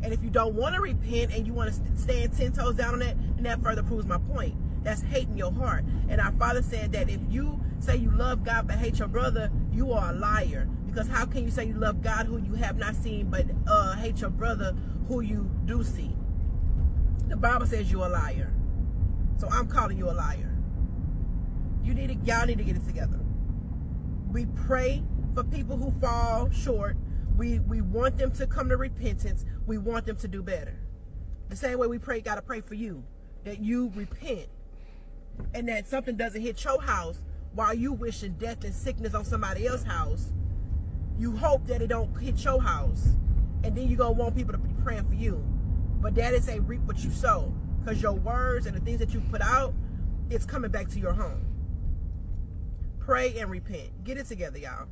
[SPEAKER 2] And if you don't want to repent and you want to stand 10 toes down on that, then that further proves my point. That's hate in your heart. And our Father said that if you say you love God but hate your brother, you are a liar. Because how can you say you love God who you have not seen but hate your brother who you do see? The Bible says you're a liar. So I'm calling you a liar. Y'all need to get it together. We pray for people who fall short. We want them to come to repentance. We want them to do better. The same way we gotta pray for you, that you repent and that something doesn't hit your house while you wishing death and sickness on somebody else's house. You hope that it don't hit your house, and then you're gonna want people to be praying for you. But that is a reap what you sow, because your words and the things that you put out, it's coming back to your home. Pray and repent. Get it together, y'all.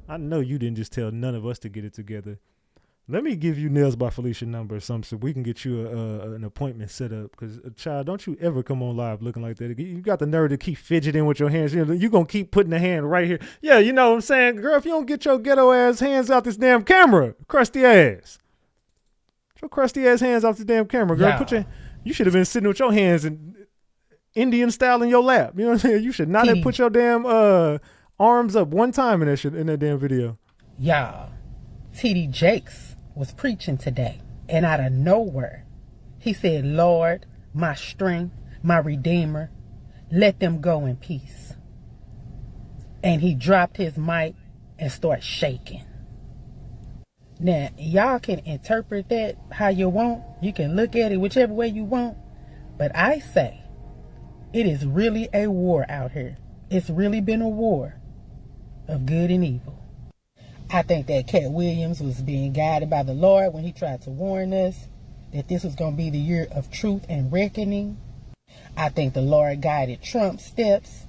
[SPEAKER 1] I know you didn't just tell none of us to get it together. Let me give you Nails by Felicia number or something so we can get you an appointment set up. Because, child, don't you ever come on live looking like that. You got the nerve to keep fidgeting with your hands. You're going to keep putting the hand right here. Yeah, you know what I'm saying? Girl, if you don't get your ghetto-ass hands out this damn camera, crusty ass. Get your crusty ass hands off this damn camera, girl.
[SPEAKER 10] Yeah.
[SPEAKER 1] You should have been sitting with your hands in Indian style in your lap. You know what I'm saying? You should not have put your damn arms up one time in that damn video.
[SPEAKER 22] Y'all, TD Jakes was preaching today, and out of nowhere, he said, Lord, my strength, my redeemer, let them go in peace. And he dropped his mic and started shaking. Now, y'all can interpret that how you want. You can look at it whichever way you want. But I say, it is really a war out here. It's really been a war of good and evil. I think that Cat Williams was being guided by the Lord when he tried to warn us that this was going to be the year of truth and reckoning. I think the Lord guided Trump's steps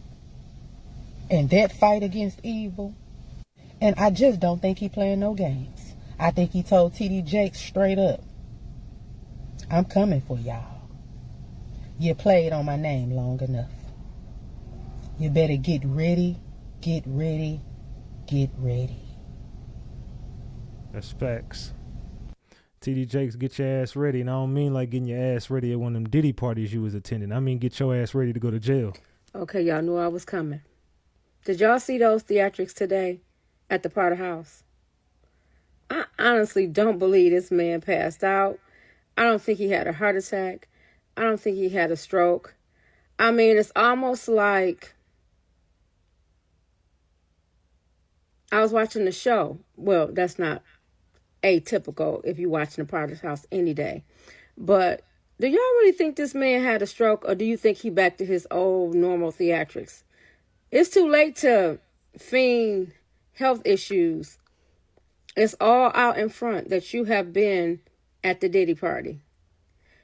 [SPEAKER 22] in that fight against evil. And I just don't think he playing no games. I think he told TD Jakes straight up, I'm coming for y'all. You played on my name long enough. You better get ready, get ready, get ready.
[SPEAKER 1] That's facts. TD Jakes, get your ass ready. And I don't mean like getting your ass ready at one of them Diddy parties you was attending. I mean get your ass ready to go to jail.
[SPEAKER 4] Okay, y'all knew I was coming. Did y'all see those theatrics today at the Potter House? I honestly don't believe this man passed out. I don't think he had a heart attack. I don't think he had a stroke. I mean, it's almost like I was watching the show. Well, that's not atypical if you're watching the Potter's House any day. But do y'all really think this man had a stroke, or do you think he back to his old normal theatrics? It's too late to feign health issues. It's all out in front that you have been at the Diddy party.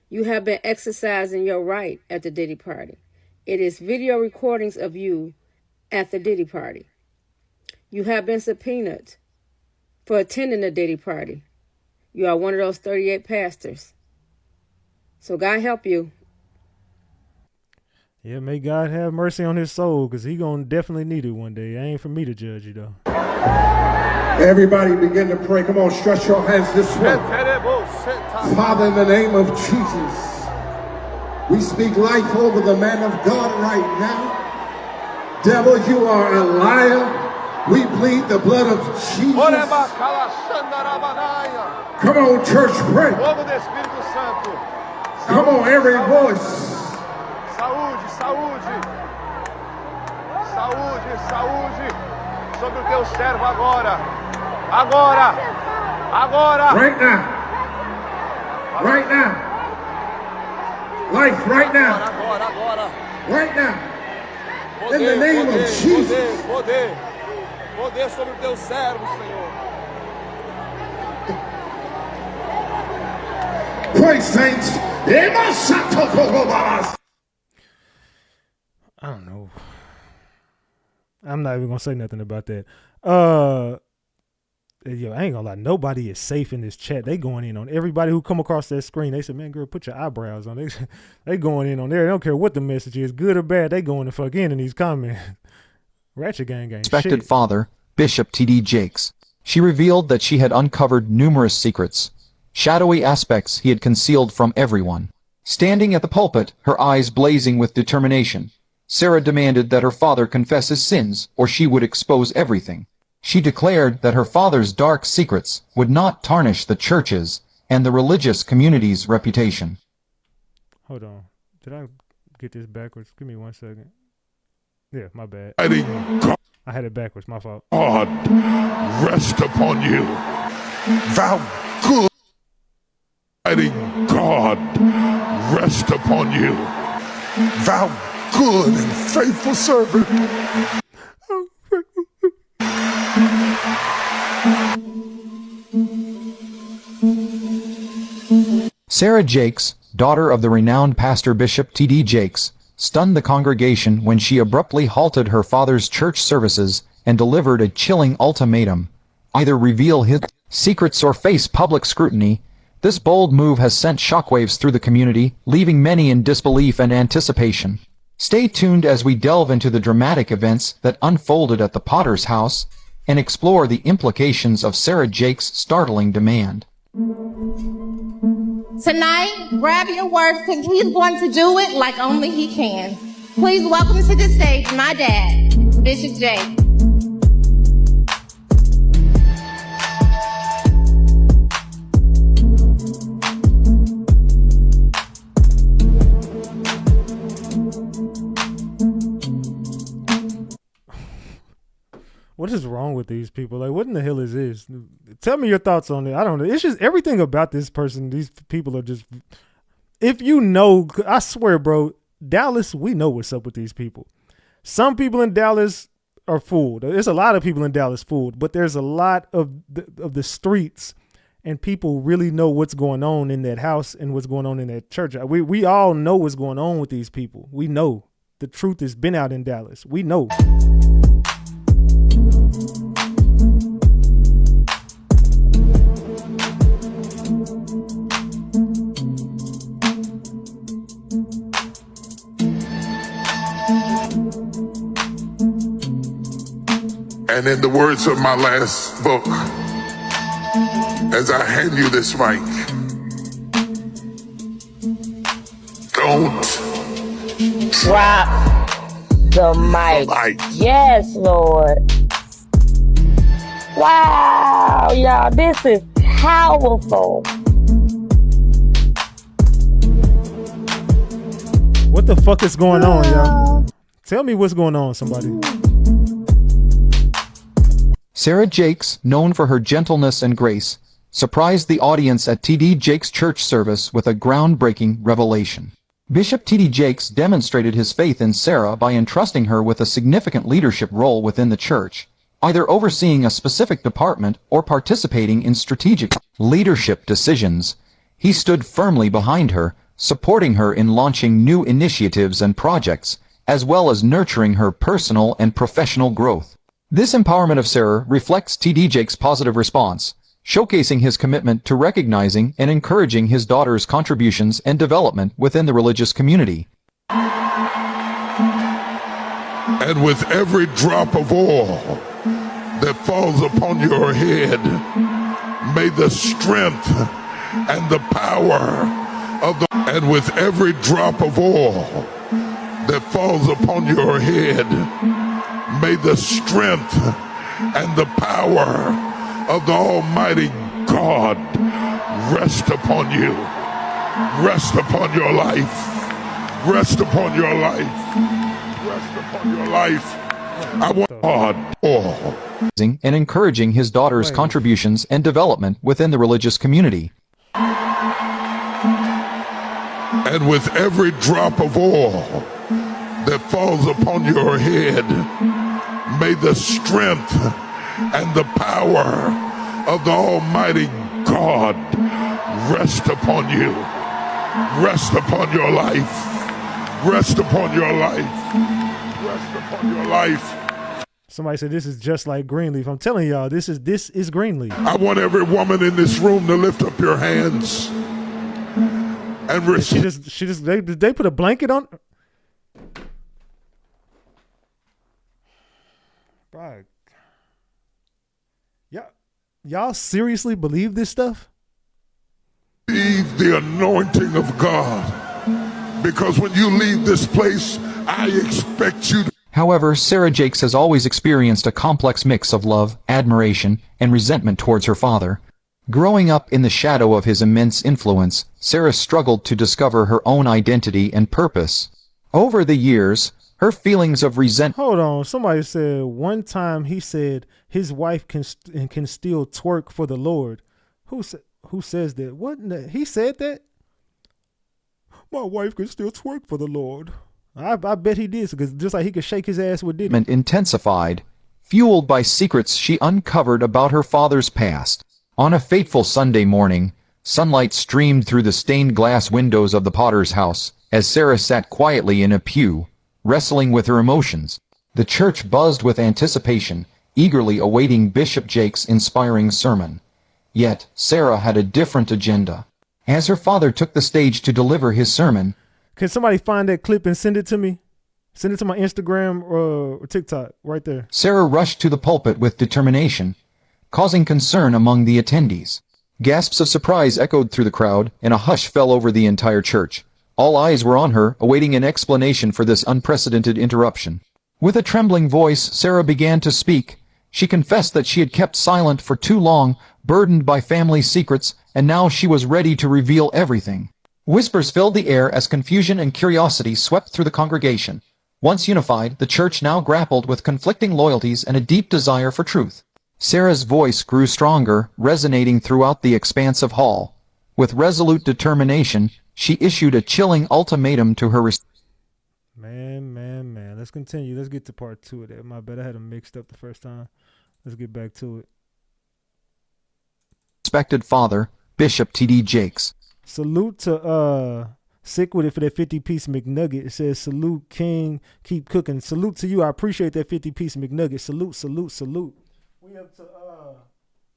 [SPEAKER 4] You have been exercising your right at the Diddy party. It is video recordings of you at the Diddy party. You have been subpoenaed for attending the Diddy party. You are one of those 38 pastors. So God help you.
[SPEAKER 1] Yeah, may God have mercy on his soul, because he going to definitely need it one day. It ain't for me to judge you, though.
[SPEAKER 8] Everybody begin to pray. Come on, stretch your hands this way. Father, in the name of Jesus, we speak life over the man of God right now. Devil, you are a liar. We plead the blood of Jesus. Come on, church, pray. Come on, every voice.
[SPEAKER 5] Saúde, saúde. Saúde, saúde. Sobre o teu servo agora. Agora. Agora.
[SPEAKER 8] Right now. Right now. Life right now.
[SPEAKER 5] Agora, agora.
[SPEAKER 8] Right now.
[SPEAKER 5] Poder,
[SPEAKER 8] in the name
[SPEAKER 5] poder,
[SPEAKER 8] of Jesus.
[SPEAKER 5] Poder, poder sobre o teu servo, Senhor.
[SPEAKER 8] Pray, saints.
[SPEAKER 1] I don't know. I'm not even going to say nothing about that. Yo, I ain't gonna lie. Nobody is safe in this chat. They going in on everybody who come across that screen. They said, man, girl, put your eyebrows on. They going in on there. They don't care what the message is, good or bad. They going to fuck in these comments. Ratchet gang.
[SPEAKER 23] Respected
[SPEAKER 1] shit.
[SPEAKER 23] father, Bishop T.D. Jakes. She revealed that she had uncovered numerous secrets, shadowy aspects he had concealed from everyone. Standing at the pulpit, her eyes blazing with determination, Sarah demanded that her father confess his sins, or she would expose everything. She declared that her father's dark secrets would not tarnish the church's and the religious community's reputation.
[SPEAKER 1] Hold on. Did I get this backwards? Give me 1 second. Yeah, my bad. I had it backwards. My fault.
[SPEAKER 7] God rest upon you. Thou good mighty God rest upon you. Thou good and faithful servant.
[SPEAKER 23] Sarah Jakes, daughter of the renowned pastor Bishop T.D. Jakes, stunned the congregation when she abruptly halted her father's church services and delivered a chilling ultimatum. Either reveal his secrets or face public scrutiny. This bold move has sent shockwaves through the community, leaving many in disbelief and anticipation. Stay tuned as we delve into the dramatic events that unfolded at the Potter's House and explore the implications of Sarah Jakes' startling demand.
[SPEAKER 24] Tonight, grab your words because he's going to do it like only he can. Please welcome to the stage my dad, Bishop Jakes.
[SPEAKER 1] What is wrong with these people? Like, what in the hell is this? Tell me your thoughts on it. I don't know. It's just everything about this person. These people are just, if you know, I swear, bro, Dallas, we know what's up with these people. Some people in Dallas are fooled. There's a lot of people in Dallas fooled, but there's a lot of the streets and people really know what's going on in that house and what's going on in that church. We all know what's going on with these people. We know the truth has been out in Dallas. We know.
[SPEAKER 7] And in the words of my last book, as I hand you this mic, don't
[SPEAKER 24] Drop the mic. Yes, Lord. Wow, y'all, this is powerful.
[SPEAKER 1] What the fuck is going on, y'all? Tell me what's going on, somebody.
[SPEAKER 23] Sarah Jakes, known for her gentleness and grace, surprised the audience at T.D. Jakes' church service with a groundbreaking revelation. Bishop T.D. Jakes demonstrated his faith in Sarah by entrusting her with a significant leadership role within the church, either overseeing a specific department or participating in strategic leadership decisions. He stood firmly behind her, supporting her in launching new initiatives and projects, as well as nurturing her personal and professional growth. This empowerment of Sarah reflects T.D. Jakes' positive response, showcasing his commitment to recognizing and encouraging his daughter's contributions and development within the religious community.
[SPEAKER 7] And with every drop of oil that falls upon your head, may the strength and the power of the... And with every drop of oil that falls upon your head, may the strength and the power of the Almighty God rest upon you, rest upon your life, rest upon your life, rest upon your life. I want God all.
[SPEAKER 23] And encouraging his daughter's contributions and development within the religious community.
[SPEAKER 7] And with every drop of oil that falls upon your head, may the strength and the power of the Almighty God rest upon you, rest upon your life, rest upon your life, rest upon your life.
[SPEAKER 1] Somebody said this is just like Greenleaf. I'm telling y'all, this is Greenleaf.
[SPEAKER 7] I want every woman in this room to lift up your hands and
[SPEAKER 1] they put a blanket on. Bro, y'all seriously believe this stuff?
[SPEAKER 7] Receive the anointing of God, because when you leave this place, I expect you to...
[SPEAKER 23] However, Sarah Jakes has always experienced a complex mix of love, admiration, and resentment towards her father. Growing up in the shadow of his immense influence, Sarah struggled to discover her own identity and purpose. Over the years, her feelings of resentment...
[SPEAKER 1] Hold on. Somebody said one time he said his wife can still twerk for the Lord. Who says that? What? He said that? My wife can still twerk for the Lord. I bet he did, because just like he could shake his ass with Diddy.
[SPEAKER 23] Intensified, fueled by secrets she uncovered about her father's past. On a fateful Sunday morning, sunlight streamed through the stained glass windows of the Potter's house as Sarah sat quietly in a pew, wrestling with her emotions. The church buzzed with anticipation, eagerly awaiting Bishop Jakes' inspiring sermon. Yet, Sarah had a different agenda. As her father took the stage to deliver his sermon...
[SPEAKER 1] Can somebody find that clip and send it to me? Send it to my Instagram or TikTok right there.
[SPEAKER 23] Sarah rushed to the pulpit with determination, causing concern among the attendees. Gasps of surprise echoed through the crowd, and a hush fell over the entire church. All eyes were on her, awaiting an explanation for this unprecedented interruption. With a trembling voice, Sarah began to speak. She confessed that she had kept silent for too long, burdened by family secrets, and now she was ready to reveal everything. Whispers filled the air as confusion and curiosity swept through the congregation. Once unified, the church now grappled with conflicting loyalties and a deep desire for truth. Sarah's voice grew stronger, resonating throughout the expansive hall. With resolute determination, she issued a chilling ultimatum to her
[SPEAKER 1] Man. Let's continue. Let's get to part 2 of that. My bad, I had them mixed up the first time. Let's get back to it.
[SPEAKER 23] respected father, Bishop T.D. Jakes.
[SPEAKER 1] Salute to Sick With It for that 50-piece McNugget. It says, salute King, keep cooking. Salute to you. I appreciate that 50-piece McNugget. Salute. We up to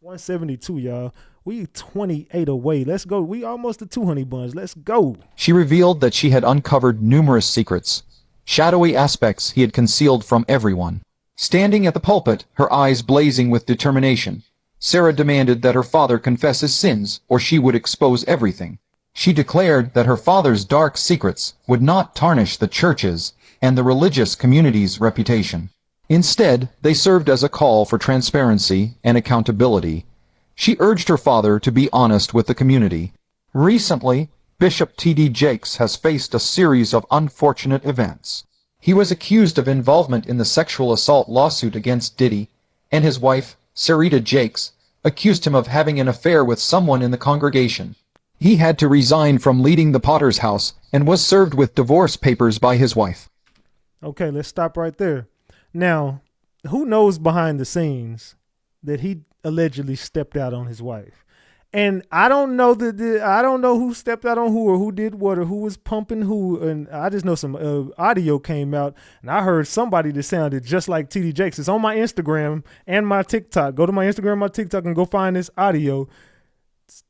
[SPEAKER 1] 172, y'all. We 28 away. Let's go. We almost to 200 buns. Let's go.
[SPEAKER 23] She revealed that she had uncovered numerous secrets, shadowy aspects he had concealed from everyone. Standing at the pulpit, her eyes blazing with determination, Sarah demanded that her father confess his sins, or she would expose everything. She declared that her father's dark secrets would not tarnish the church's and the religious community's reputation. Instead, they served as a call for transparency and accountability. She urged her father to be honest with the community. Recently, Bishop T.D. Jakes has faced a series of unfortunate events. He was accused of involvement in the sexual assault lawsuit against Diddy, and his wife, Sarita Jakes, accused him of having an affair with someone in the congregation. He had to resign from leading the Potter's House and was served with divorce papers by his wife.
[SPEAKER 1] Okay, let's stop right there. Now, who knows behind the scenes that he allegedly stepped out on his wife? And I don't know I don't know who stepped out on who or who did what or who was pumping who. And I just know some audio came out and I heard somebody that sounded just like TD Jakes. It's on my Instagram and my TikTok. Go to my Instagram, my TikTok, and go find this audio.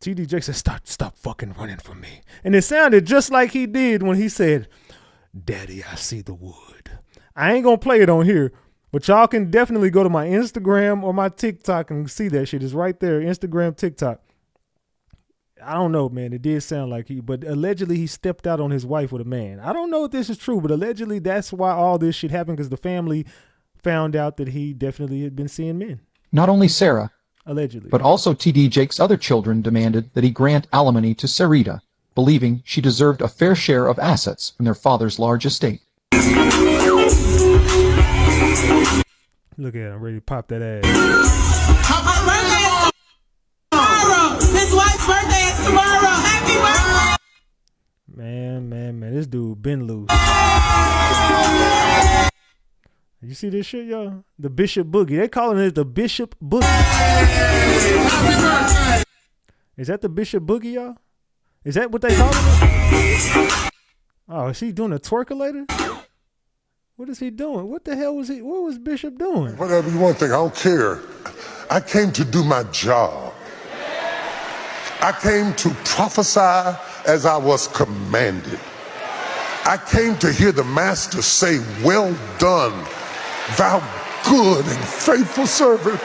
[SPEAKER 1] TD Jakes said, stop fucking running from me. And it sounded just like he did when he said, "Daddy, I see the wood." I ain't gonna play it on here, but y'all can definitely go to my Instagram or my TikTok and see that shit. It's right there, Instagram, TikTok. I don't know, man. It did sound like but allegedly he stepped out on his wife with a man. I don't know if this is true, but allegedly that's why all this shit happened, because the family found out that he definitely had been seeing men.
[SPEAKER 23] Not only Sarah,
[SPEAKER 1] allegedly,
[SPEAKER 23] but also T.D. Jakes' other children demanded that he grant alimony to Sarita, believing she deserved a fair share of assets from their father's large estate.
[SPEAKER 1] Look at him, ready to pop that ass.
[SPEAKER 24] Happy birthday tomorrow. His wife's birthday is tomorrow. Happy birthday.
[SPEAKER 1] Man, this dude been loose. You see this shit, y'all? The Bishop Boogie. They calling it the Bishop Boogie. Is that the Bishop Boogie, y'all? Is that what they call it? Oh, is he doing a twerkulator? What is he doing? What the hell was he? What was Bishop doing?
[SPEAKER 7] Whatever you want to think, I don't care. I came to do my job. I came to prophesy as I was commanded. I came to hear the master say, "Well done, thou good and faithful servant."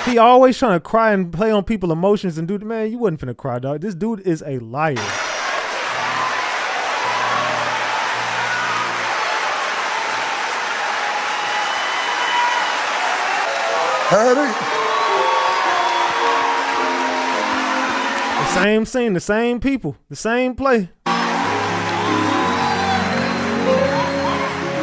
[SPEAKER 1] He always trying to cry and play on people's emotions and dude, man, you wasn't finna cry, dog. This dude is a liar.
[SPEAKER 7] Hattie?
[SPEAKER 1] The same scene, the same people, the same play.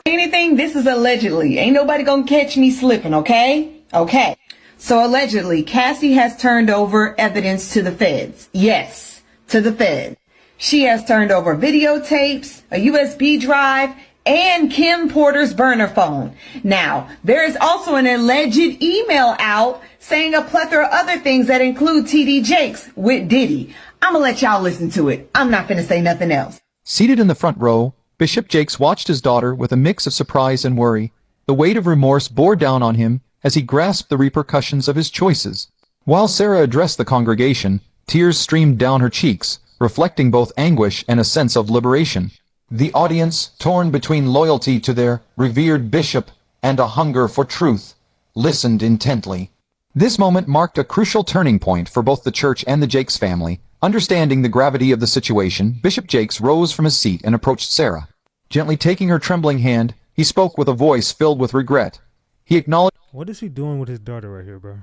[SPEAKER 3] Anything, this is allegedly. Ain't nobody gonna catch me slipping, okay? Okay. So allegedly, Cassie has turned over evidence to the feds. Yes, to the feds. She has turned over videotapes, a USB drive, and Kim Porter's burner phone. Now, there is also an alleged email out saying a plethora of other things that include T.D. Jakes with Diddy. I'm gonna let y'all listen to it. I'm not finna say nothing else.
[SPEAKER 23] Seated in the front row, Bishop Jakes watched his daughter with a mix of surprise and worry. The weight of remorse bore down on him as he grasped the repercussions of his choices. While Sarah addressed the congregation, tears streamed down her cheeks, reflecting both anguish and a sense of liberation. The audience, torn between loyalty to their revered bishop and a hunger for truth, listened intently. This moment marked a crucial turning point for both the church and the Jakes family. Understanding the gravity of the situation, Bishop Jakes rose from his seat and approached Sarah. Gently taking her trembling hand, he spoke with a voice filled with regret. He acknowledged...
[SPEAKER 1] What is he doing with his daughter right here, bro?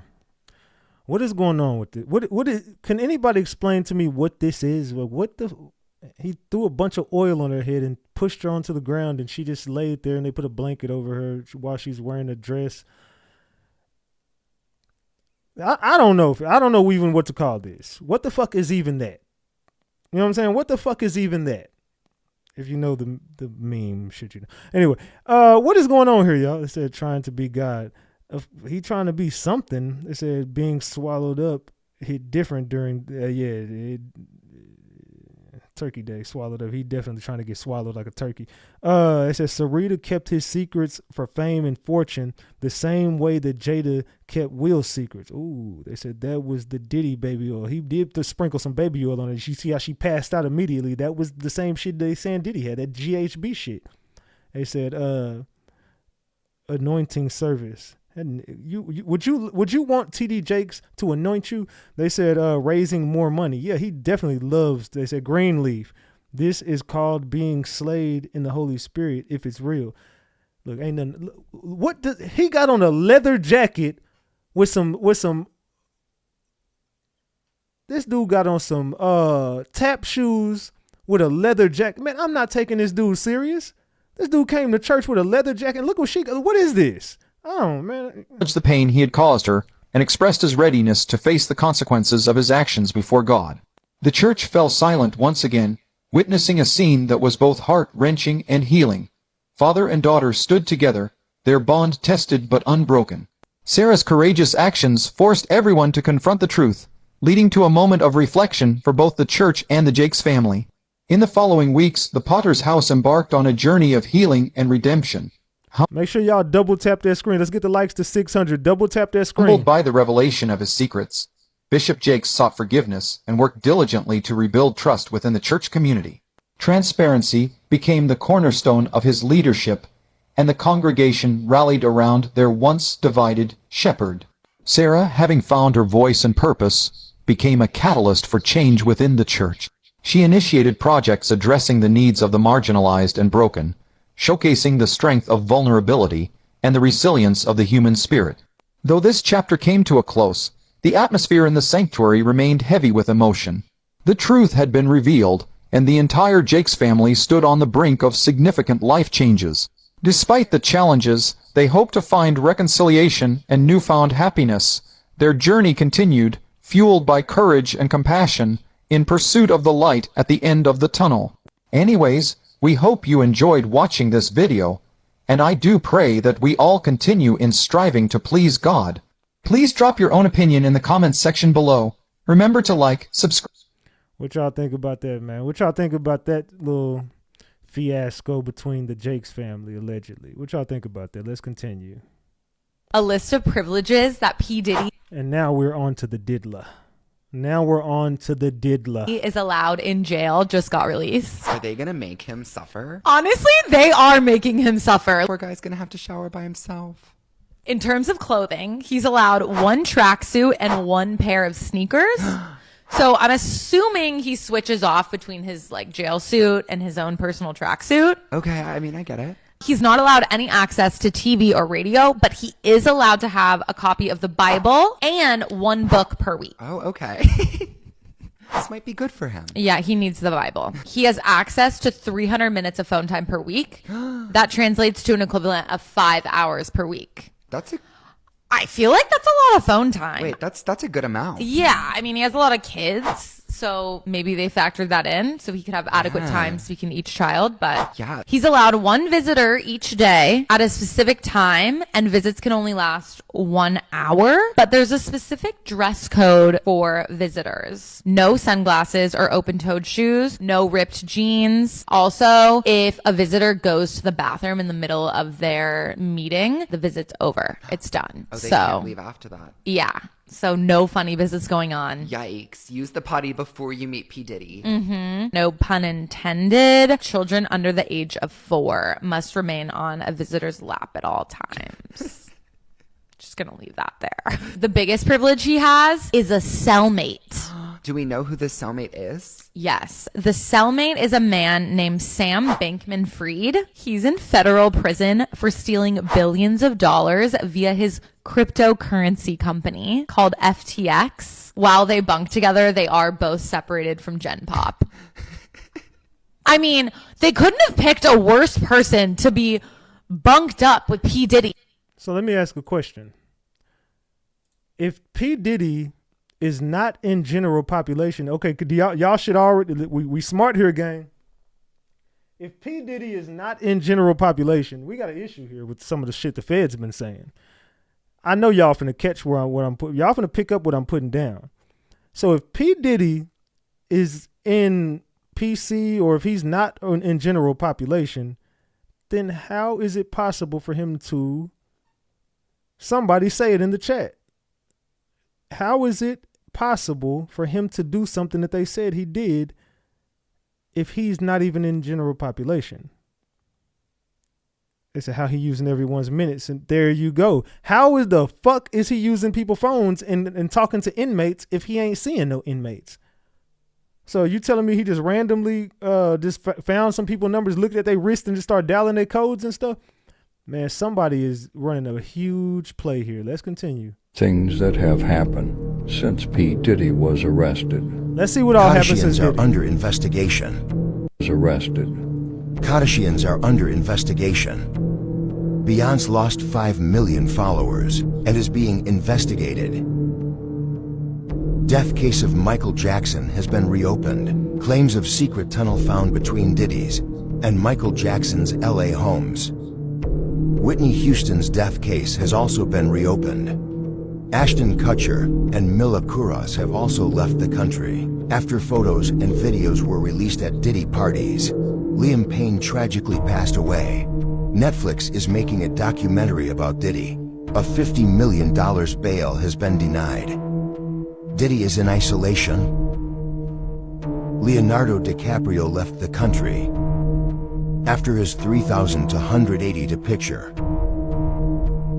[SPEAKER 1] What is going on with it? Can anybody explain to me what this is? He threw a bunch of oil on her head and pushed her onto the ground, and she just laid there, and they put a blanket over her while she's wearing a dress. I don't know. I don't know even what to call this. What the fuck is even that? You know what I'm saying? What the fuck is even that? If you know the meme, should you know? Anyway, what is going on here, y'all? It said trying to be God. He trying to be something. It said being swallowed up hit different during Turkey Day, swallowed up. He definitely trying to get swallowed like a turkey. It says Sarita kept his secrets for fame and fortune the same way that Jada kept Will's secrets. Ooh, they said that was the Diddy baby oil. He did sprinkle some baby oil on it. You see how she passed out immediately. That was the same shit they saying Diddy had, that GHB shit. They said, anointing service. And would you want TD Jakes to anoint you? They said raising more money. Yeah, he definitely loves. They said Greenleaf. This is called being slayed in the Holy Spirit if it's real. Look, ain't nothing. What does he got on a leather jacket with some? This dude got on some tap shoes with a leather jacket. Man, I'm not taking this dude serious. This dude came to church with a leather jacket. And look what she got. What is this? Oh, man.
[SPEAKER 23] The pain he had caused her and expressed his readiness to face the consequences of his actions before God. The church fell silent once again, witnessing a scene that was both heart-wrenching and healing. Father and daughter stood together, their bond tested but unbroken. Sarah's courageous actions forced everyone to confront the truth, leading to a moment of reflection for both the church and the Jakes family. In the following weeks, the Potter's house embarked on a journey of healing and redemption.
[SPEAKER 1] Make sure y'all double tap that screen. Let's get the likes to 600. Double tap that screen.
[SPEAKER 23] Humbled by the revelation of his secrets, Bishop Jakes sought forgiveness and worked diligently to rebuild trust within the church community. Transparency became the cornerstone of his leadership, and the congregation rallied around their once divided shepherd. Sarah, having found her voice and purpose, became a catalyst for change within the church. She initiated projects addressing the needs of the marginalized and broken, showcasing the strength of vulnerability and the resilience of the human spirit. Though this chapter came to a close, the atmosphere in the sanctuary remained heavy with emotion. The truth had been revealed, and the entire Jakes family stood on the brink of significant life changes. Despite the challenges, they hoped to find reconciliation and newfound happiness. Their journey continued, fueled by courage and compassion, in pursuit of the light at the end of the tunnel. Anyways, we hope you enjoyed watching this video, and I do pray that we all continue in striving to please God. Please drop your own opinion in the comments section below. Remember to like, subscribe.
[SPEAKER 1] What y'all think about that, man? What y'all think about that little fiasco between the Jakes family, allegedly? What y'all think about that? Let's continue.
[SPEAKER 6] A list of privileges that P. Diddy
[SPEAKER 1] And now we're on to the diddler.
[SPEAKER 6] is allowed in jail just got released.
[SPEAKER 9] Are they gonna make him suffer?
[SPEAKER 6] Honestly, they are making him suffer.
[SPEAKER 9] Poor guy's gonna have to shower by himself.
[SPEAKER 6] In terms of clothing, he's allowed one tracksuit and one pair of sneakers. So I'm assuming he switches off between his like jail suit and his own personal tracksuit.
[SPEAKER 9] Okay, I mean, I get it.
[SPEAKER 6] He's not allowed any access to TV or radio, but he is allowed to have a copy of the Bible and one book per week.
[SPEAKER 9] Oh, okay. This might be good for him.
[SPEAKER 6] Yeah, he needs the Bible. He has access to 300 minutes of phone time per week. That translates to an equivalent of 5 hours per week. I feel like that's a lot of phone time.
[SPEAKER 9] Wait, that's a good amount.
[SPEAKER 6] Yeah, I mean, he has a lot of kids, so maybe they factored that in so he could have adequate time speaking to each child. But he's allowed one visitor each day at a specific time, and visits can only last 1 hour. But there's a specific dress code for visitors. No sunglasses or open-toed shoes, no ripped jeans. Also, if a visitor goes to the bathroom in the middle of their meeting, the visit's over. It's done.
[SPEAKER 9] Oh, they can't leave after that.
[SPEAKER 6] Yeah. So no funny business going on.
[SPEAKER 9] Yikes. Use the potty before you meet P. Diddy.
[SPEAKER 6] No pun intended. Children under the age of 4 must remain on a visitor's lap at all times. Just gonna leave that there. The biggest privilege he has is a cellmate.
[SPEAKER 9] Do we know who this cellmate is?
[SPEAKER 6] Yes. The cellmate is a man named Sam Bankman-Fried. He's in federal prison for stealing billions of dollars via his cryptocurrency company called FTX. While they bunk together, they are both separated from Gen Pop. I mean, they couldn't have picked a worse person to be bunked up with P. Diddy.
[SPEAKER 1] So let me ask a question. If P. Diddy is not in general population, okay, could y'all should already, we smart here, gang. If P. Diddy is not in general population, we got an issue here with some of the shit the feds have been saying. I know y'all finna catch what I'm putting. Y'all finna pick up what I'm putting down. So if P. Diddy is in PC, or if he's not in general population, then how is it possible for him to, somebody say it in the chat, how is it possible for him to do something that they said he did if he's not even in general population? They said how he using everyone's minutes, and there you go. How is the fuck is he using people's phones and talking to inmates if he ain't seeing no inmates? So you telling me he just randomly found some people numbers, looked at their wrist, and just started dialing their codes and stuff? Man, somebody is running a huge play here. Let's continue.
[SPEAKER 11] Things that have happened since P. Diddy was arrested.
[SPEAKER 1] Let's see what all happened since
[SPEAKER 12] Kardashians are
[SPEAKER 1] Diddy
[SPEAKER 12] under investigation.
[SPEAKER 11] Was arrested.
[SPEAKER 12] Kardashians are under investigation. Beyonce lost 5 million followers and is being investigated. Death case of Michael Jackson has been reopened. Claims of secret tunnel found between Diddy's and Michael Jackson's LA homes. Whitney Houston's death case has also been reopened. Ashton Kutcher and Mila Kunis have also left the country. After photos and videos were released at Diddy parties, Liam Payne tragically passed away. Netflix is making a documentary about Diddy. A $50 million bail has been denied. Diddy is in isolation. Leonardo DiCaprio left the country after his 3,280 to picture.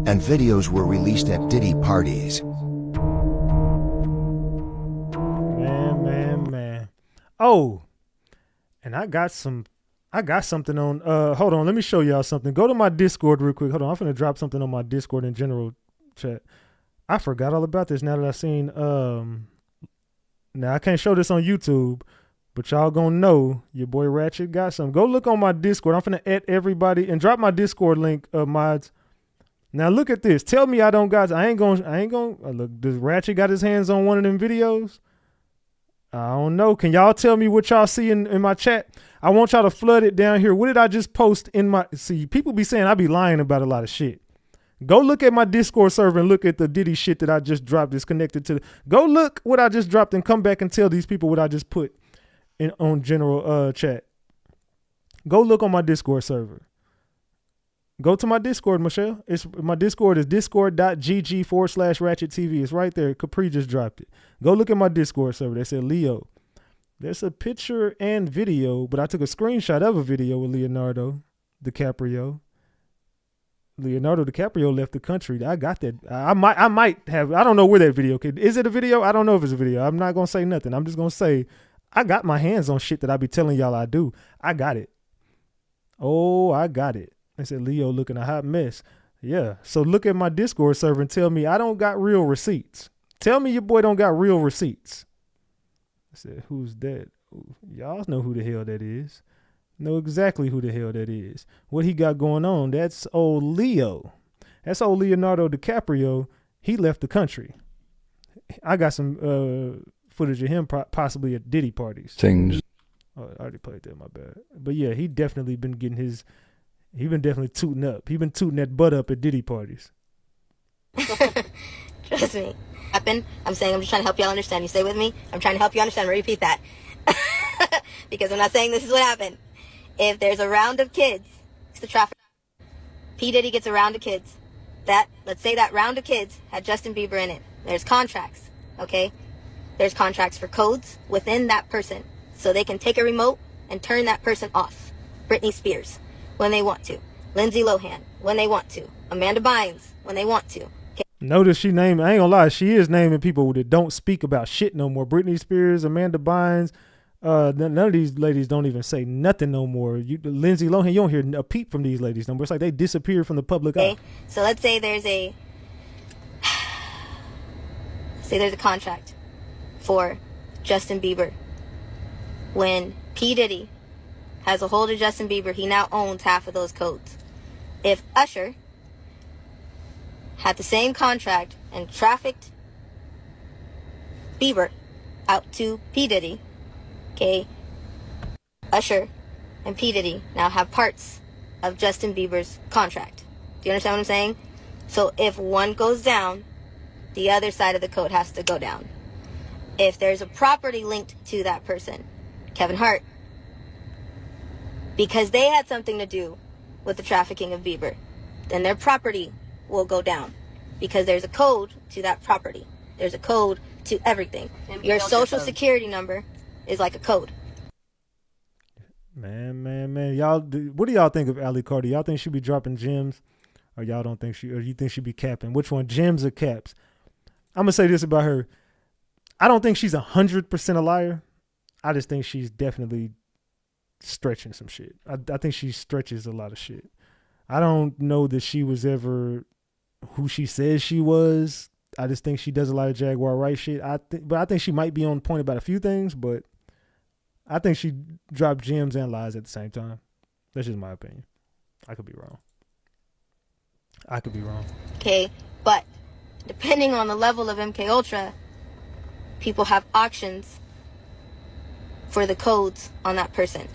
[SPEAKER 12] And videos were released at Diddy parties.
[SPEAKER 1] Man. Oh, and I got something on, hold on, let me show y'all something. Go to my Discord real quick. Hold on, I'm finna drop something on my Discord in general chat. I forgot all about this now that I seen, now I can't show this on YouTube, but y'all gonna know your boy Ratchet got some. Go look on my Discord. I'm finna add everybody and drop my Discord link, mods. Now look at this. Tell me I don't got, I ain't gonna, look, does Ratchet got his hands on one of them videos? I don't know. Can y'all tell me what y'all see in my chat? I want y'all to flood it down here. What did I just post in my, see, people be saying I be lying about a lot of shit. Go look at my Discord server and look at the Diddy shit that I just dropped that's connected to. Go look what I just dropped and come back and tell these people what I just put in on general chat. Go look on my Discord server. Go to my Discord, Michelle. My Discord is discord.gg/Ratchet TV. It's right there. Capri just dropped it. Go look at my Discord server. They said Leo. There's a picture and video, but I took a screenshot of a video with Leonardo DiCaprio. Leonardo DiCaprio left the country. I got that. I might have. I don't know where that video came. Is it a video? I don't know if it's a video. I'm not gonna say nothing. I'm just gonna say I got my hands on shit that I be telling y'all I do. I got it. Oh, I got it. They said Leo looking a hot mess. Yeah. So look at my Discord server and tell me I don't got real receipts. Tell me your boy don't got real receipts. I said, who's that? Y'all know who the hell that is. Know exactly who the hell that is. What he got going on. That's old Leo. That's old Leonardo DiCaprio. He left the country. I got some footage of him possibly at Diddy parties.
[SPEAKER 11] Things.
[SPEAKER 1] Oh, I already played that, my bad. But yeah, he definitely been getting his, he been definitely tooting up. He been tooting that butt up at Diddy parties.
[SPEAKER 13] Trust me. I'm saying I'm just trying to help y'all understand. You stay with me? I'm trying to help you understand. Repeat that. Because I'm not saying this is what happened. If there's a round of kids, it's the traffic. P. Diddy gets a round of kids. Let's say that round of kids had Justin Bieber in it. There's contracts, okay? There's contracts for codes within that person. So they can take a remote and turn that person off. Britney Spears, when they want to. Lindsay Lohan, when they want to. Amanda Bynes, when they want to. Okay?
[SPEAKER 1] Notice she named, I ain't gonna lie, she is naming people that don't speak about shit no more. Britney Spears, Amanda Bynes, none of these ladies don't even say nothing no more. Lindsay Lohan, you don't hear a peep from these ladies no more. It's like they disappeared from the public eye.
[SPEAKER 13] So let's say there's a contract for Justin Bieber. When P. Diddy has a hold of Justin Bieber, he now owns half of those codes. If Usher had the same contract and trafficked Bieber out to P. Diddy, okay, Usher and P. Diddy now have parts of Justin Bieber's contract. Do you understand what I'm saying? So if one goes down, the other side of the code has to go down. If there's a property linked to that person, Kevin Hart, because they had something to do with the trafficking of Bieber, then their property will go down because there's a code to that property. There's a code to everything. Your social security number is like a code.
[SPEAKER 1] Man. Y'all, what do y'all think of Ali Carter? Y'all think she be dropping gems, or y'all don't think she, or you think she be capping? Which one, gems or caps? I'm gonna say this about her. I don't think she's 100% a liar. I just think she's definitely stretching some shit. I think she stretches a lot of shit. I don't know that she was ever who she says she was. I just think she does a lot of Jaguar Wright shit. But I think she might be on point about a few things, but I think she dropped gems and lies at the same time. That's just my opinion. I could be wrong.
[SPEAKER 13] Okay, but depending on the level of MK Ultra, people have auctions for the codes on that person.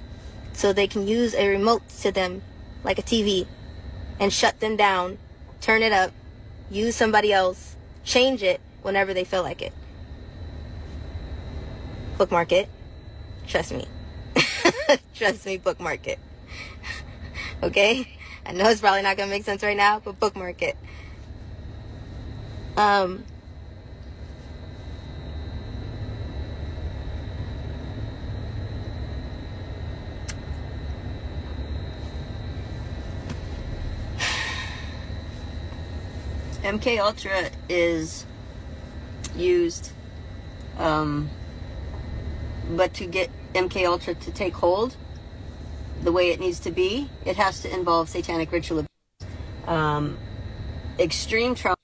[SPEAKER 13] So they can use a remote to them, like a TV, and shut them down, turn it up, use somebody else, change it whenever they feel like it. Bookmark it. Trust me. Trust me, bookmark it. Okay? I know it's probably not going to make sense right now, but bookmark it.
[SPEAKER 14] MK Ultra is used, but to get MK Ultra to take hold the way it needs to be, it has to involve satanic ritual, extreme trauma,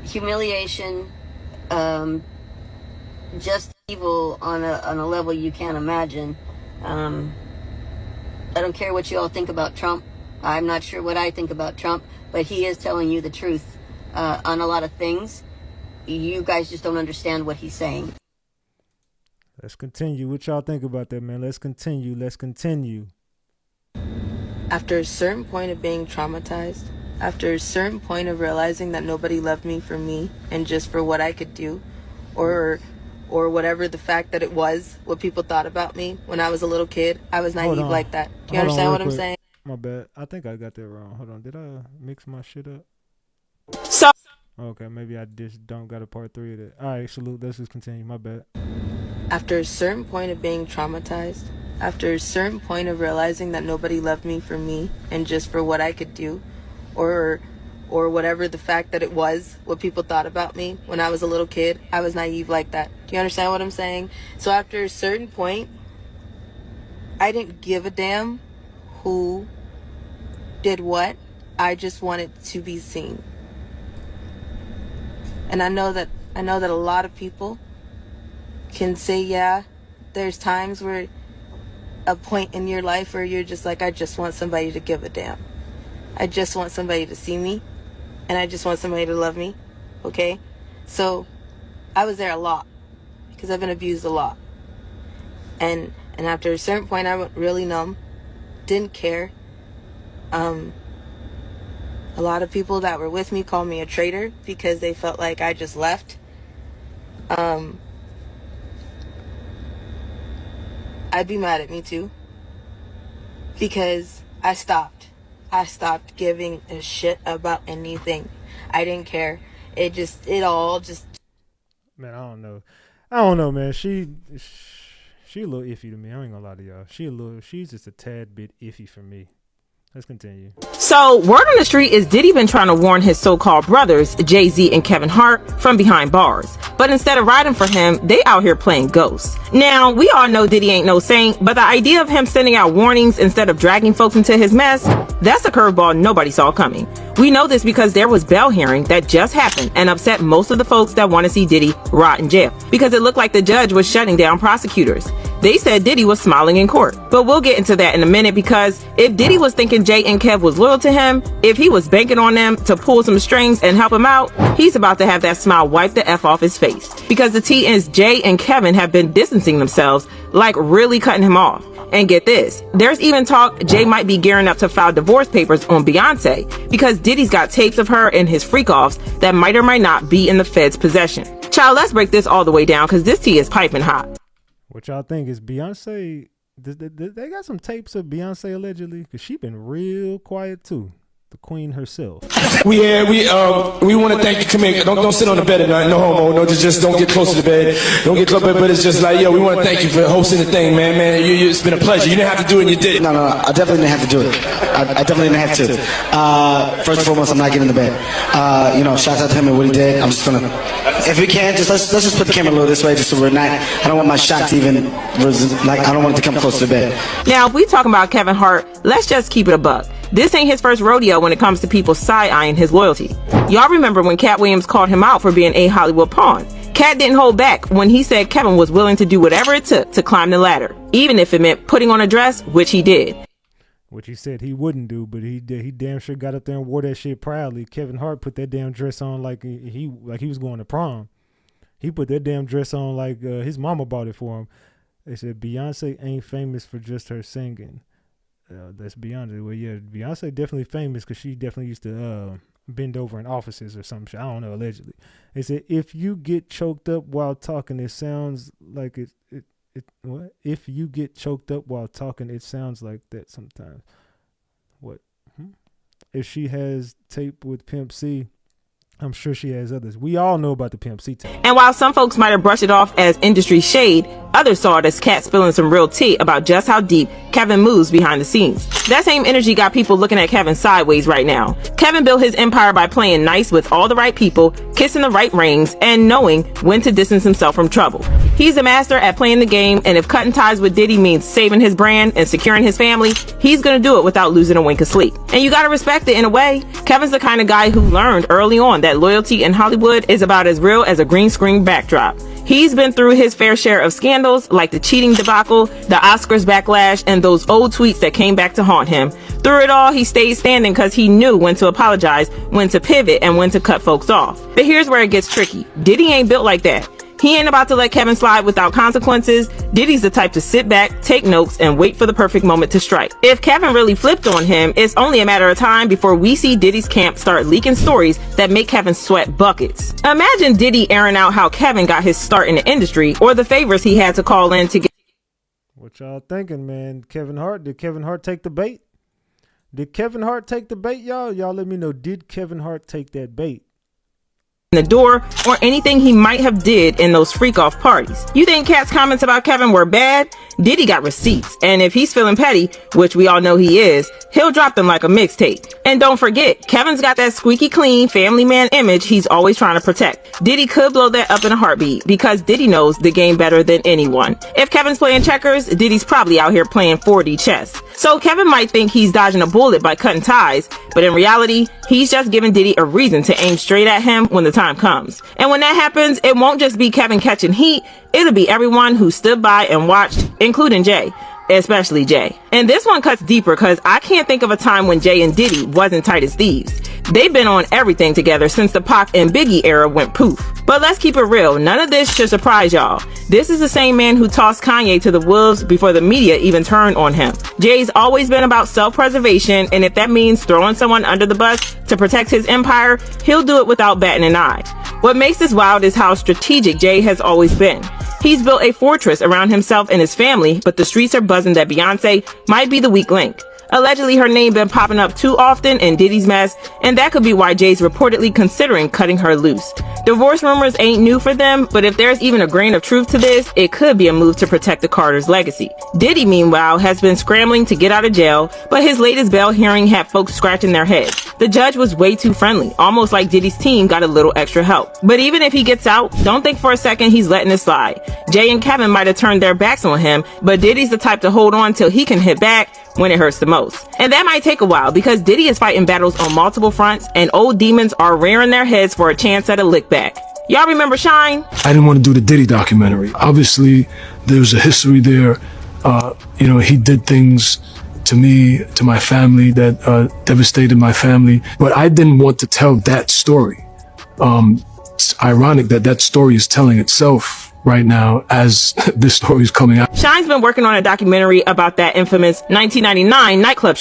[SPEAKER 14] humiliation, just evil on a level you can't imagine. I don't care what you all think about Trump. I'm not sure what I think about Trump, but he is telling you the truth on a lot of things. You guys just don't understand what he's saying.
[SPEAKER 1] Let's continue. What y'all think about that, man? Let's continue.
[SPEAKER 2] After a certain point of being traumatized, after a certain point of realizing that nobody loved me for me and just for what I could do, or whatever the fact that it was, what people thought about me when I was a little kid, I was naive like that. Do you understand what I'm saying?
[SPEAKER 1] My bad. I think I got that wrong. Hold on. Did I mix my shit up?
[SPEAKER 2] So
[SPEAKER 1] okay, maybe I just don't got a part 3 of that. All right, salute. Let's just continue. My bad.
[SPEAKER 2] after a certain point of being traumatized, after a certain point of realizing that nobody loved me for me and just for what I could do, or whatever the fact that it was, what people thought about me when I was a little kid, I was naive like that. Do you understand what I'm saying? So after a certain point, I didn't give a damn who did what. I just wanted to be seen. And I know that a lot of people can say, yeah, there's times where a point in your life where you're just like, I just want somebody to give a damn. I just want somebody to see me, and I just want somebody to love me. Okay? So I was there a lot because I've been abused a lot. And after a certain point, I went really numb, didn't care. A lot of people that were with me called me a traitor because they felt like I just left. I'd be mad at me too, because I stopped giving a shit about anything. I didn't care. It all just.
[SPEAKER 1] Man, I don't know, man. She a little iffy to me. I ain't gonna lie to y'all. She's just a tad bit iffy for me. Let's continue.
[SPEAKER 10] So, word on the street is Diddy been trying to warn his so-called brothers, Jay-Z and Kevin Hart, from behind bars. But instead of riding for him, they out here playing ghosts. Now, we all know Diddy ain't no saint, but the idea of him sending out warnings instead of dragging folks into his mess, that's a curveball nobody saw coming. We know this because there was bail hearing that just happened and upset most of the folks that want to see Diddy rot in jail, because it looked like the judge was shutting down prosecutors. They said Diddy was smiling in court, but we'll get into that in a minute, because if Diddy was thinking Jay and Kev was loyal to him, if he was banking on them to pull some strings and help him out, he's about to have that smile wipe the F off his face, because the T is Jay and Kevin have been distancing themselves, like really cutting him off. And get this, there's even talk Jay might be gearing up to file divorce papers on Beyonce, because Diddy's got tapes of her and his freak-offs that might or might not be in the Fed's possession. Child, let's break this all the way down, because this tea is piping hot.
[SPEAKER 1] What y'all think? Is Beyonce, they got some tapes of Beyonce allegedly? Because she been real quiet too. the queen herself.
[SPEAKER 15] We want to thank you. Come here. Don't sit on the bed at night. No homo. No, just don't get close to the bed. Don't get close. But it's just like, yo, we want to thank you for hosting the thing, man. It's been a pleasure. You didn't have to do it, and you did it.
[SPEAKER 16] No, I definitely didn't have to do it. I definitely didn't have to. First and foremost, I'm not getting in the bed. Shout out to him and what he did. I'm just gonna, if we can, let's just put the camera a little this way, just so we're not. I don't want my shot to even I don't want it to come close to the bed.
[SPEAKER 17] Now, if we talking about Kevin Hart, let's just keep it a buck. This ain't his first rodeo when it comes to people side-eyeing his loyalty. Y'all remember when Cat Williams called him out for being a Hollywood pawn. Cat didn't hold back when he said Kevin was willing to do whatever it took to climb the ladder, even if it meant putting on a dress, which he did.
[SPEAKER 1] Which he said he wouldn't do, but he did. He damn sure got up there and wore that shit proudly. Kevin Hart put that damn dress on like he was going to prom. He put that damn dress on like his mama bought it for him. They said Beyonce ain't famous for just her singing. That's Beyonce. Well, yeah, Beyonce definitely famous because she definitely used to bend over in offices or some shit. I don't know, allegedly. They said if you get choked up while talking, it sounds like it. What? If you get choked up while talking, it sounds like that sometimes. What? If she has tape with Pimp C, I'm sure she has others. We all know about the Pimp C tape.
[SPEAKER 17] And while some folks might have brushed it off as industry shade, others saw it as Cat spilling some real tea about just how deep Kevin moves behind the scenes. That same energy got people looking at Kevin sideways right now. Kevin built his empire by playing nice with all the right people, kissing the right rings, and knowing when to distance himself from trouble. He's a master at playing the game, and if cutting ties with Diddy means saving his brand and securing his family, he's gonna do it without losing a wink of sleep. And you gotta respect it in a way. Kevin's the kind of guy who learned early on that loyalty in Hollywood is about as real as a green screen backdrop. He's been through his fair share of scandals like the cheating debacle, the Oscars backlash, and those old tweets that came back to haunt him. Through it all, he stayed standing because he knew when to apologize, when to pivot, and when to cut folks off. But here's where it gets tricky. Diddy ain't built like that. He ain't about to let Kevin slide without consequences. Diddy's the type to sit back, take notes, and wait for the perfect moment to strike. If Kevin really flipped on him, it's only a matter of time before we see Diddy's camp start leaking stories that make Kevin sweat buckets. Imagine Diddy airing out how Kevin got his start in the industry, or the favors he had to call in to get.
[SPEAKER 1] What y'all thinking, man? Kevin Hart? Did Kevin Hart take the bait? Did Kevin Hart take the bait, y'all? Y'all let me know. Did Kevin Hart take that bait?
[SPEAKER 17] The door, or anything he might have did in those freak off parties. You think Cat's comments about Kevin were bad? Diddy got receipts, and if he's feeling petty, which we all know he is, he'll drop them like a mixtape. And don't forget, Kevin's got that squeaky clean family man image he's always trying to protect. Diddy could blow that up in a heartbeat because Diddy knows the game better than anyone. If Kevin's playing checkers, Diddy's probably out here playing 4D chess. So Kevin might think he's dodging a bullet by cutting ties, but in reality, he's just giving Diddy a reason to aim straight at him when the time comes. And when that happens, it won't just be Kevin catching heat, it'll be everyone who stood by and watched, including Jay. Especially Jay. And this one cuts deeper because I can't think of a time when Jay and Diddy wasn't tight as thieves. They've been on everything together since the Pac and Biggie era went poof. But let's keep it real, none of this should surprise y'all. This is the same man who tossed Kanye to the wolves before the media even turned on him. Jay's always been about self-preservation, and if that means throwing someone under the bus to protect his empire, he'll do it without batting an eye. What makes this wild is how strategic Jay has always been. He's built a fortress around himself and his family, but the streets are buzzing that Beyonce might be the weak link. Allegedly, her name been popping up too often in Diddy's mess, and that could be why Jay's reportedly considering cutting her loose. Divorce rumors ain't new for them, but if there's even a grain of truth to this, it could be a move to protect the Carters' legacy. Diddy, meanwhile, has been scrambling to get out of jail, but his latest bail hearing had folks scratching their heads. The judge was way too friendly, almost like Diddy's team got a little extra help. But even if he gets out, don't think for a second he's letting it slide. Jay and Kevin might have turned their backs on him, but Diddy's the type to hold on till he can hit back when it hurts the most. And that might take a while because Diddy is fighting battles on multiple fronts and old demons are rearing their heads for a chance at a lick back. Y'all remember Shine?
[SPEAKER 18] I didn't want to do the Diddy documentary. Obviously, there's a history there. He did things to me, to my family that devastated my family. But I didn't want to tell that story. It's ironic that that story is telling itself right now as this story is coming out.
[SPEAKER 17] Shine's been working on a documentary about that infamous 1999 nightclub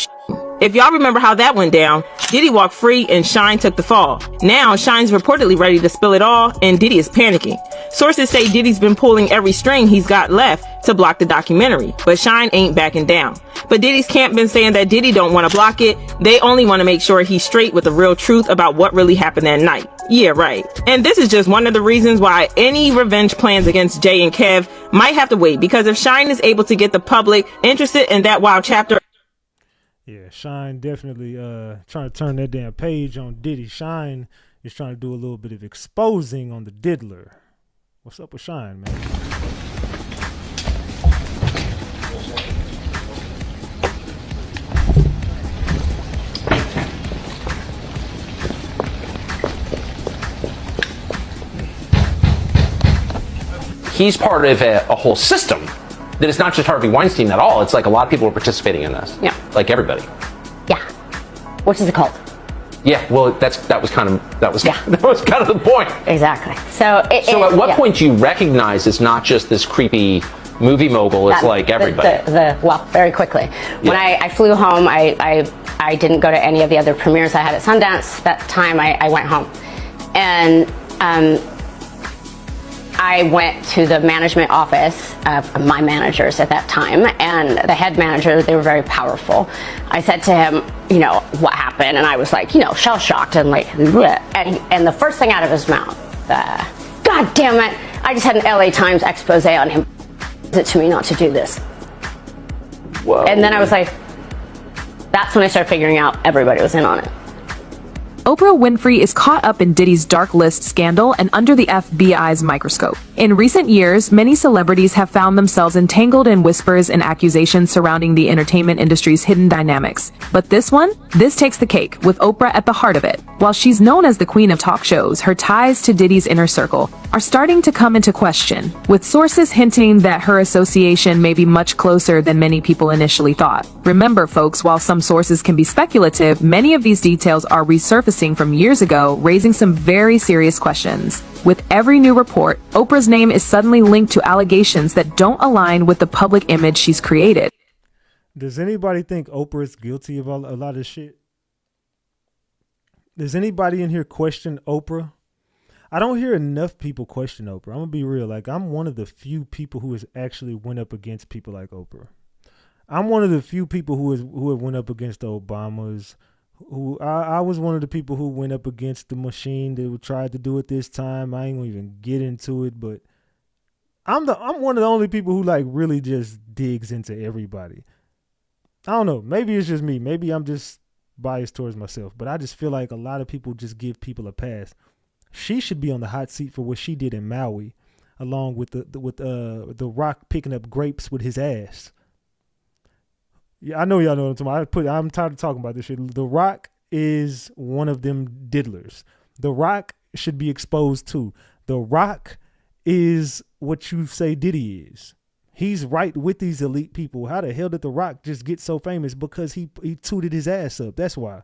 [SPEAKER 17] If y'all remember how that went down, Diddy walked free and Shine took the fall. Now Shine's reportedly ready to spill it all and Diddy is panicking. Sources say Diddy's been pulling every string he's got left to block the documentary, but Shine ain't backing down. But Diddy's camp been saying that Diddy don't want to block it. They only want to make sure he's straight with the real truth about what really happened that night. Yeah, right. And this is just one of the reasons why any revenge plans against Jay and Kev might have to wait, because if Shine is able to get the public interested in that wild chapter.
[SPEAKER 1] Yeah, Shine definitely trying to turn that damn page on Diddy. Shine is trying to do a little bit of exposing on the diddler. What's up with Shine, man?
[SPEAKER 19] He's part of a whole system that it's not just Harvey Weinstein at all. It's like a lot of people are participating in this.
[SPEAKER 20] Yeah.
[SPEAKER 19] Like everybody.
[SPEAKER 20] Yeah. What is it called?
[SPEAKER 19] Yeah. Well, that was kind of the point.
[SPEAKER 20] Exactly. So
[SPEAKER 19] at what point do you recognize it's not just this creepy movie mogul? It's like everybody.
[SPEAKER 20] Well, very quickly. When I flew home, I didn't go to any of the other premieres I had at Sundance. That time I went home, and I went to the management office of my managers at that time, and the head manager, they were very powerful. I said to him, what happened? And I was like, shell-shocked and like, bleh. And the first thing out of his mouth, God damn it, I just had an LA Times expose on him. Is it to me not to do this?
[SPEAKER 19] Whoa.
[SPEAKER 20] And then I was like, that's when I started figuring out everybody was in on it.
[SPEAKER 21] Oprah Winfrey is caught up in Diddy's dark list scandal and under the FBI's microscope. In recent years, many celebrities have found themselves entangled in whispers and accusations surrounding the entertainment industry's hidden dynamics. But this takes the cake, with Oprah at the heart of it. While she's known as the queen of talk shows, her ties to Diddy's inner circle are starting to come into question, with sources hinting that her association may be much closer than many people initially thought. Remember, folks, while some sources can be speculative, many of these details are resurfacing from years ago, raising some very serious questions. With every new report, Oprah's name is suddenly linked to allegations that don't align with the public image she's created.
[SPEAKER 1] Does anybody think Oprah is guilty of a lot of shit? Does anybody in here question Oprah? I don't hear enough people question Oprah. I'm gonna be real. Like, I'm one of the few people who has actually went up against people like Oprah. I'm one of the few people who have went up against the Obamas. I was one of the people who went up against the machine that tried to do it this time. I ain't gonna even get into it, but I'm one of the only people who like really just digs into everybody. I don't know. Maybe it's just me. Maybe I'm just biased towards myself, but I just feel like a lot of people just give people a pass. She should be on the hot seat for what she did in Maui, along with the Rock picking up grapes with his ass. Yeah, I know y'all know what I'm talking about. I'm tired of talking about this shit. The Rock is one of them diddlers. The Rock should be exposed too. The Rock is what you say Diddy is. He's right with these elite people. How the hell did The Rock just get so famous? Because he tooted his ass up. That's why.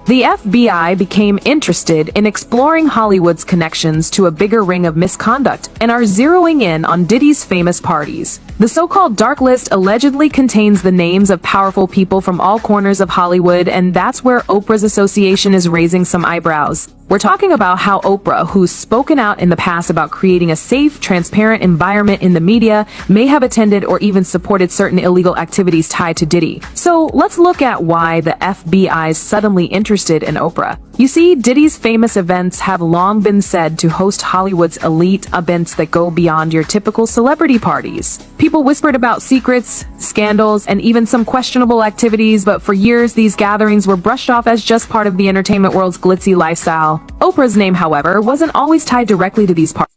[SPEAKER 21] The FBI became interested in exploring Hollywood's connections to a bigger ring of misconduct and are zeroing in on Diddy's famous parties. The so-called dark list allegedly contains the names of powerful people from all corners of Hollywood, and that's where Oprah's association is raising some eyebrows. We're talking about how Oprah, who's spoken out in the past about creating a safe, transparent environment in the media, may have attended or even supported certain illegal activities tied to Diddy. So let's look at why the FBI is suddenly interested in Oprah. You see, Diddy's famous events have long been said to host Hollywood's elite events that go beyond your typical celebrity parties. People whispered about secrets, scandals, and even some questionable activities, but for years these gatherings were brushed off as just part of the entertainment world's glitzy lifestyle. Oprah's name, however, wasn't always tied directly to these parties.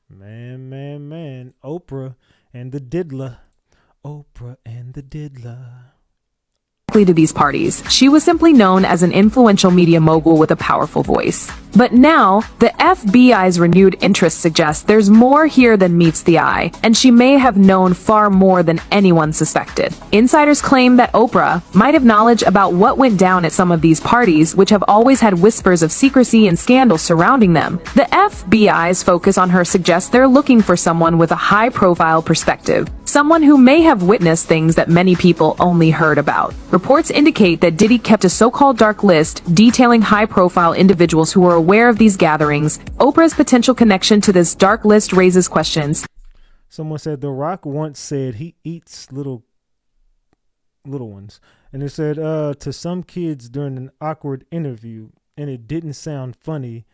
[SPEAKER 1] Man. Oprah and the diddler. Oprah and the diddler.
[SPEAKER 21] To these parties. She was simply known as an influential media mogul with a powerful voice. But now, the FBI's renewed interest suggests there's more here than meets the eye, and she may have known far more than anyone suspected. Insiders claim that Oprah might have knowledge about what went down at some of these parties, which have always had whispers of secrecy and scandal surrounding them. The FBI's focus on her suggests they're looking for someone with a high-profile perspective, someone who may have witnessed things that many people only heard about. Reports indicate that Diddy kept a so-called dark list detailing high-profile individuals who were aware of these gatherings. Oprah's potential connection to this dark list raises questions.
[SPEAKER 1] Someone said The Rock once said he eats little ones. And it said to some kids during an awkward interview, and it didn't sound funny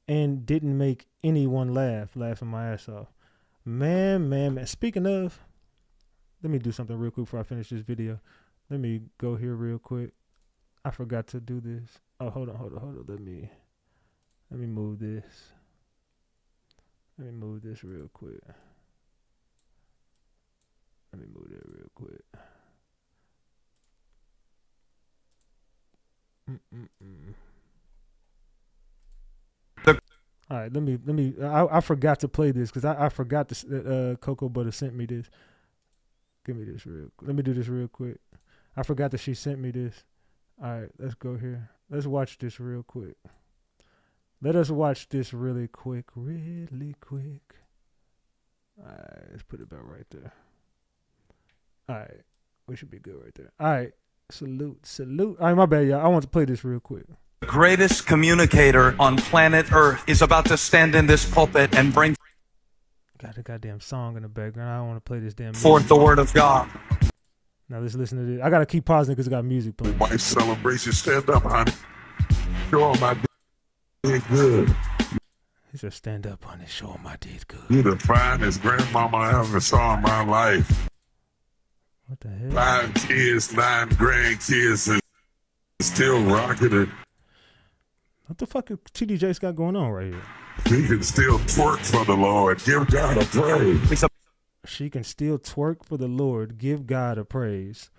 [SPEAKER 1] and didn't make anyone laughing my ass off. Man. Speaking of, let me do something real quick before I finish this video. Let me go here real quick. I forgot to do this. Oh, hold on. Let me move this. Let me move this real quick. Let me move that real quick. All right, let me. I forgot to play this because I forgot that Cocoa Butter sent me this. Give me this real. Let me do this real quick. I forgot that she sent me this. All right, let's go here. Let's watch this real quick. Let us watch this really quick. All right, let's put it about right there. All right, we should be good right there. All right, salute. All right, my bad, y'all. I want to play this real quick.
[SPEAKER 4] The greatest communicator on planet Earth is about to stand in this pulpit and bring
[SPEAKER 1] Got a goddamn song in the background. I don't want to play this damn music.
[SPEAKER 4] forth the word of God.
[SPEAKER 1] Now let's listen to this. I got to keep pausing because it got music playing.
[SPEAKER 7] Wife celebration, stand up, honey. Show 'em I did good.
[SPEAKER 1] He said, stand up, honey. Show him I did good.
[SPEAKER 7] You the finest grandmama I ever saw in my life.
[SPEAKER 1] What the hell?
[SPEAKER 7] 5 kids, 9 grandkids, and still rocking it.
[SPEAKER 1] What the fuck TD Jakes got going on right here?
[SPEAKER 7] She can still twerk for the Lord. Give God a praise.
[SPEAKER 1] She can still twerk for the Lord. Give God a praise.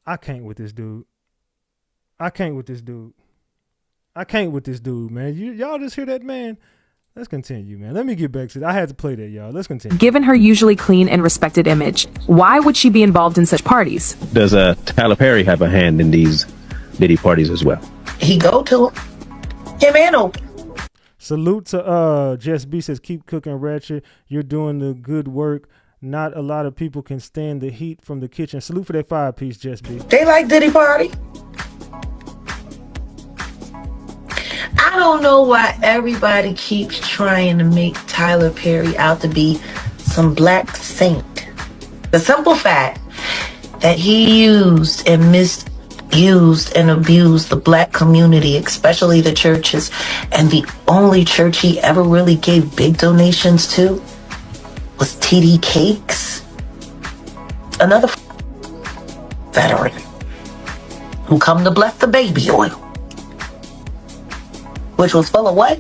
[SPEAKER 1] I can't with this dude. I can't with this dude, man. Y'all just hear that, man? Let's continue, man. Let me get back to it. I had to play that, y'all. Let's continue.
[SPEAKER 21] Given her usually clean and respected image, why would she be involved in such parties?
[SPEAKER 5] Does Tyler Perry have a hand in these Diddy parties as well?
[SPEAKER 8] He go to him and Oprah.
[SPEAKER 1] Salute to Jess B says, keep cooking Ratchet. You're doing the good work. Not a lot of people can stand the heat from the kitchen. Salute for that 5-piece, Jess B.
[SPEAKER 8] They like Diddy party. I don't know why everybody keeps trying to make Tyler Perry out to be some black saint. The simple fact that he used and misused and abused the black community, especially the churches, and the only church he ever really gave big donations to was TD Cakes, another veteran who come to bless the baby oil, which was full of what?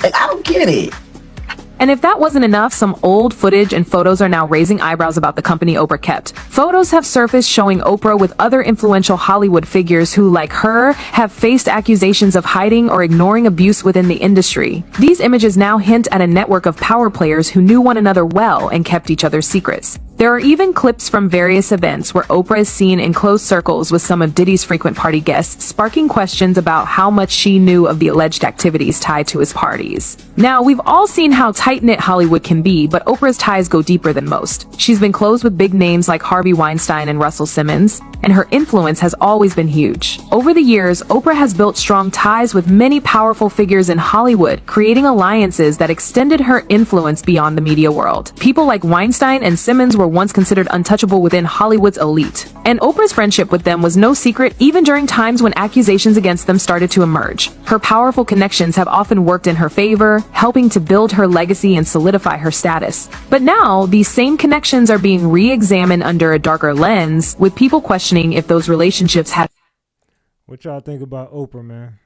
[SPEAKER 8] Like, I don't get it.
[SPEAKER 21] And if that wasn't enough, some old footage and photos are now raising eyebrows about the company Oprah kept. Photos have surfaced showing Oprah with other influential Hollywood figures who, like her, have faced accusations of hiding or ignoring abuse within the industry. These images now hint at a network of power players who knew one another well and kept each other's secrets. There are even clips from various events where Oprah is seen in close circles with some of Diddy's frequent party guests, sparking questions about how much she knew of the alleged activities tied to his parties. Now, we've all seen how tight-knit Hollywood can be, but Oprah's ties go deeper than most. She's been close with big names like Harvey Weinstein and Russell Simmons, and her influence has always been huge. Over the years, Oprah has built strong ties with many powerful figures in Hollywood, creating alliances that extended her influence beyond the media world. People like Weinstein and Simmons were once considered untouchable within Hollywood's elite, and Oprah's friendship with them was no secret even during times when accusations against them started to emerge. Her powerful connections have often worked in her favor, helping to build her legacy and solidify her status. But now, these same connections are being re-examined under a darker lens, with people questioning if those relationships had...
[SPEAKER 1] What y'all think about Oprah, man?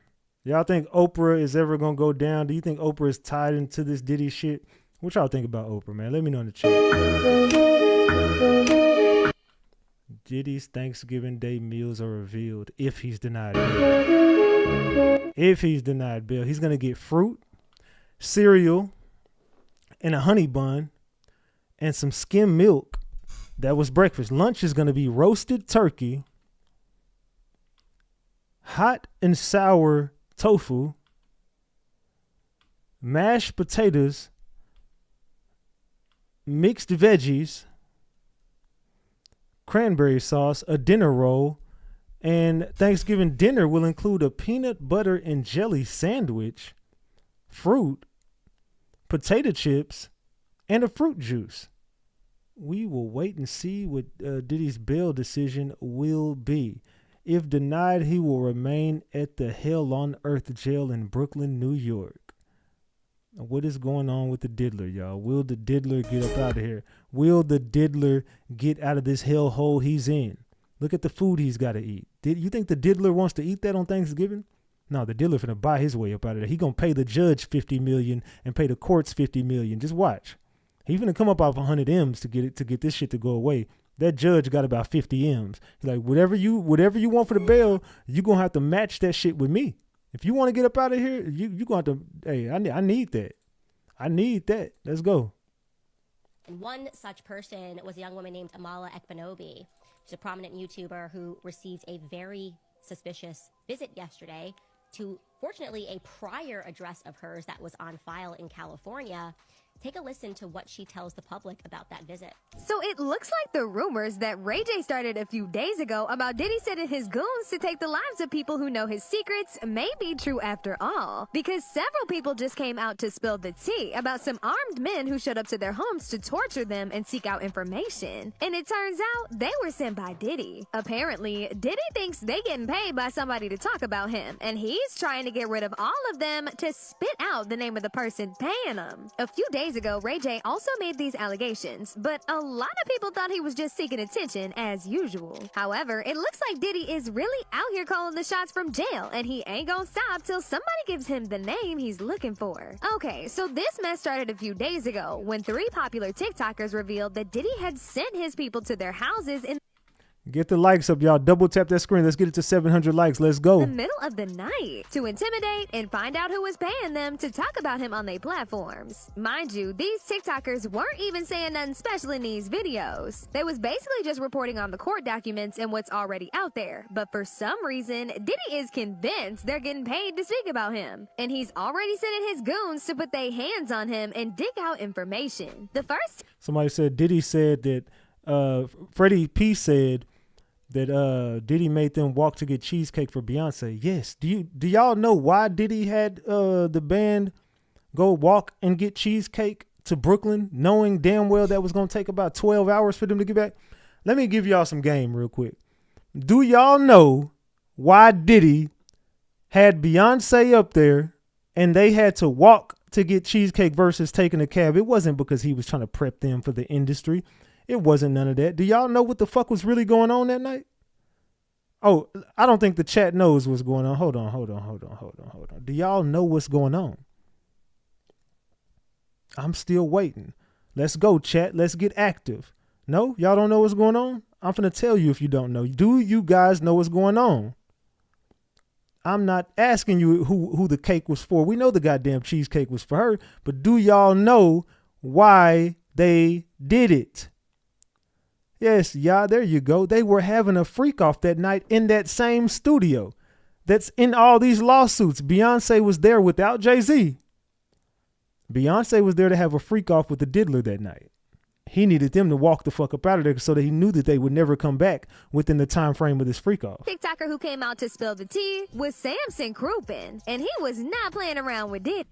[SPEAKER 1] Y'all think Oprah is ever gonna go down? Do you think Oprah is tied into this Diddy shit? What y'all think about Oprah, man? Let me know in the chat. Diddy's Thanksgiving Day meals are revealed if he's denied bail. If he's denied bail, he's going to get fruit, cereal, and a honey bun, and some skim milk. That was breakfast. Lunch is going to be roasted turkey, hot and sour tofu, mashed potatoes, mixed veggies, cranberry sauce, a dinner roll, and Thanksgiving dinner will include a peanut butter and jelly sandwich, fruit, potato chips, and a fruit juice. We will wait and see what Diddy's bail decision will be. If denied, he will remain at the Hell on Earth jail in Brooklyn, New York. What is going on with the diddler, y'all? Will the diddler get up out of here? Will the diddler get out of this hellhole he's in? Look at the food he's got to eat. You think the diddler wants to eat that on Thanksgiving? No, the diddler finna buy his way up out of there. He gonna pay the judge $50 million and pay the courts $50 million. Just watch. He finna come up off 100 M's to get this shit to go away. That judge got about 50 M's. He's like, whatever you want for the bail, you gonna have to match that shit with me. If you want to get up out of here, you gonna have to. Hey, I need that. I need that. Let's go.
[SPEAKER 3] And one such person was a young woman named Amala Ekpanobi. She's a prominent YouTuber who received a very suspicious visit yesterday to, fortunately, a prior address of hers that was on file in California. Take a listen to what she tells the public about that visit.
[SPEAKER 22] So it looks like the rumors that Ray J started a few days ago about Diddy sending his goons to take the lives of people who know his secrets may be true after all. Because several people just came out to spill the tea about some armed men who showed up to their homes to torture them and seek out information. And it turns out they were sent by Diddy. Apparently, Diddy thinks they getting paid by somebody to talk about him, and he's trying to get rid of all of them to spit out the name of the person paying them. A few days ago, Ray J also made these allegations, but a lot of people thought he was just seeking attention as usual. However, it looks like Diddy is really out here calling the shots from jail, and he ain't gonna stop till somebody gives him the name he's looking for. Okay, so this mess started a few days ago when 3 popular TikTokers revealed that Diddy had sent his people to their houses in
[SPEAKER 1] Get the likes up, y'all. Double tap that screen. Let's get it to 700 likes. Let's go.
[SPEAKER 22] the middle of the night to intimidate and find out who was paying them to talk about him on their platforms. Mind you, these TikTokers weren't even saying nothing special in these videos. They was basically just reporting on the court documents and what's already out there. But for some reason, Diddy is convinced they're getting paid to speak about him. And he's already sending his goons to put their hands on him and dig out information. The first
[SPEAKER 1] Somebody said Diddy said that Freddie P said that Diddy made them walk to get cheesecake for Beyonce. Yes. Do y'all know why Diddy had the band go walk and get cheesecake to Brooklyn, knowing damn well that was gonna take about 12 hours for them to get back? Let me give y'all some game real quick. Do y'all know why Diddy had Beyonce up there and they had to walk to get cheesecake versus taking a cab? It wasn't because he was trying to prep them for the industry. It wasn't none of that. Do y'all know what the fuck was really going on that night? Oh, I don't think the chat knows what's going on. Hold on. Do y'all know what's going on? I'm still waiting. Let's go, chat. Let's get active. No? Y'all don't know what's going on? I'm finna tell you if you don't know. Do you guys know what's going on? I'm not asking you who the cake was for. We know the goddamn cheesecake was for her, but do y'all know why they did it? Yes, yeah, there you go. They were having a freak off that night in that same studio that's in all these lawsuits. Beyonce was there without Jay-Z. Beyonce was there to have a freak off with the diddler that night. He needed them to walk the fuck up out of there so that he knew that they would never come back within the time frame of this freak off.
[SPEAKER 22] TikToker who came out to spill the tea was Samson Krupin, and he was not playing around with Diddy.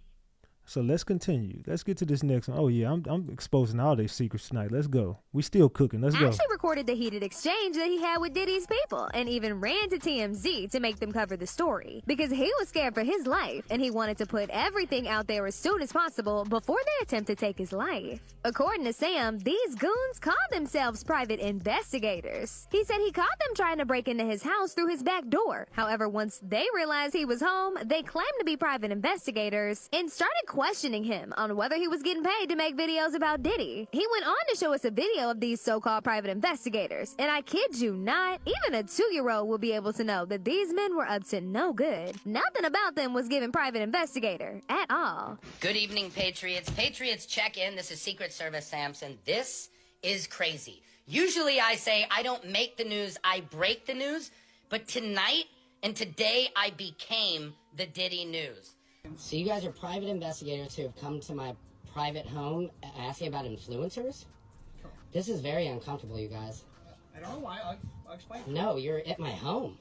[SPEAKER 1] So let's continue. Let's get to this next one. Oh yeah, I'm exposing all their secrets tonight. Let's go. We still cooking. Let's go.
[SPEAKER 22] Actually recorded the heated exchange that he had with Diddy's people and even ran to TMZ to make them cover the story because he was scared for his life and he wanted to put everything out there as soon as possible before they attempt to take his life. According to Sam, these goons called themselves private investigators. He said he caught them trying to break into his house through his back door. However, once they realized he was home, they claimed to be private investigators and started questioning him on whether he was getting paid to make videos about Diddy. He went on to show us a video of these so-called private investigators, and I kid you not, even a 2-year-old will be able to know that these men were up to no good. Nothing about them was giving private investigator at all.
[SPEAKER 23] Good evening, Patriots. Patriots, check in. This is Secret Service Samson. This is crazy. Usually I say I don't make the news, I break the news, but tonight and today I became the Diddy news.
[SPEAKER 24] So you guys are private investigators who have come to my private home asking about influencers? This is very uncomfortable, you guys.
[SPEAKER 25] I don't know why. I'll explain.
[SPEAKER 24] No, you're at my home.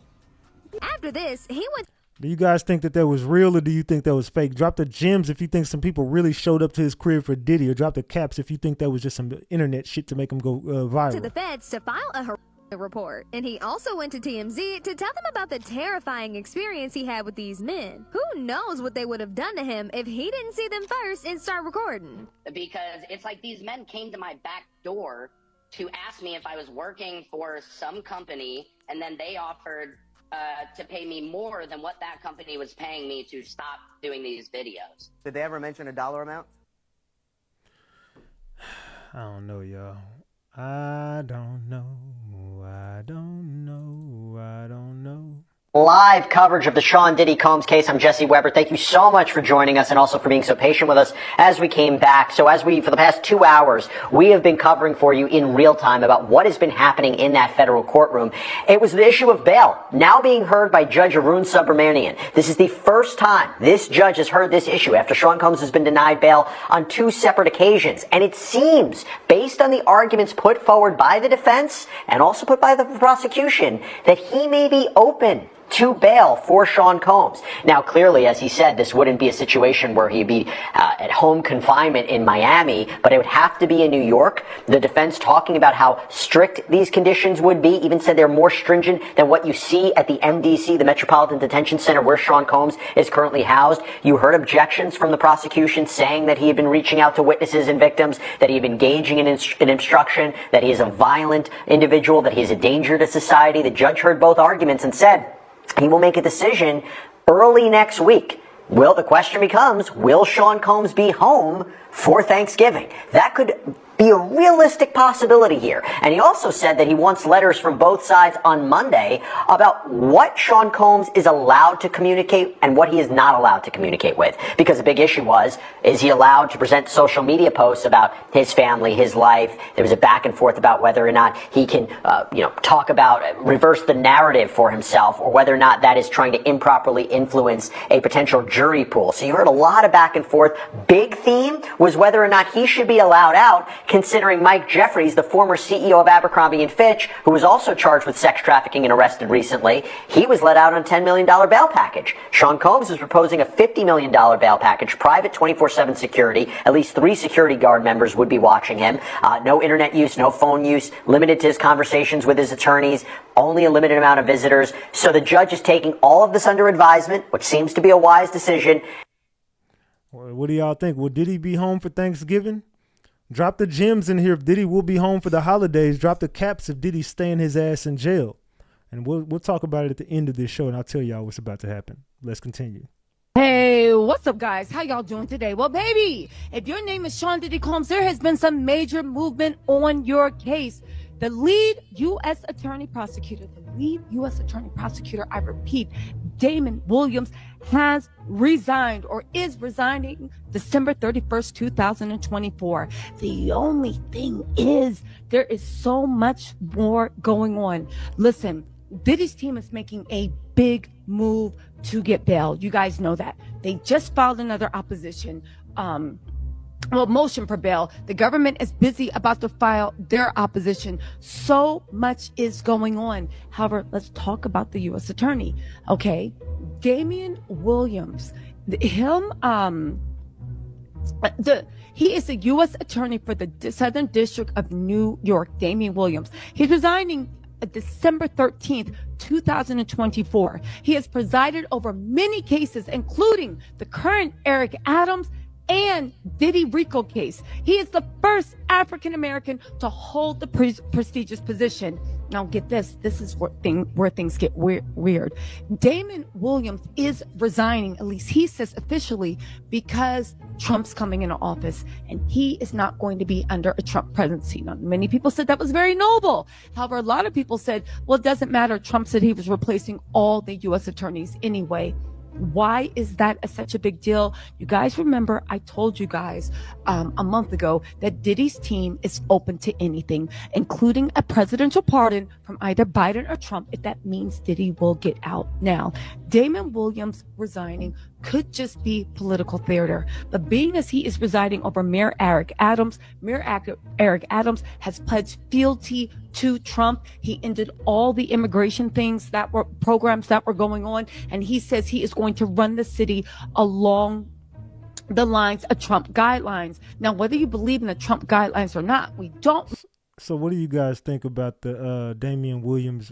[SPEAKER 22] After this, he went...
[SPEAKER 1] Do you guys think that was real, or do you think that was fake? Drop the gems if you think some people really showed up to his crib for Diddy, or drop the caps if you think that was just some internet shit to make him go viral.
[SPEAKER 22] To the feds to file a report, and he also went to TMZ to tell them about the terrifying experience he had with these men. Who knows what they would have done to him if he didn't see them first and start recording?
[SPEAKER 14] Because it's like these men came to my back door to ask me if I was working for some company, and then they offered to pay me more than what that company was paying me to stop doing these videos.
[SPEAKER 6] Did they ever mention a dollar amount?
[SPEAKER 1] I don't know, y'all. I don't know. I don't know. I don't know.
[SPEAKER 9] Live coverage of the Sean Diddy Combs case. I'm Jesse Weber. Thank you so much for joining us and also for being so patient with us as we came back. So for the past 2 hours, we have been covering for you in real time about what has been happening in that federal courtroom. It was the issue of bail, now being heard by Judge Arun Subramanian. This is the first time this judge has heard this issue after Sean Combs has been denied bail on 2 separate occasions. And it seems, based on the arguments put forward by the defense and also put by the prosecution, that he may be open to bail for Sean Combs. Now, clearly, as he said, this wouldn't be a situation where he'd be at home confinement in Miami, but it would have to be in New York. The defense talking about how strict these conditions would be, even said they're more stringent than what you see at the MDC, the Metropolitan Detention Center, where Sean Combs is currently housed. You heard objections from the prosecution saying that he had been reaching out to witnesses and victims, that he had been engaging in obstruction, that he is a violent individual, that he is a danger to society. The judge heard both arguments and said he will make a decision early next week. The question becomes, will Sean Combs be home for Thanksgiving? That could be a realistic possibility here. And he also said that he wants letters from both sides on Monday about what Sean Combs is allowed to communicate and what he is not allowed to communicate with. Because the big issue is he allowed to present social media posts about his family, his life? There was a back and forth about whether or not he can, talk about, reverse the narrative for himself, or whether or not that is trying to improperly influence a potential jury pool. So you heard a lot of back and forth. Big theme was whether or not he should be allowed out, considering Mike Jeffries, the former CEO of Abercrombie & Fitch, who was also charged with sex trafficking and arrested recently, he was let out on a $10 million bail package. Sean Combs is proposing a $50 million bail package, private 24/7 security. At least 3 security guard members would be watching him. No internet use, no phone use, limited to his conversations with his attorneys, only a limited amount of visitors. So the judge is taking all of this under advisement, which seems to be a wise decision.
[SPEAKER 1] What do y'all think? Will Diddy be home for Thanksgiving? Drop the gems in here if Diddy will be home for the holidays. Drop the caps if Diddy's staying his ass in jail. And we'll talk about it at the end of this show, and I'll tell y'all what's about to happen. Let's continue.
[SPEAKER 11] Hey, what's up, guys? How y'all doing today? Well, baby, if your name is Sean Diddy Combs, there has been some major movement on your case. The lead U.S. Attorney Prosecutor, I repeat, Damon Williams, has resigned or is resigning December 31st, 2024. The only thing is there is so much more going on. Listen, Diddy's team is making a big move to get bail. You guys know that. They just filed another opposition motion for bail. The government is busy about to file their opposition. So much is going on. However, let's talk about the U.S. Attorney. Okay, Damian Williams, he is a U.S. Attorney for the Southern District of New York. Damian Williams. He's resigning December 13th, 2024. He has presided over many cases, including the current Eric Adams and Diddy RICO case. He is the first African-American to hold the prestigious position. Now get this. This is where things get weird. Damon Williams is resigning, at least he says officially, because Trump's coming into office and he is not going to be under a Trump presidency. Now, many people said that was very noble. However, a lot of people said, well, it doesn't matter. Trump said he was replacing all the U.S. attorneys anyway. Why is that such a big deal? You guys remember I told you guys a month ago that Diddy's team is open to anything, including a presidential pardon from either Biden or Trump, if that means Diddy will get out. Now, Damon Williams resigning could just be political theater. But being as he is residing over Mayor Eric Adams has pledged fealty to Trump. He ended all the immigration things that were programs that were going on. And he says he is going to run the city along the lines of Trump guidelines. Now, whether you believe in the Trump guidelines or not, we don't.
[SPEAKER 1] So what do you guys think about the Damian Williams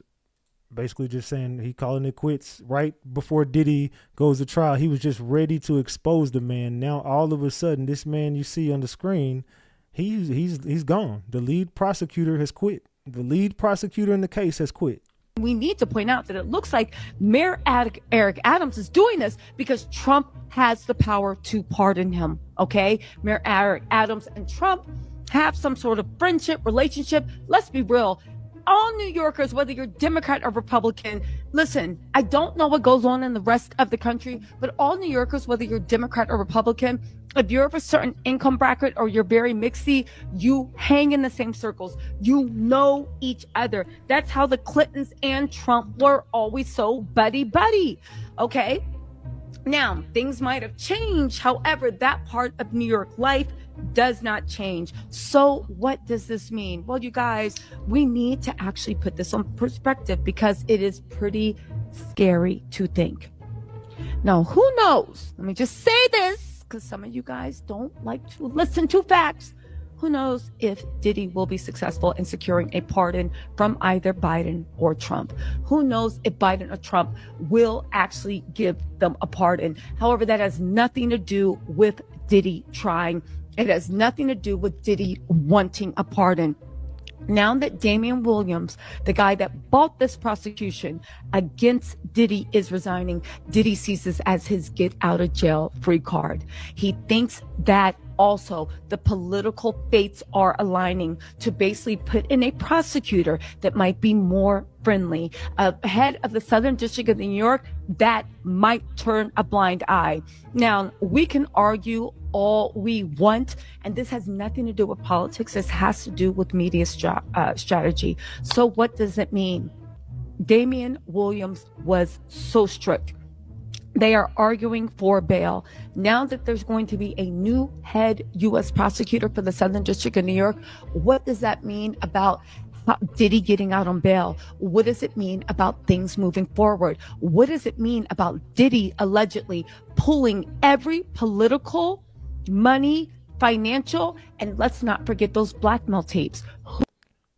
[SPEAKER 1] basically just saying he calling it quits right before Diddy goes to trial? He was just ready to expose the man. Now all of a sudden, this man you see on the screen, he's gone. The lead prosecutor has quit. The lead prosecutor in the case has quit.
[SPEAKER 11] We need to point out that it looks like Mayor Eric Adams is doing this because Trump has the power to pardon him. Okay, Mayor Eric Adams and Trump have some sort of friendship, relationship. Let's be real. All New Yorkers, whether you're Democrat or Republican, listen, I don't know what goes on in the rest of the country, but all New Yorkers, whether you're Democrat or Republican, if you're of a certain income bracket or you're very mixy, you hang in the same circles. You know each other. That's how the Clintons and Trump were always so buddy-buddy. Okay? Now, things might have changed. However, that part of New York life does not change. So what does this mean? Well, you guys, we need to actually put this on perspective because it is pretty scary to think. Now, who knows? Let me just say this because some of you guys don't like to listen to facts. Who knows if Diddy will be successful in securing a pardon from either Biden or Trump? Who knows if Biden or Trump will actually give them a pardon? However, that has nothing to do with Diddy trying. It has nothing to do with Diddy wanting a pardon. Now that Damian Williams, the guy that bought this prosecution against Diddy, is resigning, Diddy sees this as his get out of jail free card. He thinks that also the political fates are aligning to basically put in a prosecutor that might be more friendly, a head of the Southern District of New York that might turn a blind eye. Now, we can argue all we want, and this has nothing to do with politics. This has to do with media strategy. So what does it mean? Damian Williams was so strict. They are arguing for bail. Now that there's going to be a new head U.S. prosecutor for the Southern District of New York, what does that mean about Diddy getting out on bail? What does it mean about things moving forward? What does it mean about Diddy allegedly pulling every political, money, financial, and let's not forget those blackmail tapes?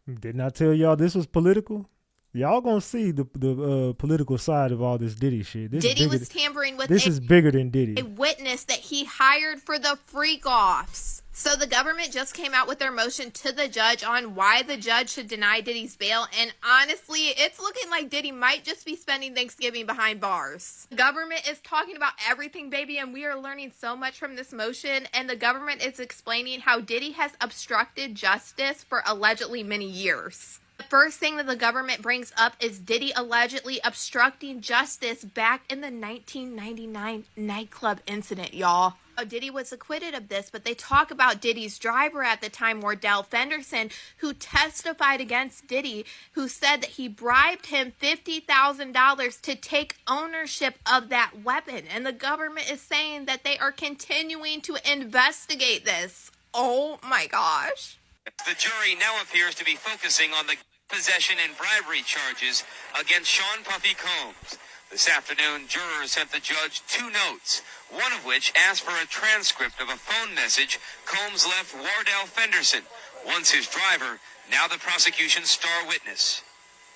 [SPEAKER 1] Didn't I tell y'all this was political? Y'all gonna see the political side of all this Diddy shit.
[SPEAKER 2] Diddy was tampering with
[SPEAKER 1] this is bigger than Diddy.
[SPEAKER 2] A witness that he hired for the freak-offs. So the government just came out with their motion to the judge on why the judge should deny Diddy's bail. And honestly, it's looking like Diddy might just be spending Thanksgiving behind bars. The government is talking about everything, baby, and we are learning so much from this motion. And the government is explaining how Diddy has obstructed justice for allegedly many years. The first thing that the government brings up is Diddy allegedly obstructing justice back in the 1999 nightclub incident, y'all. Diddy was acquitted of this, but they talk about Diddy's driver at the time, Wardell Fenderson, who testified against Diddy, who said that he bribed him $50,000 to take ownership of that weapon. And the government is saying that they are continuing to investigate this. Oh my gosh.
[SPEAKER 6] The jury now appears to be focusing on the possession and bribery charges against Sean Puffy Combs. This afternoon, jurors sent the judge 2 notes, one of which asked for a transcript of a phone message Combs left Wardell Fenderson, once his driver, now the prosecution's star witness.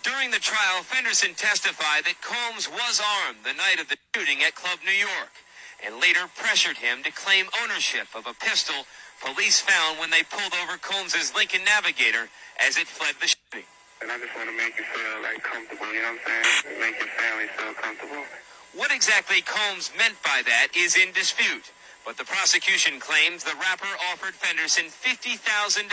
[SPEAKER 6] During the trial, Fenderson testified that Combs was armed the night of the shooting at Club New York, and later pressured him to claim ownership of a pistol police found when they pulled over Combs' Lincoln Navigator as it fled the shooting.
[SPEAKER 12] And I just want to make you feel like comfortable, you know what I'm saying? Make your family feel comfortable.
[SPEAKER 6] What exactly Combs meant by that is in dispute, but the prosecution claims the rapper offered Fenderson $50,000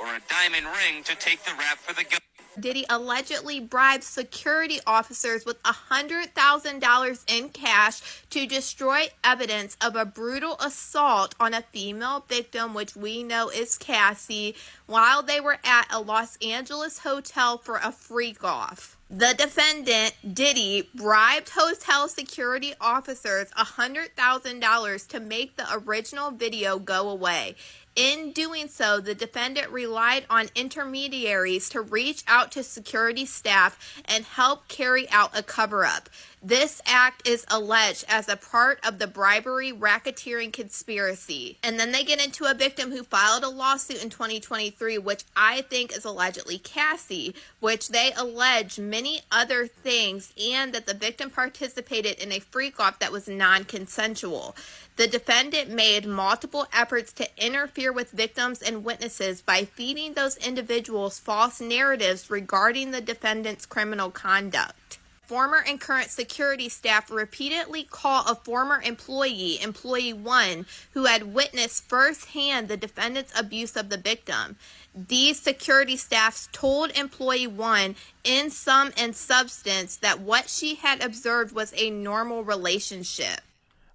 [SPEAKER 6] or a diamond ring to take the rap for the gun.
[SPEAKER 2] Diddy allegedly bribed security officers with $100,000 in cash to destroy evidence of a brutal assault on a female victim, which we know is Cassie, while they were at a Los Angeles hotel for a freak-off. The defendant, Diddy, bribed hotel security officers $100,000 to make the original video go away. In doing so, the defendant relied on intermediaries to reach out to security staff and help carry out a cover-up. This act is alleged as a part of the bribery racketeering conspiracy. And then they get into a victim who filed a lawsuit in 2023, which I think is allegedly Cassie, which they allege many other things and that the victim participated in a freak-off that was non-consensual. The defendant made multiple efforts to interfere with victims and witnesses by feeding those individuals false narratives regarding the defendant's criminal conduct. Former and current security staff repeatedly call a former employee, Employee 1, who had witnessed firsthand the defendant's abuse of the victim. These security staffs told Employee 1 in sum and substance that what she had observed was a normal relationship.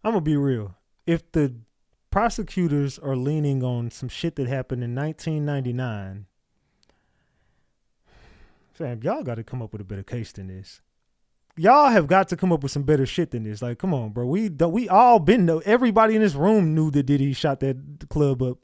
[SPEAKER 1] I'm going to be real. If the prosecutors are leaning on some shit that happened in 1999, fam, y'all got to come up with a better case than this. Y'all have got to come up with some better shit than this. Like, come on, bro. We all been know. Everybody in this room knew that Diddy shot that club up.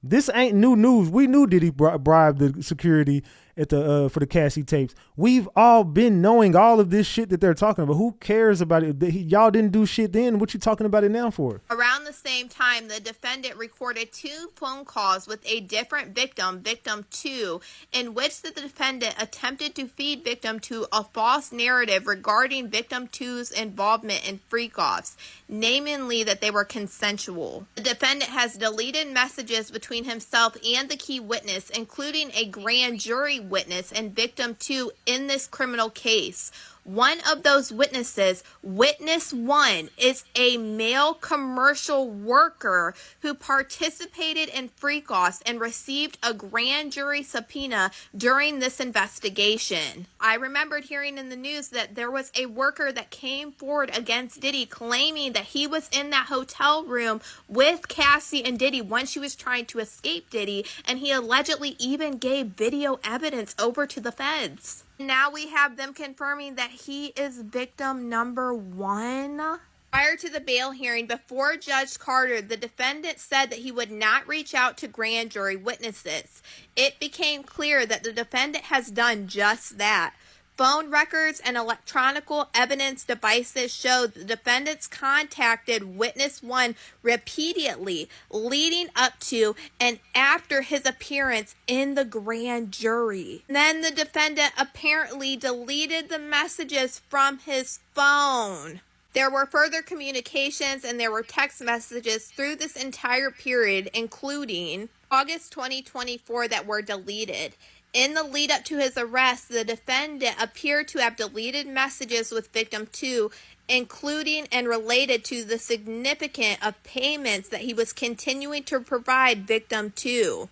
[SPEAKER 1] This ain't new news. We knew Diddy bribed the security at the for the Cassie tapes. We've all been knowing all of this shit that they're talking about. Who cares about it? Y'all didn't do shit then. What you talking about it now for?
[SPEAKER 2] Around the same time, the defendant recorded 2 phone calls with a different victim, Victim 2, in which the defendant attempted to feed Victim 2 a false narrative regarding Victim 2's involvement in freak-offs, namely that they were consensual. The defendant has deleted messages between himself and the key witness, including a grand jury witness and Victim 2 in this criminal case. One of those witnesses, Witness 1, is a male commercial worker who participated in freak-offs and received a grand jury subpoena during this investigation. I remembered hearing in the news that there was a worker that came forward against Diddy claiming that he was in that hotel room with Cassie and Diddy when she was trying to escape Diddy, and he allegedly even gave video evidence over to the feds. Now we have them confirming that he is victim number 1. Prior to the bail hearing before Judge Carter, the defendant said that he would not reach out to grand jury witnesses. It became clear that the defendant has done just that. Phone records and electronic evidence devices show the defendants contacted Witness 1 repeatedly leading up to and after his appearance in the grand jury. Then the defendant apparently deleted the messages from his phone. There were further communications and there were text messages through this entire period, including August 2024, that were deleted. In the lead up to his arrest, the defendant appeared to have deleted messages with Victim 2, including and related to the significance of payments that he was continuing to provide Victim 2.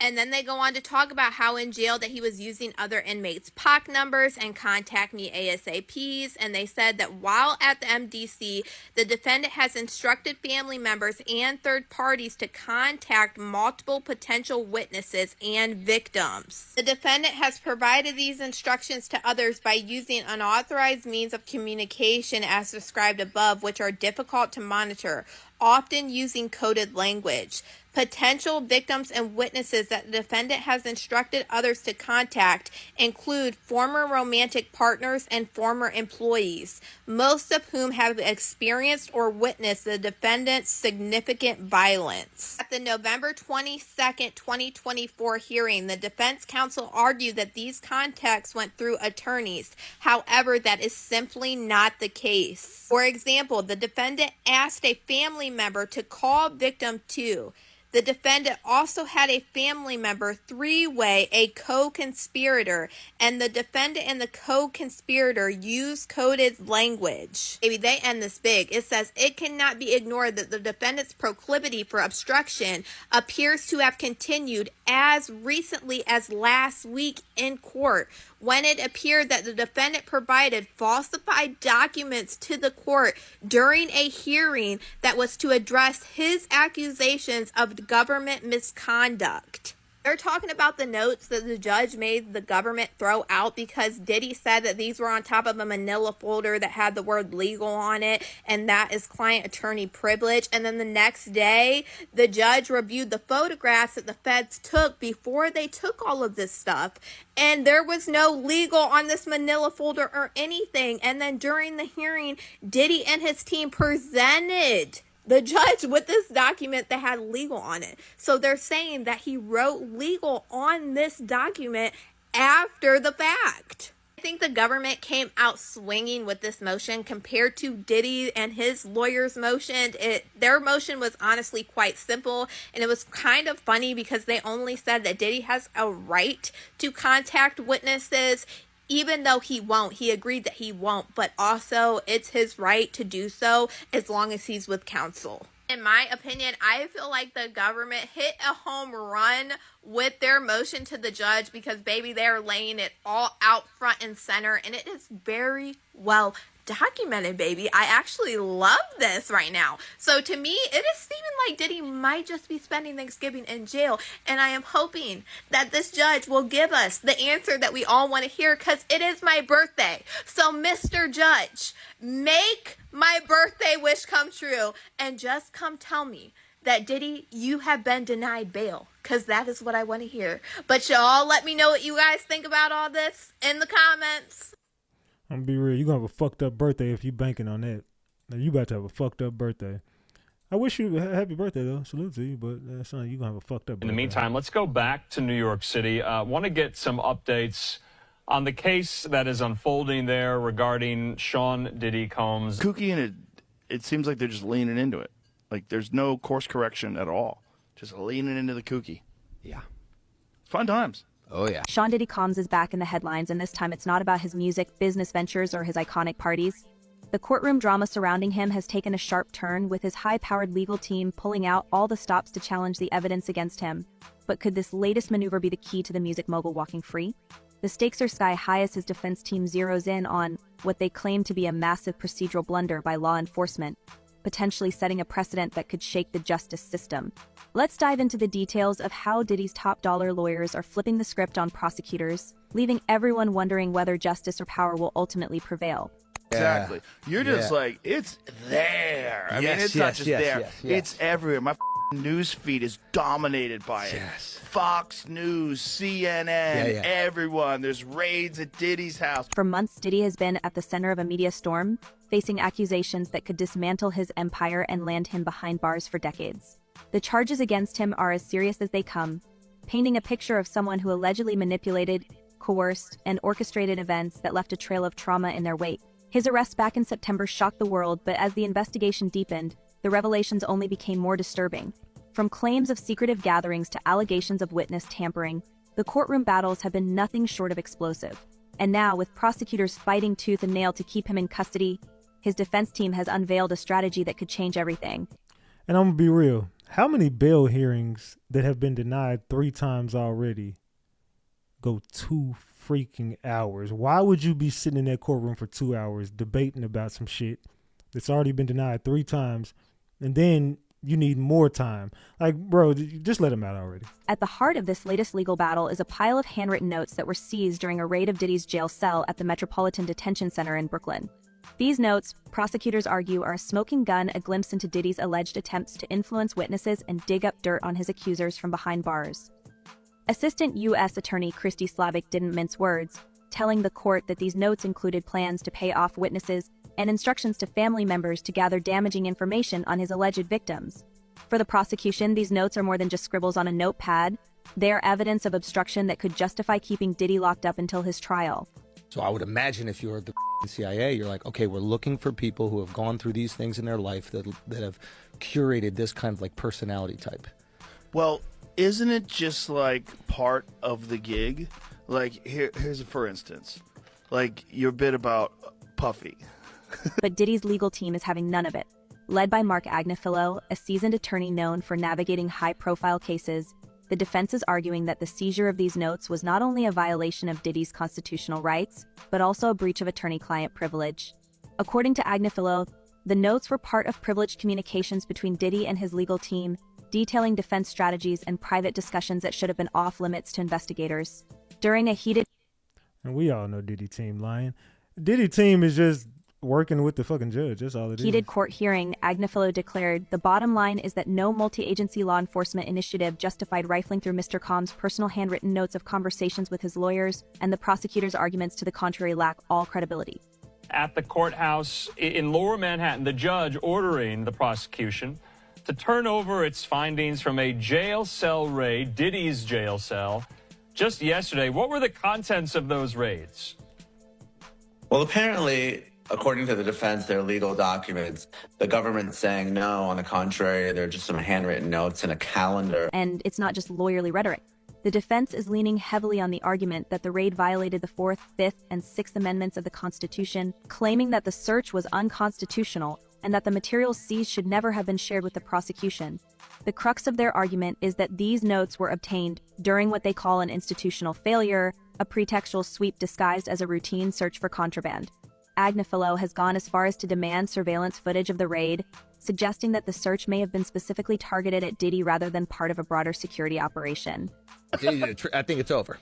[SPEAKER 2] And then they go on to talk about how in jail that he was using other inmates' POC numbers and contact me ASAPs. And they said that while at the MDC, the defendant has instructed family members and third parties to contact multiple potential witnesses and victims. The defendant has provided these instructions to others by using unauthorized means of communication as described above, which are difficult to monitor, often using coded language. Potential victims and witnesses that the defendant has instructed others to contact include former romantic partners and former employees, most of whom have experienced or witnessed the defendant's significant violence. At the November 22nd, 2024 hearing, the defense counsel argued that these contacts went through attorneys. However, that is simply not the case. For example, the defendant asked a family member to call Victim 2. The defendant also had a family member, three-way, a co-conspirator, and the defendant and the co-conspirator used coded language. Maybe they end this big. It says, it cannot be ignored that the defendant's proclivity for obstruction appears to have continued as recently as last week in court, when it appeared that the defendant provided falsified documents to the court during a hearing that was to address his accusations of government misconduct. They're talking about the notes that the judge made the government throw out because Diddy said that these were on top of a manila folder that had the word legal on it, and that is client-attorney privilege. And then the next day, the judge reviewed the photographs that the feds took before they took all of this stuff, and there was no legal on this manila folder or anything. And then during the hearing, Diddy and his team presented the judge with this document that had legal on it. So they're saying that he wrote legal on this document after the fact. I think the government came out swinging with this motion compared to Diddy and his lawyer's motion. Their motion was honestly quite simple, and it was kind of funny because they only said that Diddy has a right to contact witnesses, even though he won't. He agreed that he won't, but also it's his right to do so as long as he's with counsel. In my opinion, I feel like the government hit a home run with their motion to the judge because, baby, they're laying it all out front and center, and it is very well documented, baby. I actually love this right now. So to me, it is seeming like Diddy might just be spending Thanksgiving in jail, and I am hoping that this judge will give us the answer that we all want to hear, because it is my birthday. So Mr. Judge, make my birthday wish come true and just come tell me that, Diddy, you have been denied bail, because that is what I want to hear. But y'all let me know what you guys think about all this in the comments.
[SPEAKER 1] I'm gonna be real. You're gonna have a fucked up birthday if you banking on that. Now, you about to have a fucked up birthday. I wish you a happy birthday, though. Salute to you, but that's not, you're gonna have a fucked up birthday.
[SPEAKER 10] In the meantime, let's go back to New York City. Want to get some updates on the case that is unfolding there regarding Sean Diddy Combs.
[SPEAKER 13] Kooky, and it seems like they're just leaning into it. Like, there's no course correction at all. Just leaning into the kooky.
[SPEAKER 15] Yeah.
[SPEAKER 13] Fun times.
[SPEAKER 15] Oh, yeah.
[SPEAKER 16] Sean Diddy Combs is back in the headlines, and this time it's not about his music, business ventures, or his iconic parties. The courtroom drama surrounding him has taken a sharp turn, with his high-powered legal team pulling out all the stops to challenge the evidence against him. But could this latest maneuver be the key to the music mogul walking free? The stakes are sky high as his defense team zeroes in on what they claim to be a massive procedural blunder by law enforcement, potentially setting a precedent that could shake the justice system. Let's dive into the details of how Diddy's top-dollar lawyers are flipping the script on prosecutors, leaving everyone wondering whether justice or power will ultimately prevail.
[SPEAKER 13] Exactly. You're just like, it's there. I mean, it's not just there. It's everywhere. My news feed is dominated by it. Fox News, CNN, everyone. There's raids at Diddy's house.
[SPEAKER 16] For months, Diddy has been at the center of a media storm, facing accusations that could dismantle his empire and land him behind bars for decades. The charges against him are as serious as they come, painting a picture of someone who allegedly manipulated, coerced, and orchestrated events that left a trail of trauma in their wake. His arrest back in September shocked the world, but as the investigation deepened, the revelations only became more disturbing. From claims of secretive gatherings to allegations of witness tampering, the courtroom battles have been nothing short of explosive. And now, with prosecutors fighting tooth and nail to keep him in custody, his defense team has unveiled a strategy that could change everything.
[SPEAKER 1] And I'm gonna be real. How many bail hearings that have been denied 3 times already go 2 freaking hours? Why would you be sitting in that courtroom for 2 hours debating about some shit that's already been denied 3 times, and then you need more time? Like, bro, just let him out already.
[SPEAKER 16] At the heart of this latest legal battle is a pile of handwritten notes that were seized during a raid of Diddy's jail cell at the Metropolitan Detention Center in Brooklyn. These notes, prosecutors argue, are a smoking gun, a glimpse into Diddy's alleged attempts to influence witnesses and dig up dirt on his accusers from behind bars. Assistant U.S. Attorney Christy Slavic didn't mince words, telling the court that these notes included plans to pay off witnesses and instructions to family members to gather damaging information on his alleged victims. For the prosecution, these notes are more than just scribbles on a notepad. They are evidence of obstruction that could justify keeping Diddy locked up until his trial.
[SPEAKER 15] So I would imagine if you're the CIA, you're like, okay, we're looking for people who have gone through these things in their life that have curated this kind of like personality type.
[SPEAKER 13] Well, isn't it just like part of the gig? Like here's a for instance, like your bit about Puffy.
[SPEAKER 16] But Diddy's legal team is having none of it. Led by Mark Agnifilo, a seasoned attorney known for navigating high-profile cases, the defense is arguing that the seizure of these notes was not only a violation of Diddy's constitutional rights, but also a breach of attorney-client privilege. According to Agnifilo, the notes were part of privileged communications between Diddy and his legal team, detailing defense strategies and private discussions that should have been off-limits to investigators. During a heated...
[SPEAKER 1] And we all know Diddy team lying. Diddy team is just working with the fucking judge. That's all it is.
[SPEAKER 16] Heated court hearing, Agnifilo declared, the bottom line is that no multi-agency law enforcement initiative justified rifling through Mr. Combs' personal handwritten notes of conversations with his lawyers, and the prosecutor's arguments to the contrary lack all credibility.
[SPEAKER 10] At the courthouse in Lower Manhattan, the judge ordering the prosecution to turn over its findings from a jail cell raid, Diddy's jail cell, just yesterday. What were the contents of those raids?
[SPEAKER 17] Well, apparently, according to the defense, they're legal documents. The government saying no, on the contrary, they're just some handwritten notes and a calendar.
[SPEAKER 16] And it's not just lawyerly rhetoric. The defense is leaning heavily on the argument that the raid violated the 4th, 5th, and 6th Amendments of the Constitution, claiming that the search was unconstitutional and that the materials seized should never have been shared with the prosecution. The crux of their argument is that these notes were obtained during what they call an institutional failure, a pretextual sweep disguised as a routine search for contraband. Agnifilo has gone as far as to demand surveillance footage of the raid, suggesting that the search may have been specifically targeted at Diddy rather than part of a broader security operation.
[SPEAKER 15] I think it's over.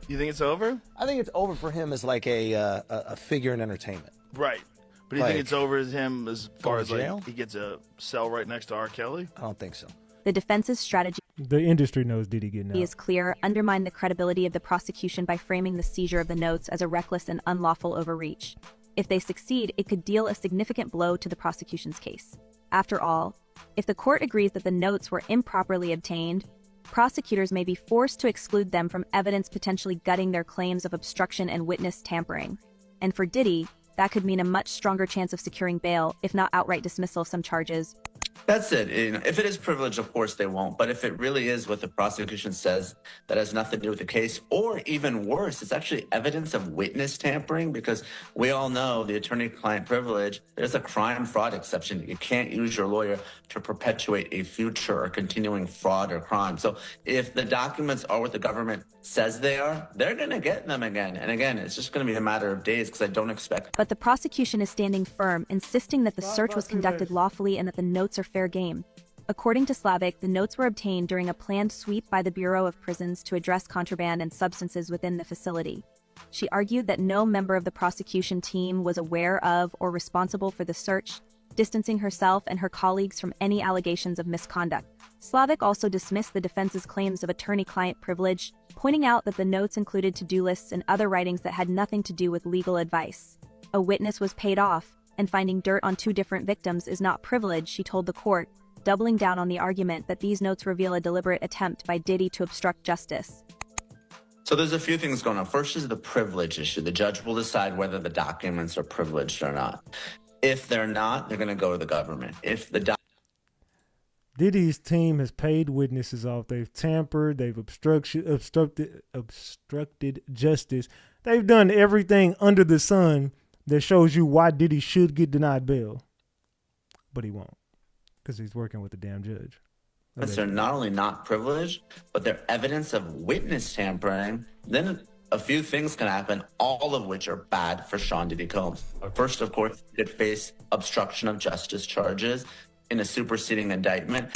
[SPEAKER 13] You think it's over?
[SPEAKER 15] I think it's over for him as like a figure in entertainment.
[SPEAKER 13] Right. But do you think it's over as him as far as
[SPEAKER 15] jail?
[SPEAKER 13] like he gets a cell right next to R. Kelly?
[SPEAKER 15] I don't think so.
[SPEAKER 16] The defense's strategy
[SPEAKER 1] The industry knows Diddy getting out.
[SPEAKER 16] is clear, undermine the credibility of the prosecution by framing the seizure of the notes as a reckless and unlawful overreach. If they succeed, it could deal a significant blow to the prosecution's case. After all, if the court agrees that the notes were improperly obtained, prosecutors may be forced to exclude them from evidence, potentially gutting their claims of obstruction and witness tampering. And for Diddy, that could mean a much stronger chance of securing bail, if not outright dismissal of some charges.
[SPEAKER 17] That's it. You know, if it is privilege, of course they won't. But if it really is what the prosecution says that has nothing to do with the case, or even worse, it's actually evidence of witness tampering, because we all know the attorney-client privilege, there's a crime fraud exception. You can't use your lawyer to perpetuate a future or continuing fraud or crime. So if the documents are what the government says they are, they're going to get them again. And again, it's just going to be a matter of days, because I don't expect.
[SPEAKER 16] But the prosecution is standing firm, insisting that the search was conducted lawfully and that the notes are fair game. According to Slavic, the notes were obtained during a planned sweep by the Bureau of Prisons to address contraband and substances within the facility. She argued that no member of the prosecution team was aware of or responsible for the search, distancing herself and her colleagues from any allegations of misconduct. Slavic also dismissed the defense's claims of attorney-client privilege, pointing out that the notes included to-do lists and other writings that had nothing to do with legal advice. A witness was paid off, and finding dirt on 2 different victims is not privilege, she told the court, doubling down on the argument that these notes reveal a deliberate attempt by Diddy to obstruct justice.
[SPEAKER 17] So there's a few things going on. First is the privilege issue. The judge will decide whether the documents are privileged or not. If they're not, they're going to go to the government. If the
[SPEAKER 1] Diddy's team has paid witnesses off. They've tampered. They've obstructed justice. They've done everything under the sun that shows you why Diddy should get denied bail. But he won't, because he's working with the damn judge.
[SPEAKER 17] They're not only not privileged, but they're evidence of witness tampering. Then a few things can happen, all of which are bad for Sean Diddy Combs. First, of course, he could face obstruction of justice charges in a superseding indictment.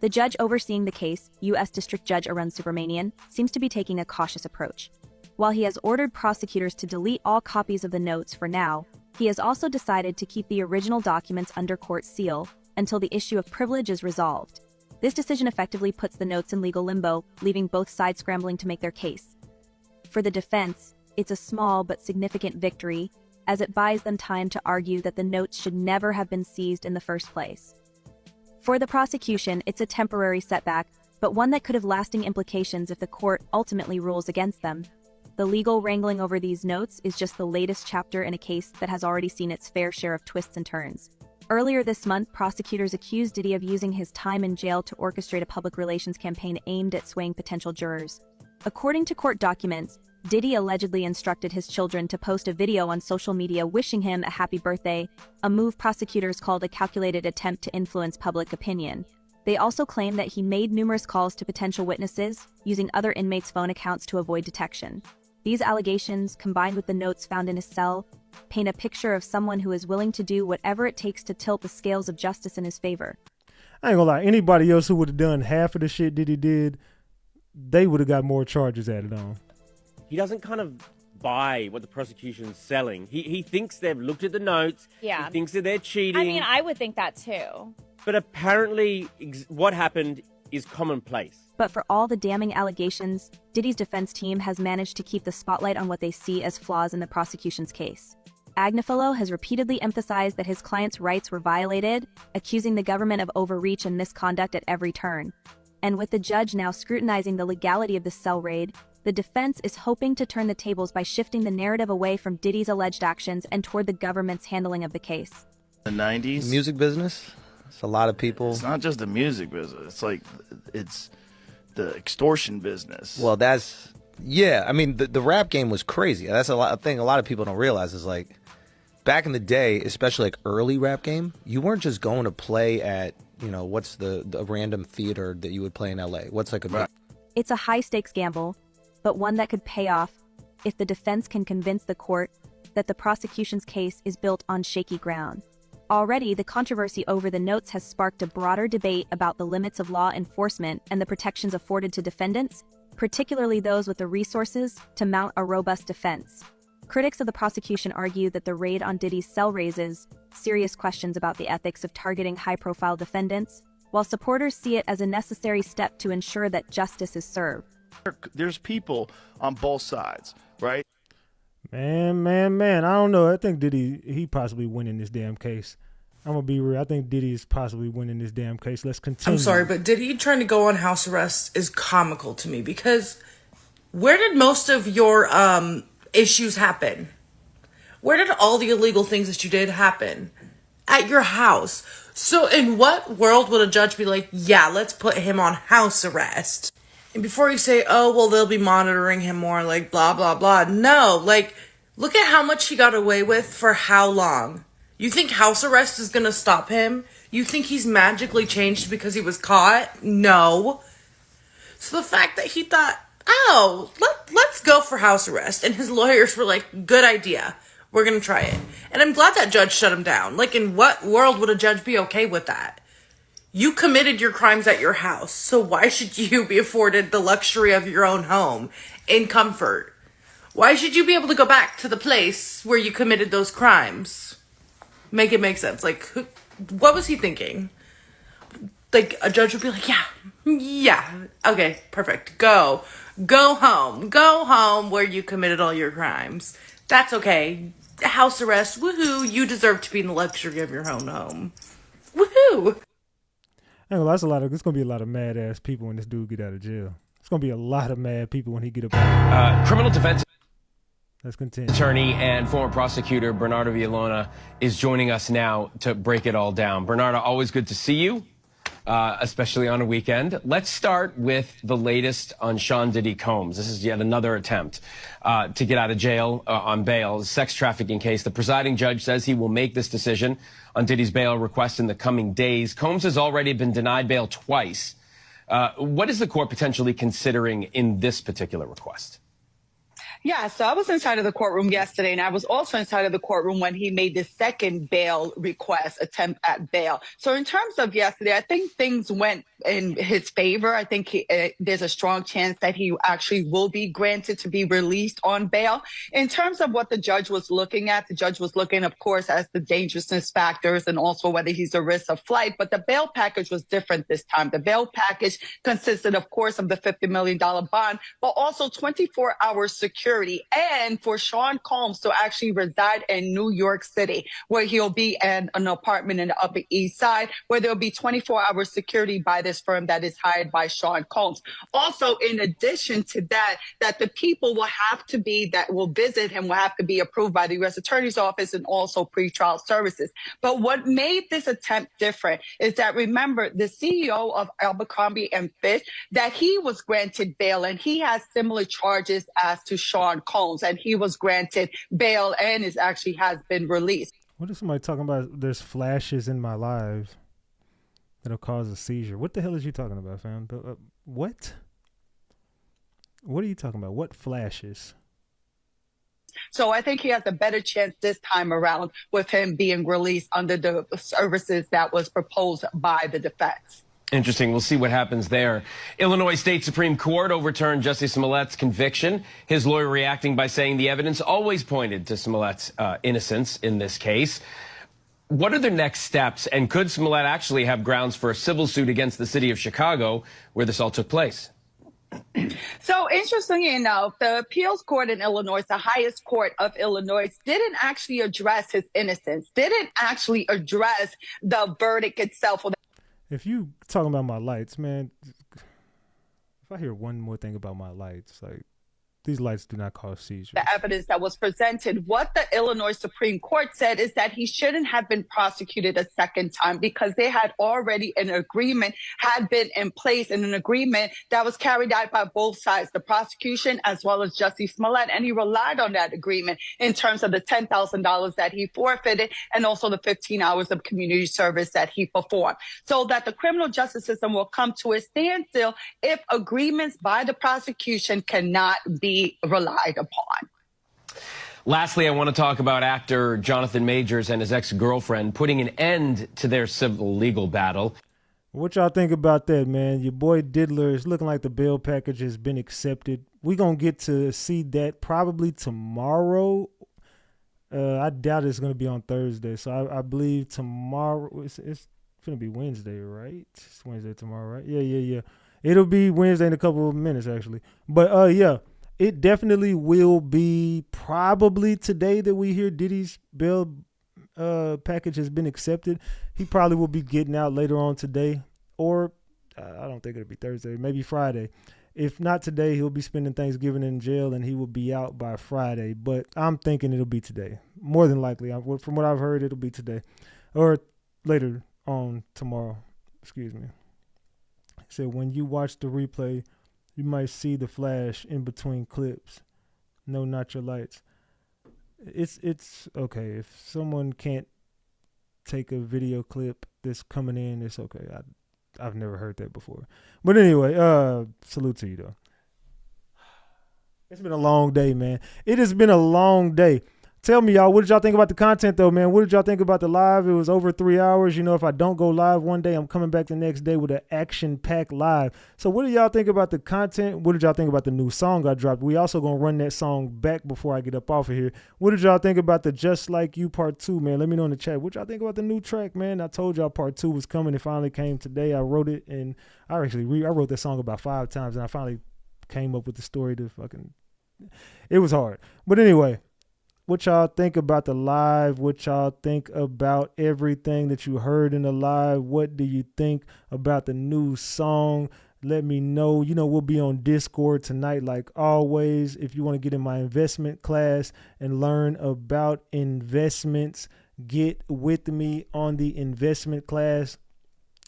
[SPEAKER 16] The judge overseeing the case, U.S. District Judge Arun Subramanian, seems to be taking a cautious approach. While he has ordered prosecutors to delete all copies of the notes for now, he has also decided to keep the original documents under court seal until the issue of privilege is resolved. This decision effectively puts the notes in legal limbo, leaving both sides scrambling to make their case. For the defense, it's a small but significant victory, as it buys them time to argue that the notes should never have been seized in the first place. For the prosecution, it's a temporary setback, but one that could have lasting implications if the court ultimately rules against them. The legal wrangling over these notes is just the latest chapter in a case that has already seen its fair share of twists and turns. Earlier this month, prosecutors accused Diddy of using his time in jail to orchestrate a public relations campaign aimed at swaying potential jurors. According to court documents, Diddy allegedly instructed his children to post a video on social media wishing him a happy birthday, a move prosecutors called a calculated attempt to influence public opinion. They also claim that he made numerous calls to potential witnesses, using other inmates' phone accounts to avoid detection. These allegations, combined with the notes found in his cell, paint a picture of someone who is willing to do whatever it takes to tilt the scales of justice in his favor.
[SPEAKER 1] I ain't gonna lie, anybody else who would have done half of the shit Diddy did, they would have got more charges added on.
[SPEAKER 4] He doesn't kind of buy what the prosecution's selling. He thinks they've looked at the notes.
[SPEAKER 18] Yeah.
[SPEAKER 4] He thinks that they're cheating.
[SPEAKER 18] I mean, I would think that too.
[SPEAKER 4] But apparently what happened is commonplace.
[SPEAKER 16] But for all the damning allegations, Diddy's defense team has managed to keep the spotlight on what they see as flaws in the prosecution's case. Agnifilo has repeatedly emphasized that his client's rights were violated, accusing the government of overreach and misconduct at every turn. And with the judge now scrutinizing the legality of the cell raid, the defense is hoping to turn the tables by shifting the narrative away from Diddy's alleged actions and toward the government's handling of the case.
[SPEAKER 13] The 90s.
[SPEAKER 15] Music business. It's a lot of people.
[SPEAKER 13] It's not just the music business. It's like, it's the extortion business.
[SPEAKER 15] Well, I mean, the rap game was crazy. That's a thing a lot of people don't realize is like, back in the day, especially like early rap game, you weren't just going to play at, what's the random theater that you would play in LA? What's like a...
[SPEAKER 16] It's a high-stakes gamble, but one that could pay off if the defense can convince the court that the prosecution's case is built on shaky ground. Already, the controversy over the notes has sparked a broader debate about the limits of law enforcement and the protections afforded to defendants, particularly those with the resources to mount a robust defense. Critics of the prosecution argue that the raid on Diddy's cell raises serious questions about the ethics of targeting high-profile defendants, while supporters see it as a necessary step to ensure that justice is served.
[SPEAKER 13] There's people on both sides, right?
[SPEAKER 1] Man. I don't know. I think Diddy, he possibly winning this damn case. I'm going to be real. I think Diddy is possibly winning this damn case. Let's continue.
[SPEAKER 19] I'm sorry, but Diddy trying to go on house arrest is comical to me because where did most of your issues happen? Where did all the illegal things that you did happen? At your house. So in what world would a judge be like, yeah, let's put him on house arrest? And before you say, oh, well, they'll be monitoring him more, like, blah, blah, blah. No, like, look at how much he got away with for how long. You think house arrest is going to stop him? You think he's magically changed because he was caught? No. So the fact that he thought, oh, let's go for house arrest. And his lawyers were like, good idea. We're going to try it. And I'm glad that judge shut him down. Like, in what world would a judge be okay with that? You committed your crimes at your house, so why should you be afforded the luxury of your own home in comfort? Why should you be able to go back to the place where you committed those crimes? Make it make sense. Like, what was he thinking? Like, a judge would be like, yeah, okay, perfect. Go home where you committed all your crimes. That's okay. House arrest, woohoo, you deserve to be in the luxury of your own home. Woohoo!
[SPEAKER 1] It's gonna be a lot of mad ass people when this dude get out of jail. It's gonna be a lot of mad people when he get up.
[SPEAKER 20] Criminal defense.
[SPEAKER 1] Let's continue.
[SPEAKER 20] Attorney and former prosecutor Bernardo Villalona is joining us now to break it all down. Bernardo, always good to see you, especially on a weekend. Let's start with the latest on Sean Diddy Combs. This is yet another attempt to get out of jail on bail. A sex trafficking case. The presiding judge says he will make this decision on Diddy's bail request in the coming days. Combs has already been denied bail twice. What is the court potentially considering in this particular request?
[SPEAKER 25] Yeah, so I was inside of the courtroom yesterday, and I was also inside of the courtroom when he made the second bail request, attempt at bail. So in terms of yesterday, I think things went in his favor. I think there's a strong chance that he actually will be granted to be released on bail. In terms of what the judge was looking at, the judge was looking, of course, as the dangerousness factors and also whether he's a risk of flight. But the bail package was different this time. The bail package consisted, of course, of the $50 million bond, but also 24-hour security security, and for Sean Combs to actually reside in New York City, where he'll be in an apartment in the Upper East Side, where there'll be 24-hour security by this firm that is hired by Sean Combs. Also, in addition to that, that the people that will visit him will have to be approved by the U.S. Attorney's Office and also pretrial services. But what made this attempt different is that, remember, the CEO of Abercrombie and Fitch, that he was granted bail, and he has similar charges as to Sean Combs, and he was granted bail and has been released.
[SPEAKER 1] What is somebody talking about? There's flashes in my live that'll cause a seizure. What the hell is you talking about, fam? What? What are you talking about? What flashes?
[SPEAKER 25] So I think he has a better chance this time around with him being released under the services that was proposed by the defense.
[SPEAKER 20] Interesting. We'll see what happens there. Illinois State Supreme Court overturned Jussie Smollett's conviction. His lawyer reacting by saying the evidence always pointed to Smollett's innocence in this case. What are the next steps? And could Smollett actually have grounds for a civil suit against the city of Chicago, where this all took place?
[SPEAKER 25] So interestingly enough, the appeals court in Illinois, the highest court of Illinois, didn't actually address his innocence, didn't actually address the verdict itself.
[SPEAKER 1] If you talking about my lights, man, if I hear one more thing about my lights, like, these lights do not cause seizures.
[SPEAKER 25] The evidence that was presented, what the Illinois Supreme Court said is that he shouldn't have been prosecuted a second time because they had already an agreement had been in place, and an agreement that was carried out by both sides, the prosecution as well as Jussie Smollett. And he relied on that agreement in terms of the $10,000 that he forfeited and also the 15 hours of community service that he performed. So that the criminal justice system will come to a standstill if agreements by the prosecution cannot be relied upon.
[SPEAKER 20] Lastly, I want to talk about actor Jonathan Majors and his ex-girlfriend putting an end to their civil legal battle.
[SPEAKER 1] What y'all think about that, man? Your boy Diddler is looking like the bail package has been accepted. We're going to get to see that probably tomorrow. I doubt it's going to be on Thursday. So I believe tomorrow, it's going to be Wednesday, right? It's Wednesday tomorrow, right? Yeah. It'll be Wednesday in a couple of minutes, actually. But, yeah. It definitely will be probably today that we hear Diddy's bail package has been accepted. He probably will be getting out later on today, or I don't think it'll be Thursday, maybe Friday. If not today, he'll be spending Thanksgiving in jail, and he will be out by Friday. But I'm thinking it'll be today. More than likely. From what I've heard, it'll be today or later on tomorrow. Excuse me. He said, when you watch the replay, you might see the flash in between clips. No, not your lights. It's okay. If someone can't take a video clip that's coming in, it's okay. I've never heard that before. But anyway, salute to you, though. It's been a long day, man. It has been a long day. Tell me, y'all, what did y'all think about the content, though, man? What did y'all think about the live? It was over 3 hours. You know, if I don't go live one day, I'm coming back the next day with an action-packed live. So what do y'all think about the content? What did y'all think about the new song I dropped? We also going to run that song back before I get up off of here. What did y'all think about the Just Like You Part 2, man? Let me know in the chat. What y'all think about the new track, man? I told y'all Part 2 was coming. It finally came today. I wrote it, and I wrote that song about 5 times, and I finally came up with the story to it was hard. But anyway, what y'all think about the live? What y'all think about everything that you heard in the live? What do you think about the new song? Let me know. You know, we'll be on Discord tonight like always. If you want to get in my investment class and learn about investments, get with me on the investment class.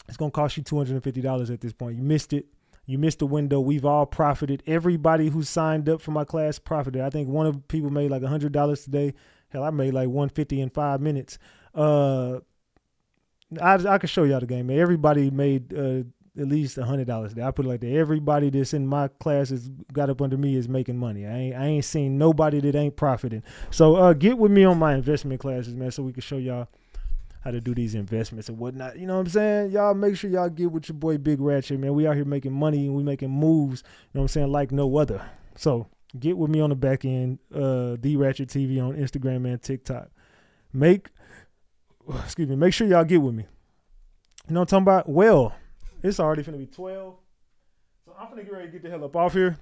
[SPEAKER 1] It's going to cost you $250 at this point. You missed it. You missed the window. We've all profited. Everybody who signed up for my class profited. I think one of the people made like $100 today. Hell, I made like $150 in 5 minutes. I can show y'all the game, man. Everybody made at least $100 today. I put it like that. Everybody that's in my class has got up under me is making money. I ain't seen nobody that ain't profiting. So get with me on my investment classes, man, so we can show y'all how to do these investments and whatnot. You know what I'm saying? Y'all make sure y'all get with your boy Big Ratchet, man. We out here making money and we making moves, you know what I'm saying, like no other. So get with me on the back end, The Ratchet TV on Instagram and TikTok. Make sure y'all get with me. You know what I'm talking about? Well, it's already finna be 12. So I'm finna get ready to get the hell up off here.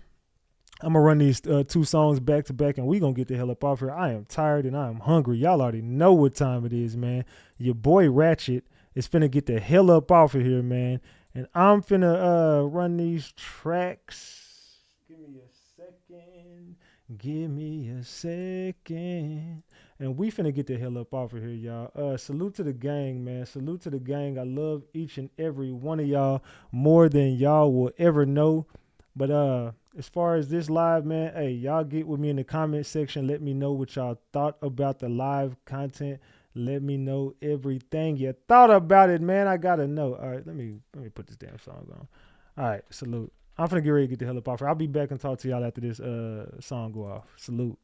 [SPEAKER 1] I'm gonna run these 2 songs back to back, and we gonna get the hell up off here. I am tired and I am hungry. Y'all already know what time it is, man. Your boy Ratchet is finna get the hell up off of here, man. And I'm finna run these tracks. Give me a second. And we finna get the hell up off of here, y'all. Salute to the gang, man. Salute to the gang. I love each and every one of y'all more than y'all will ever know. But as far as this live, man, hey, y'all get with me in the comment section. Let me know what y'all thought about the live content. Let me know everything you thought about it, man. I gotta know. All right, let me put this damn song on. All right, salute. I'm finna get ready to get the hell up off here. I'll be back and talk to y'all after this song go off. Salute.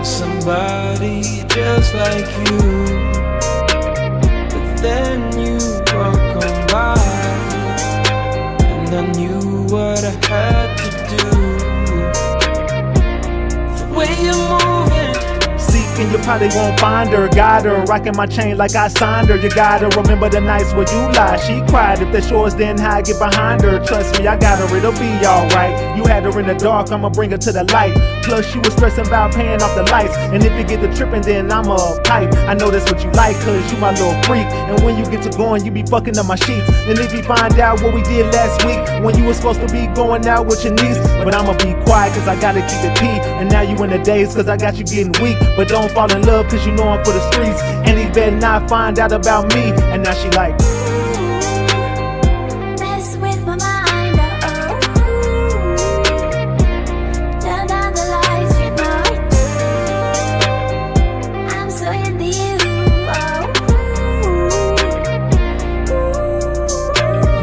[SPEAKER 3] Somebody just like you, but then you walk on by, and I knew what I had to do. The way you're moving,
[SPEAKER 1] seeking, you probably won't find her. Got her rocking my chain like I signed her. You gotta remember the nights where you lied. She cried. If the shores didn't hide, get behind her. Trust me, I got her, it'll be alright. You had her in the dark, I'ma bring her to the light. Plus you was stressing about paying off the lights. And if you get the tripping, then I'm a pipe. I know that's what you like, cause you my little freak. And when you get to going, you be fucking up my sheets. And if you find out what we did last week, when you was supposed to be going out with your niece. But I'ma be quiet, cause I gotta keep it P. And now you in the days, cause I got you getting weak. But don't fall in love, cause you know I'm for the streets. And he better not find out about me. And now she like,
[SPEAKER 5] mess with my mind, turn down the lights, you know I'm so into you,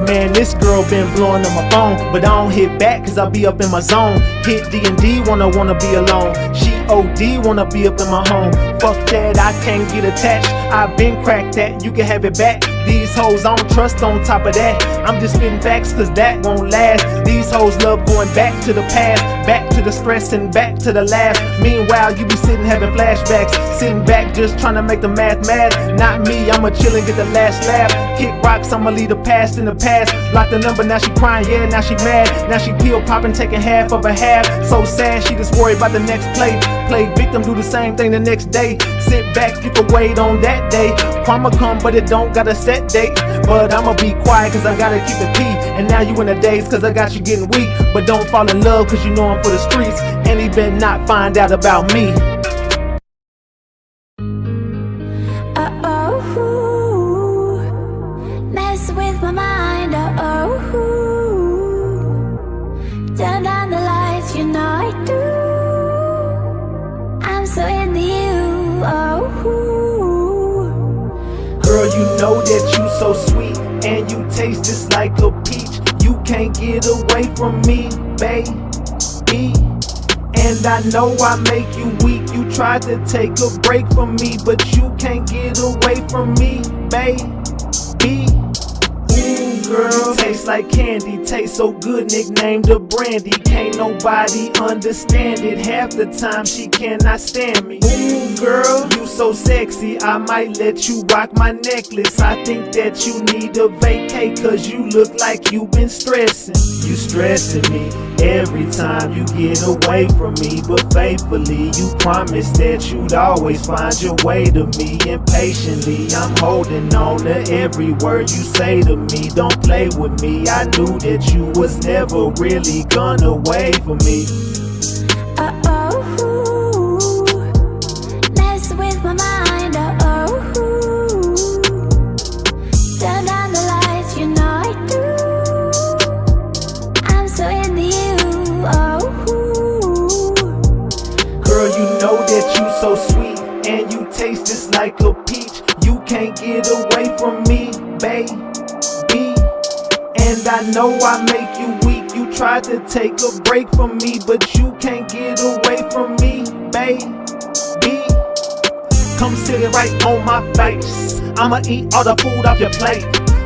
[SPEAKER 1] man, this girl been blowing on my phone. But I don't hit back, cause I be up in my zone. Hit D&D, wanna be alone. She OD, wanna be up in my home. Fuck that, I can't get attached. I been cracked that, you can have it back. These hoes I don't trust on top of that. I'm just spitting facts cause that won't last. These hoes love going back to the past. Back to the stress and back to the laugh. Meanwhile you be sitting having flashbacks. Sitting back just trying to make the math mad. Not me, I'ma chill and get the last laugh. Kick rocks, I'ma leave the past in the past. Block the number, now she crying, yeah, now she mad. Now she pill popping, taking half of a half. So sad, she just worried about the next play. Play victim, do the same thing the next day. Sit back, you can wait on that day. Karma come, but it don't got a set date. But I'ma be quiet, cause I gotta keep it P. And now you in the days, cause I got you getting weak. But don't fall in love, cause you know I'm for the streets. And he better not find out about me.
[SPEAKER 5] mess with my mind, turn down the lights, you know I do. I'm so into you,
[SPEAKER 1] Girl, you know that you so sweet, and you taste just like a peach. You can't get away from me, baby. And I know I make you weak. You tried to take a break from me, but you can't get away from me, baby. Ooh, girl, taste like candy, taste so good, nicknamed the brandy. Can't nobody understand it. Half the time she cannot stand me. Ooh, girl, you so sexy, I might let you rock my necklace. I think that you need a vacay, cause you look like you been stressing. You stressing me every time you get away from me. But faithfully, you promised that you'd always find your way to me. Impatiently, I'm holding on to every word you say to me. Don't play with me, I knew that you was never really gonna wait for me.
[SPEAKER 5] mess with my mind, turn down the lights, you know I do. I'm so into you,
[SPEAKER 1] Girl, you know that you so sweet, and you taste just like a peach. You can't get away from me, baby. And I know I make you weak. You tried to take a break from me, but you can't get away from me, baby. Come sit it right on my face. I'ma eat all the food off your plate.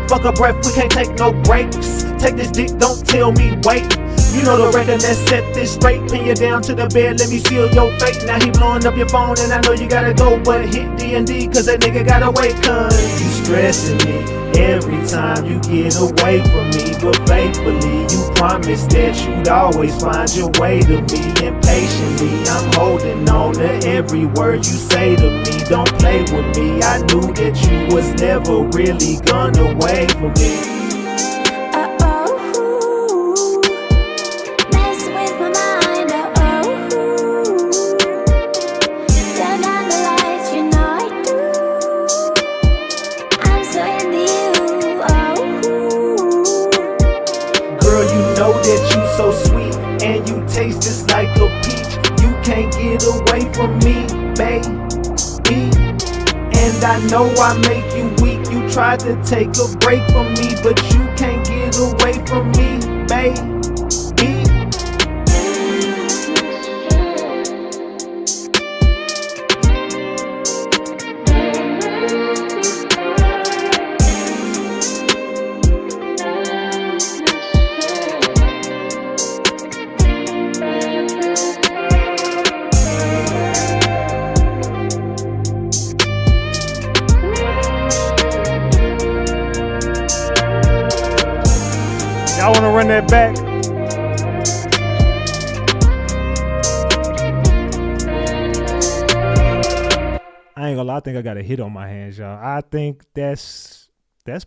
[SPEAKER 1] Fuck a breath, we can't take no breaks. Take this dick, don't tell me wait. You know the record, let's set this straight. Pin you down to the bed, let me seal your fate. Now he blowing up your phone and I know you gotta go, but hit D&D cause that nigga gotta wait. Cause you stressing me every time you get away from me. But faithfully you promised that you'd always find your way to me. Impatiently I'm holding on to every word you say to me. Don't play with me, I knew that you was never really gonna wait for me. So sweet and you taste just like a peach. You can't get away from me, baby. And I know I make you weak. You tried to take a break from me, but you can't get away from me, baby. Y'all wanna run that back? I ain't gonna lie, I think I got a hit on my hands, y'all. I think that's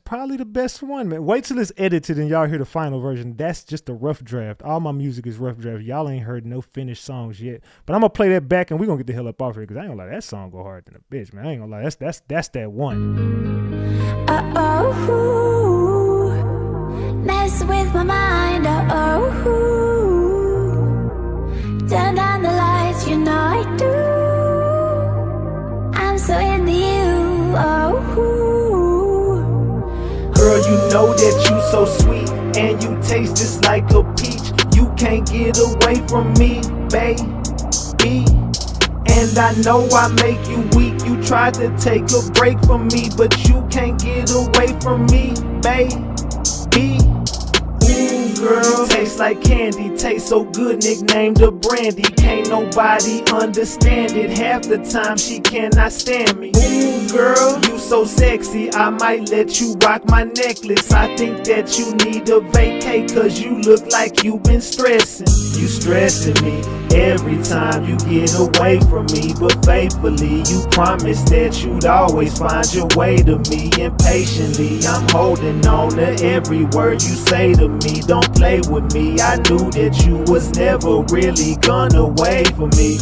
[SPEAKER 1] probably the best one, man. Wait till it's edited and y'all hear the final version. That's just a rough draft. All my music is rough draft. Y'all ain't heard no finished songs yet. But I'm gonna play that back and we're gonna get the hell up off here because I ain't gonna lie, that song go hard than a bitch, man. I ain't gonna lie, that's that one.
[SPEAKER 5] Mess with my mind, turn down the lights, you know I do. I'm so into you,
[SPEAKER 1] Girl, you know that you so sweet and you taste just like a peach. You can't get away from me, baby. And I know I make you weak. You tried to take a break from me, but you can't get away from me, baby. Ooh, girl, tastes like candy, tastes so good, nicknamed a brandy. Can't nobody understand it. Half the time she cannot stand me. Ooh, girl, you so sexy, I might let you rock my necklace. I think that you need a vacay, cause you look like you been stressing. You stressing me every time you get away from me. But faithfully you promised that you'd always find your way to me. Impatiently I'm holding on to every word you say to me. Don't play with me, I knew that you was never really gonna wait for me.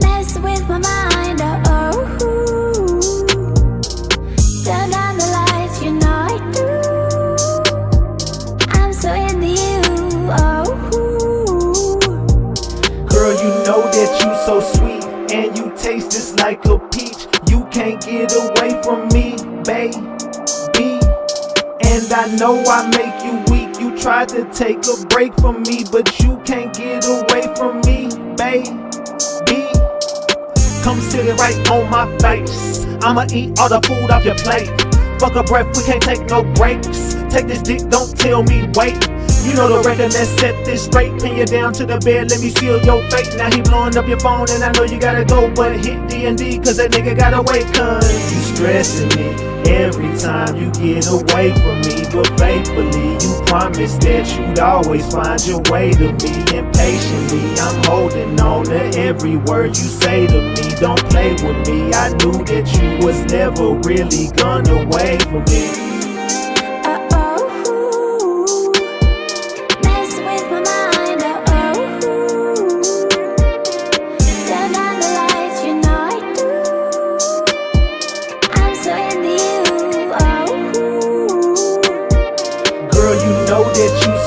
[SPEAKER 5] mess with my mind, turn down the lights, you know I do. I'm so into you,
[SPEAKER 1] Girl, you know that you so sweet and you taste just like a peach. You can't get away from me, baby. And I know I make you weak. You tried to take a break from me, but you can't get away from me, baby. Come sit it right on my face. I'ma eat all the food off your plate. Fuck a breath, we can't take no breaks. Take this dick, don't tell me wait. You know the record, let's set this straight. Pin you down to the bed, let me seal your fate. Now he blowing up your phone and I know you gotta go, but hit D&D cause that nigga gotta wait. Cause you stressing me every time you get away from me. But faithfully you promised that you'd always find your way to me. Impatiently I'm holding on to every word you say to me. Don't play with me, I knew that you was never really gonna wait for me.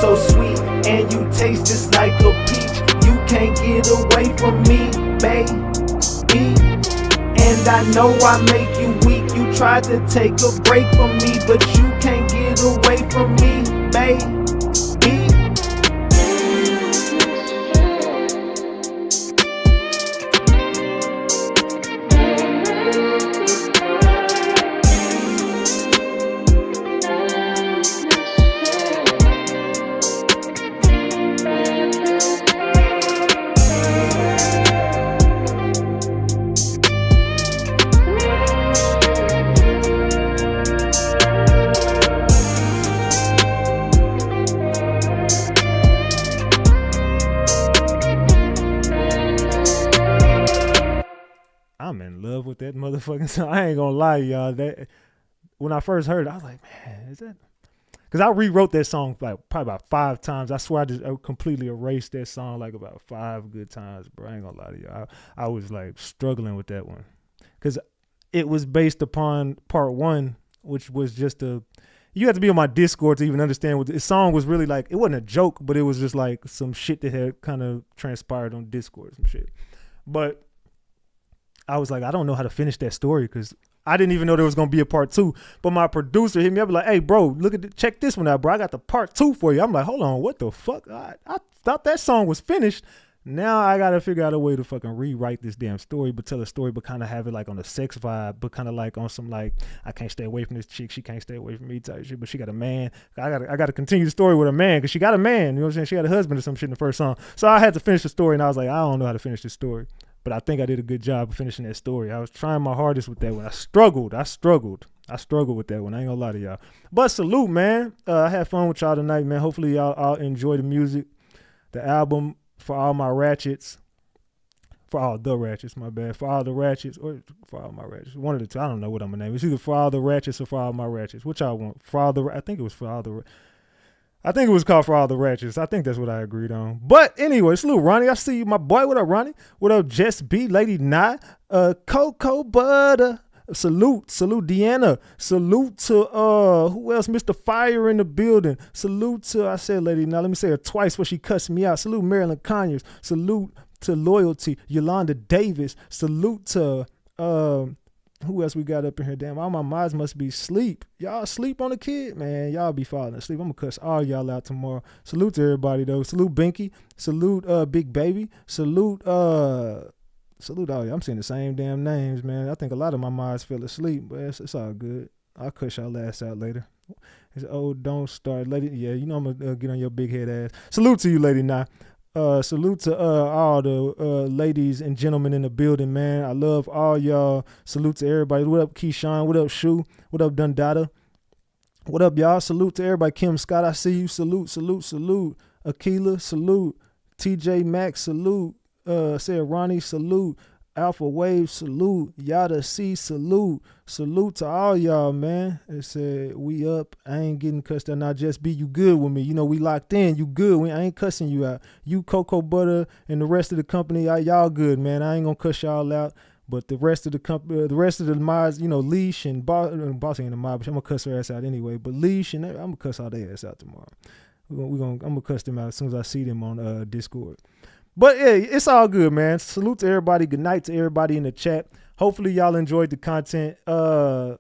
[SPEAKER 1] So sweet and you taste just like a peach. You can't get away from me, baby. And I know I make you weak. You tried to take a break from me, but you can't get away from me, baby. fucking song. I ain't gonna lie, y'all. That when I first heard it, I was like, man, is that? Because I rewrote that song like probably about 5 times. I swear I completely erased that song like about 5 good times, bro. I ain't gonna lie to you. I was like struggling with that one. Because it was based upon part 1, which was just you had to be on my Discord to even understand what the song was really like. It wasn't a joke, but it was just like some shit that had kind of transpired on Discord, some shit. But I was like, I don't know how to finish that story because I didn't even know there was going to be a part 2. But my producer hit me up like, hey, bro, check this one out, bro. I got the part 2 for you. I'm like, hold on, what the fuck? I thought that song was finished. Now I got to figure out a way to fucking rewrite this damn story, but tell a story, but kind of have it like on a sex vibe, but kind of like on some like, I can't stay away from this chick. She can't stay away from me type shit, but she got a man. I got to continue the story with a man because she got a man. You know what I'm saying? She got a husband or some shit in the first song. So I had to finish the story and I was like, I don't know how to finish this story. But I think I did a good job of finishing that story. I was trying my hardest with that one. I struggled with that one. I ain't gonna lie to y'all. But salute, man. I had fun with y'all tonight, man. Hopefully y'all enjoy the music, the album, for all my ratchets. For all the ratchets, my bad. For all the ratchets or for all my ratchets. One of the two. I don't know what I'm gonna name. It's either for all the ratchets or for all my ratchets. Which y'all want? For all the I think it was for all the I think it was called For All the Ratchets. I think that's what I agreed on. But anyway, salute, Ronnie. I see you, my boy. What up, Ronnie? What up, Jess B, Lady Nye, Cocoa Butter. Salute, Deanna. Salute to who else? Mr. Fire in the building. Salute to, I said Lady Nye. Let me say her twice before she cuts me out. Salute Marilyn Conyers. Salute to Loyalty, Yolanda Davis. Salute to who else we got up in here? Damn, all my mods must be asleep. Y'all sleep on the kid? Man, y'all be falling asleep. I'm going to cuss all y'all out tomorrow. Salute to everybody, though. Salute Binky. Salute Big Baby. Salute all y'all. I'm saying the same damn names, man. I think a lot of my mods fell asleep, but it's all good. I'll cuss y'all ass out later. It's don't start. Lady, yeah, you know I'm going to get on your big head ass. Salute to you, Lady Nye. Salute to all the ladies and gentlemen in the building, man. I love all y'all. Salute to everybody. What up, Keyshawn? What up, Shu? What up, Dundada? What up, y'all? Salute to everybody. Kim Scott, I see you. Salute. Akila, salute. TJ Maxx, salute. Said Ronnie, salute. Alpha Wave, salute. Yada C, salute. Salute to all y'all, man. It said, we up. I ain't getting cussed out. Now just be you good with me. You know, we locked in. You good. I ain't cussing you out. You, Cocoa Butter, and the rest of the company, y'all good, man. I ain't gonna cuss y'all out. But the rest of the company, the rest of the mods, you know, Leash and Boss ain't a mod, but I'm gonna cuss her ass out anyway. But Leash and I'm gonna cuss all their ass out tomorrow. I'm gonna cuss them out as soon as I see them on Discord. But yeah, it's all good, man. Salute to everybody. Good night to everybody in the chat. Hopefully y'all enjoyed the content. I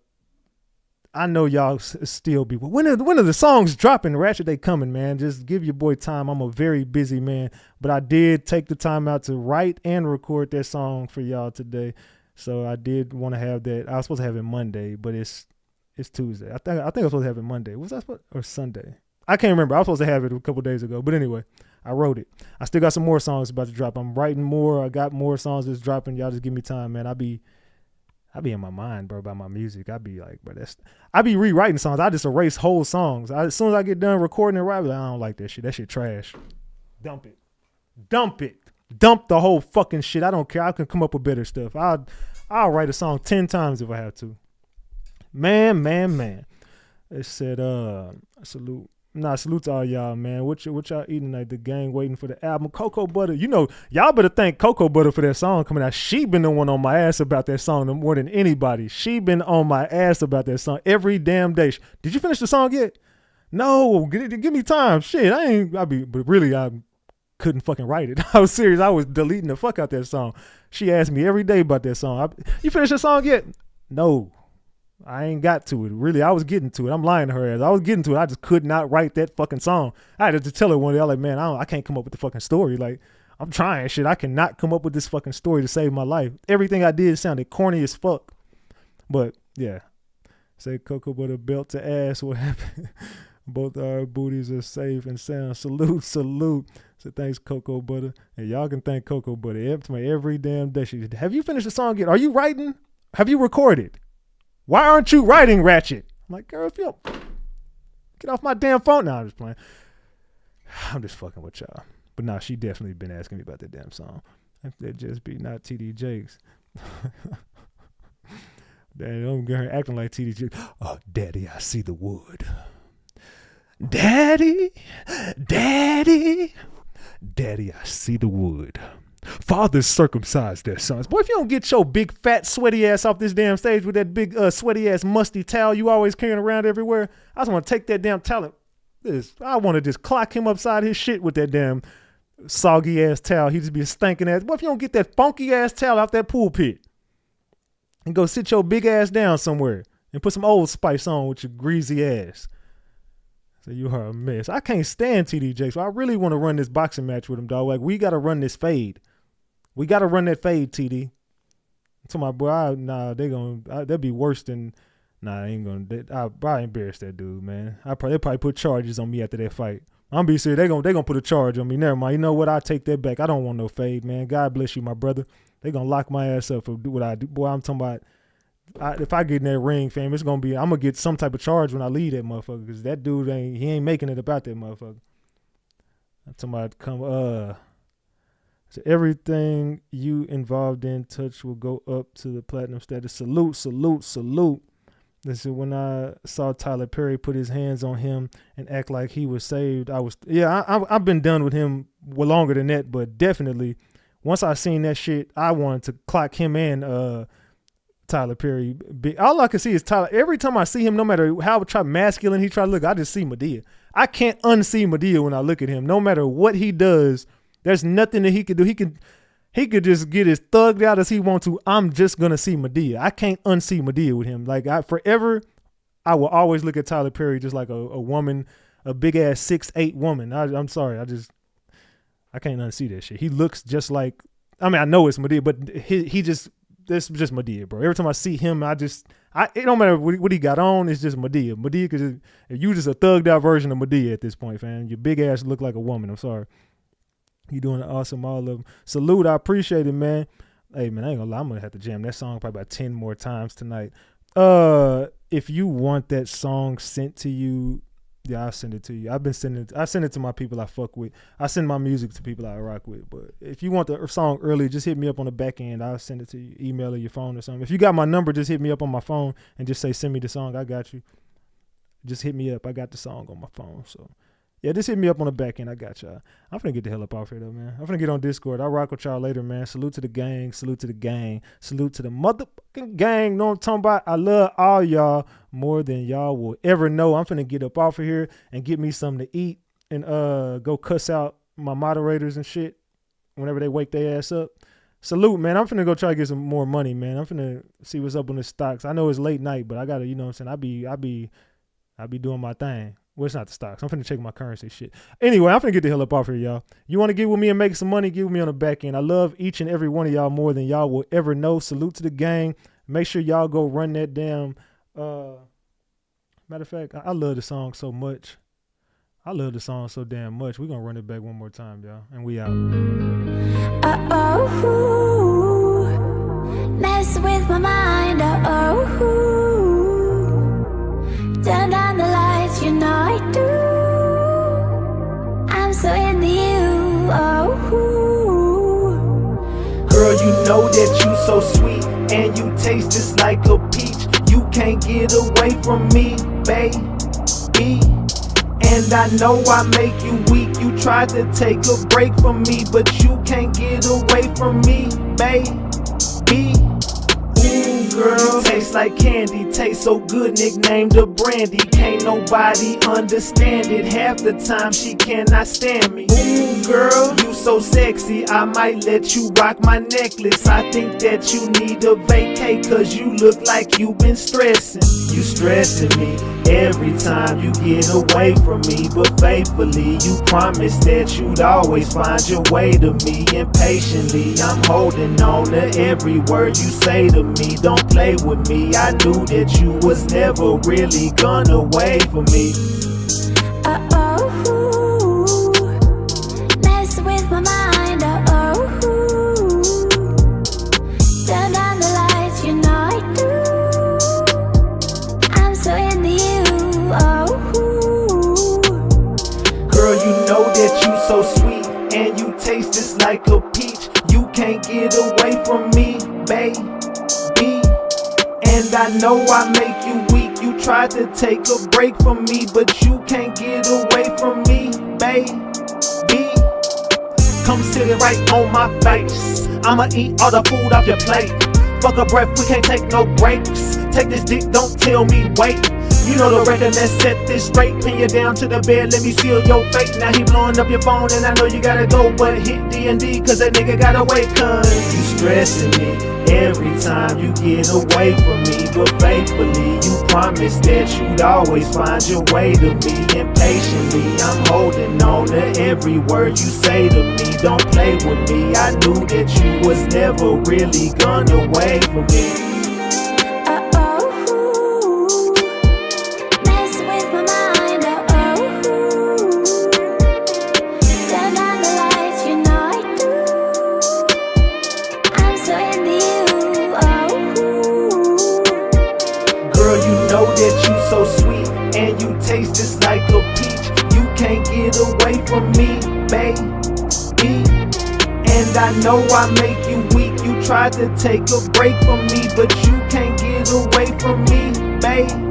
[SPEAKER 1] know y'all still be. When are the songs dropping? Ratchet, they coming, man. Just give your boy time. I'm a very busy man, but I did take the time out to write and record that song for y'all today. So I did want to have that. I was supposed to have it Monday, but it's Tuesday. I think I was supposed to have it Monday. Was I supposed or Sunday? I can't remember. I was supposed to have it a couple days ago, but anyway. I wrote it. I still got some more songs about to drop. I'm writing more. I got more songs that's dropping. Y'all just give me time, man. I be in my mind, bro, about my music. I be like, bro, I be rewriting songs. I just erase whole songs. As soon as I get done recording and writing, I don't like that shit. That shit trash. Dump it. Dump the whole fucking shit. I don't care. I can come up with better stuff. I'll write a song 10 times if I have to. Man. It said, salute. Salute to all y'all, man. What y'all eating tonight? The gang waiting for the album. Cocoa Butter. You know, y'all better thank Cocoa Butter for that song coming out. She been the one on my ass about that song more than anybody. She been on my ass about that song every damn day. Did you finish the song yet? No, give me time. Shit, but really, I couldn't fucking write it. I was serious. I was deleting the fuck out that song. She asked me every day about that song. You finished the song yet? No. I ain't got to it. Really, I was getting to it. I'm lying to her ass. I was getting to it. I just could not write that fucking song. I had to tell her one day, I was like, man, I can't come up with the fucking story. Like, I'm trying shit. I cannot come up with this fucking story to save my life. Everything I did sounded corny as fuck. But, yeah. Say Cocoa Butter belt to ass. What happened? Both our booties are safe and sound. Salute. So thanks, Cocoa Butter. And y'all can thank Cocoa Butter every damn day. Have you finished the song yet? Are you writing? Have you recorded? Why aren't you writing, Ratchet? I'm like, girl, if you get off my damn phone. Now I'm just playing. I'm just fucking with y'all. But nah, she definitely been asking me about that damn song. That just be not TD Jakes. I'm going acting like TD Jakes. Oh, Daddy, I see the wood. Daddy, Daddy, Daddy, I see the wood. Fathers circumcise their sons. Boy, if you don't get your big, fat, sweaty ass off this damn stage with that big, sweaty ass, musty towel you always carrying around everywhere, I just want to take that damn towel. I want to just clock him upside his shit with that damn soggy ass towel. He just be a stinking ass. Boy, if you don't get that funky ass towel out that pulpit and go sit your big ass down somewhere and put some Old Spice on with your greasy ass. So you are a mess. I can't stand TD Jakes. So I really want to run this boxing match with him, dog. Like, we got to run this fade. We got to run that fade, TD. To my boy, that'd be worse than, I ain't going to, I'll probably embarrass that dude, man. They'll probably put charges on me after that fight. I'm be serious. They gonna put a charge on me. Never mind. You know what? I take that back. I don't want no fade, man. God bless you, my brother. They gonna lock my ass up for what I do. Boy, I'm talking about, if I get in that ring, fam, it's gonna be, I'm gonna get some type of charge when I leave that motherfucker, because that dude ain't making it about that motherfucker. I'm talking about so everything you involved in touch will go up to the platinum status. Salute, salute, salute. This is when I saw Tyler Perry put his hands on him and act like he was saved. I've been done with him longer than that, but definitely once I seen that shit, I wanted to clock him and Tyler Perry. All I can see is Tyler. Every time I see him, no matter how masculine he try to look, I just see Madea. I can't unsee Madea when I look at him. No matter what he does, there's nothing that he could do. He could just get as thugged out as he wants to. I'm just going to see Madea. I can't unsee Madea with him. Like, I will always look at Tyler Perry just like a woman, a big-ass 6'8" woman. I'm sorry. I can't unsee that shit. He looks just like, I mean, I know it's Madea, but that's just Madea, bro. Every time I see him, it don't matter what he got on, it's just Madea. Madea, because you just a thugged out version of Madea at this point, fam. Your big ass look like a woman. I'm sorry. You doing awesome, all of them. Salute, I appreciate it, man. Hey, man, I ain't gonna lie, I'm gonna have to jam that song probably about 10 more times tonight. If you want that song sent to you, yeah, I'll send it to you. I send it to my people I fuck with. I send my music to people I rock with. But if you want the song early, just hit me up on the back end. I'll send it to you, email or your phone or something. If you got my number, just hit me up on my phone and just say, send me the song. I got you. Just hit me up. I got the song on my phone, so. Yeah, just hit me up on the back end. I got y'all. I'm finna get the hell up off here, though, man. I'm finna get on Discord. I'll rock with y'all later, man. Salute to the gang. Salute to the gang. Salute to the motherfucking gang. Know what I'm talking about? I love all y'all more than y'all will ever know. I'm finna get up off of here and get me something to eat and go cuss out my moderators and shit whenever they wake their ass up. Salute, man. I'm finna go try to get some more money, man. I'm finna see what's up on the stocks. I know it's late night, but I gotta, you know what I'm saying? I be doing my thing. Well, it's not the stocks. I'm finna check my currency shit. Anyway, I'm finna get the hell up off here, y'all. You want to get with me and make some money, get with me on the back end. I love each and every one of y'all more than y'all will ever know. Salute to the gang. Make sure y'all go run that damn. Matter of fact, I love the song so much. I love the song so damn much. We're going to run it back one more time, y'all. And we out.
[SPEAKER 5] Mess with my mind. Turn down the lights, you know I do. I'm so into you.
[SPEAKER 3] Girl, you know that you so sweet and you taste just like a peach. You can't get away from me, baby. And I know I make you weak. You tried to take a break from me, but you can't get away from me, baby. Ooh, girl, taste like candy, taste so good, nicknamed her Brandy. Can't nobody understand it. Half the time she cannot stand me. Ooh, girl, you so sexy, I might let you rock my necklace. I think that you need a vacay, cause you look like you been stressing. You stressing me every time you get away from me, but faithfully you promised that you'd always find your way to me. Impatiently I'm holding on to every word you say to me. Don't play with me, I knew that you was never really gonna wait for me.
[SPEAKER 5] Mess with my mind. Turn down the lights, you know I do. I'm so into you.
[SPEAKER 3] Girl, you know that you so sweet and you taste just like a peach. You can't get away from me, baby. And I know I make you weak. You tried to take a break from me, but you can't get away from me, baby. Come sit it right on my face. I'ma eat all the food off your plate. Fuck a breath, we can't take no breaks. Take this dick, don't tell me wait. You know the record, let's set this straight. Pin you down to the bed, let me seal your fate. Now he blowing up your phone and I know you gotta go, but hit D&D cause that nigga gotta wait. Cause you stressing me every time you get away from me. But faithfully you promised that you'd always find your way to me. Impatiently I'm holding on to every word you say to me. Don't play with me, I knew that you was never really gonna wait for me. That you so sweet and you taste just like a peach. You can't get away from me, baby. And I know I make you weak. You tried to take a break from me, but you can't get away from me, baby.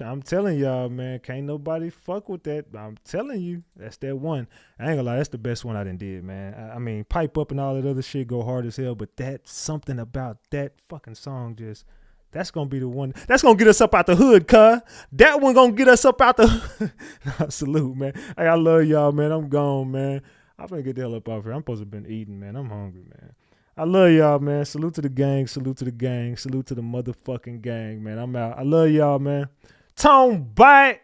[SPEAKER 1] I'm telling y'all, man, can't nobody fuck with that. I'm telling you, that's that one. I ain't gonna lie, that's the best one I done did, man. I mean, Pipe Up and all that other shit go hard as hell, but that's something about that fucking song just, that's gonna be the one. That's gonna get us up out the hood, cuz. That one gonna get us up out the hood. Salute, man. Hey, I love y'all, man. I'm gone, man. I'm gonna get the hell up off here. I'm supposed to have been eating, man. I'm hungry, man. I love y'all, man. Salute to the gang. Salute to the gang. Salute to the motherfucking gang, man. I'm out. I love y'all, man. Tone bite.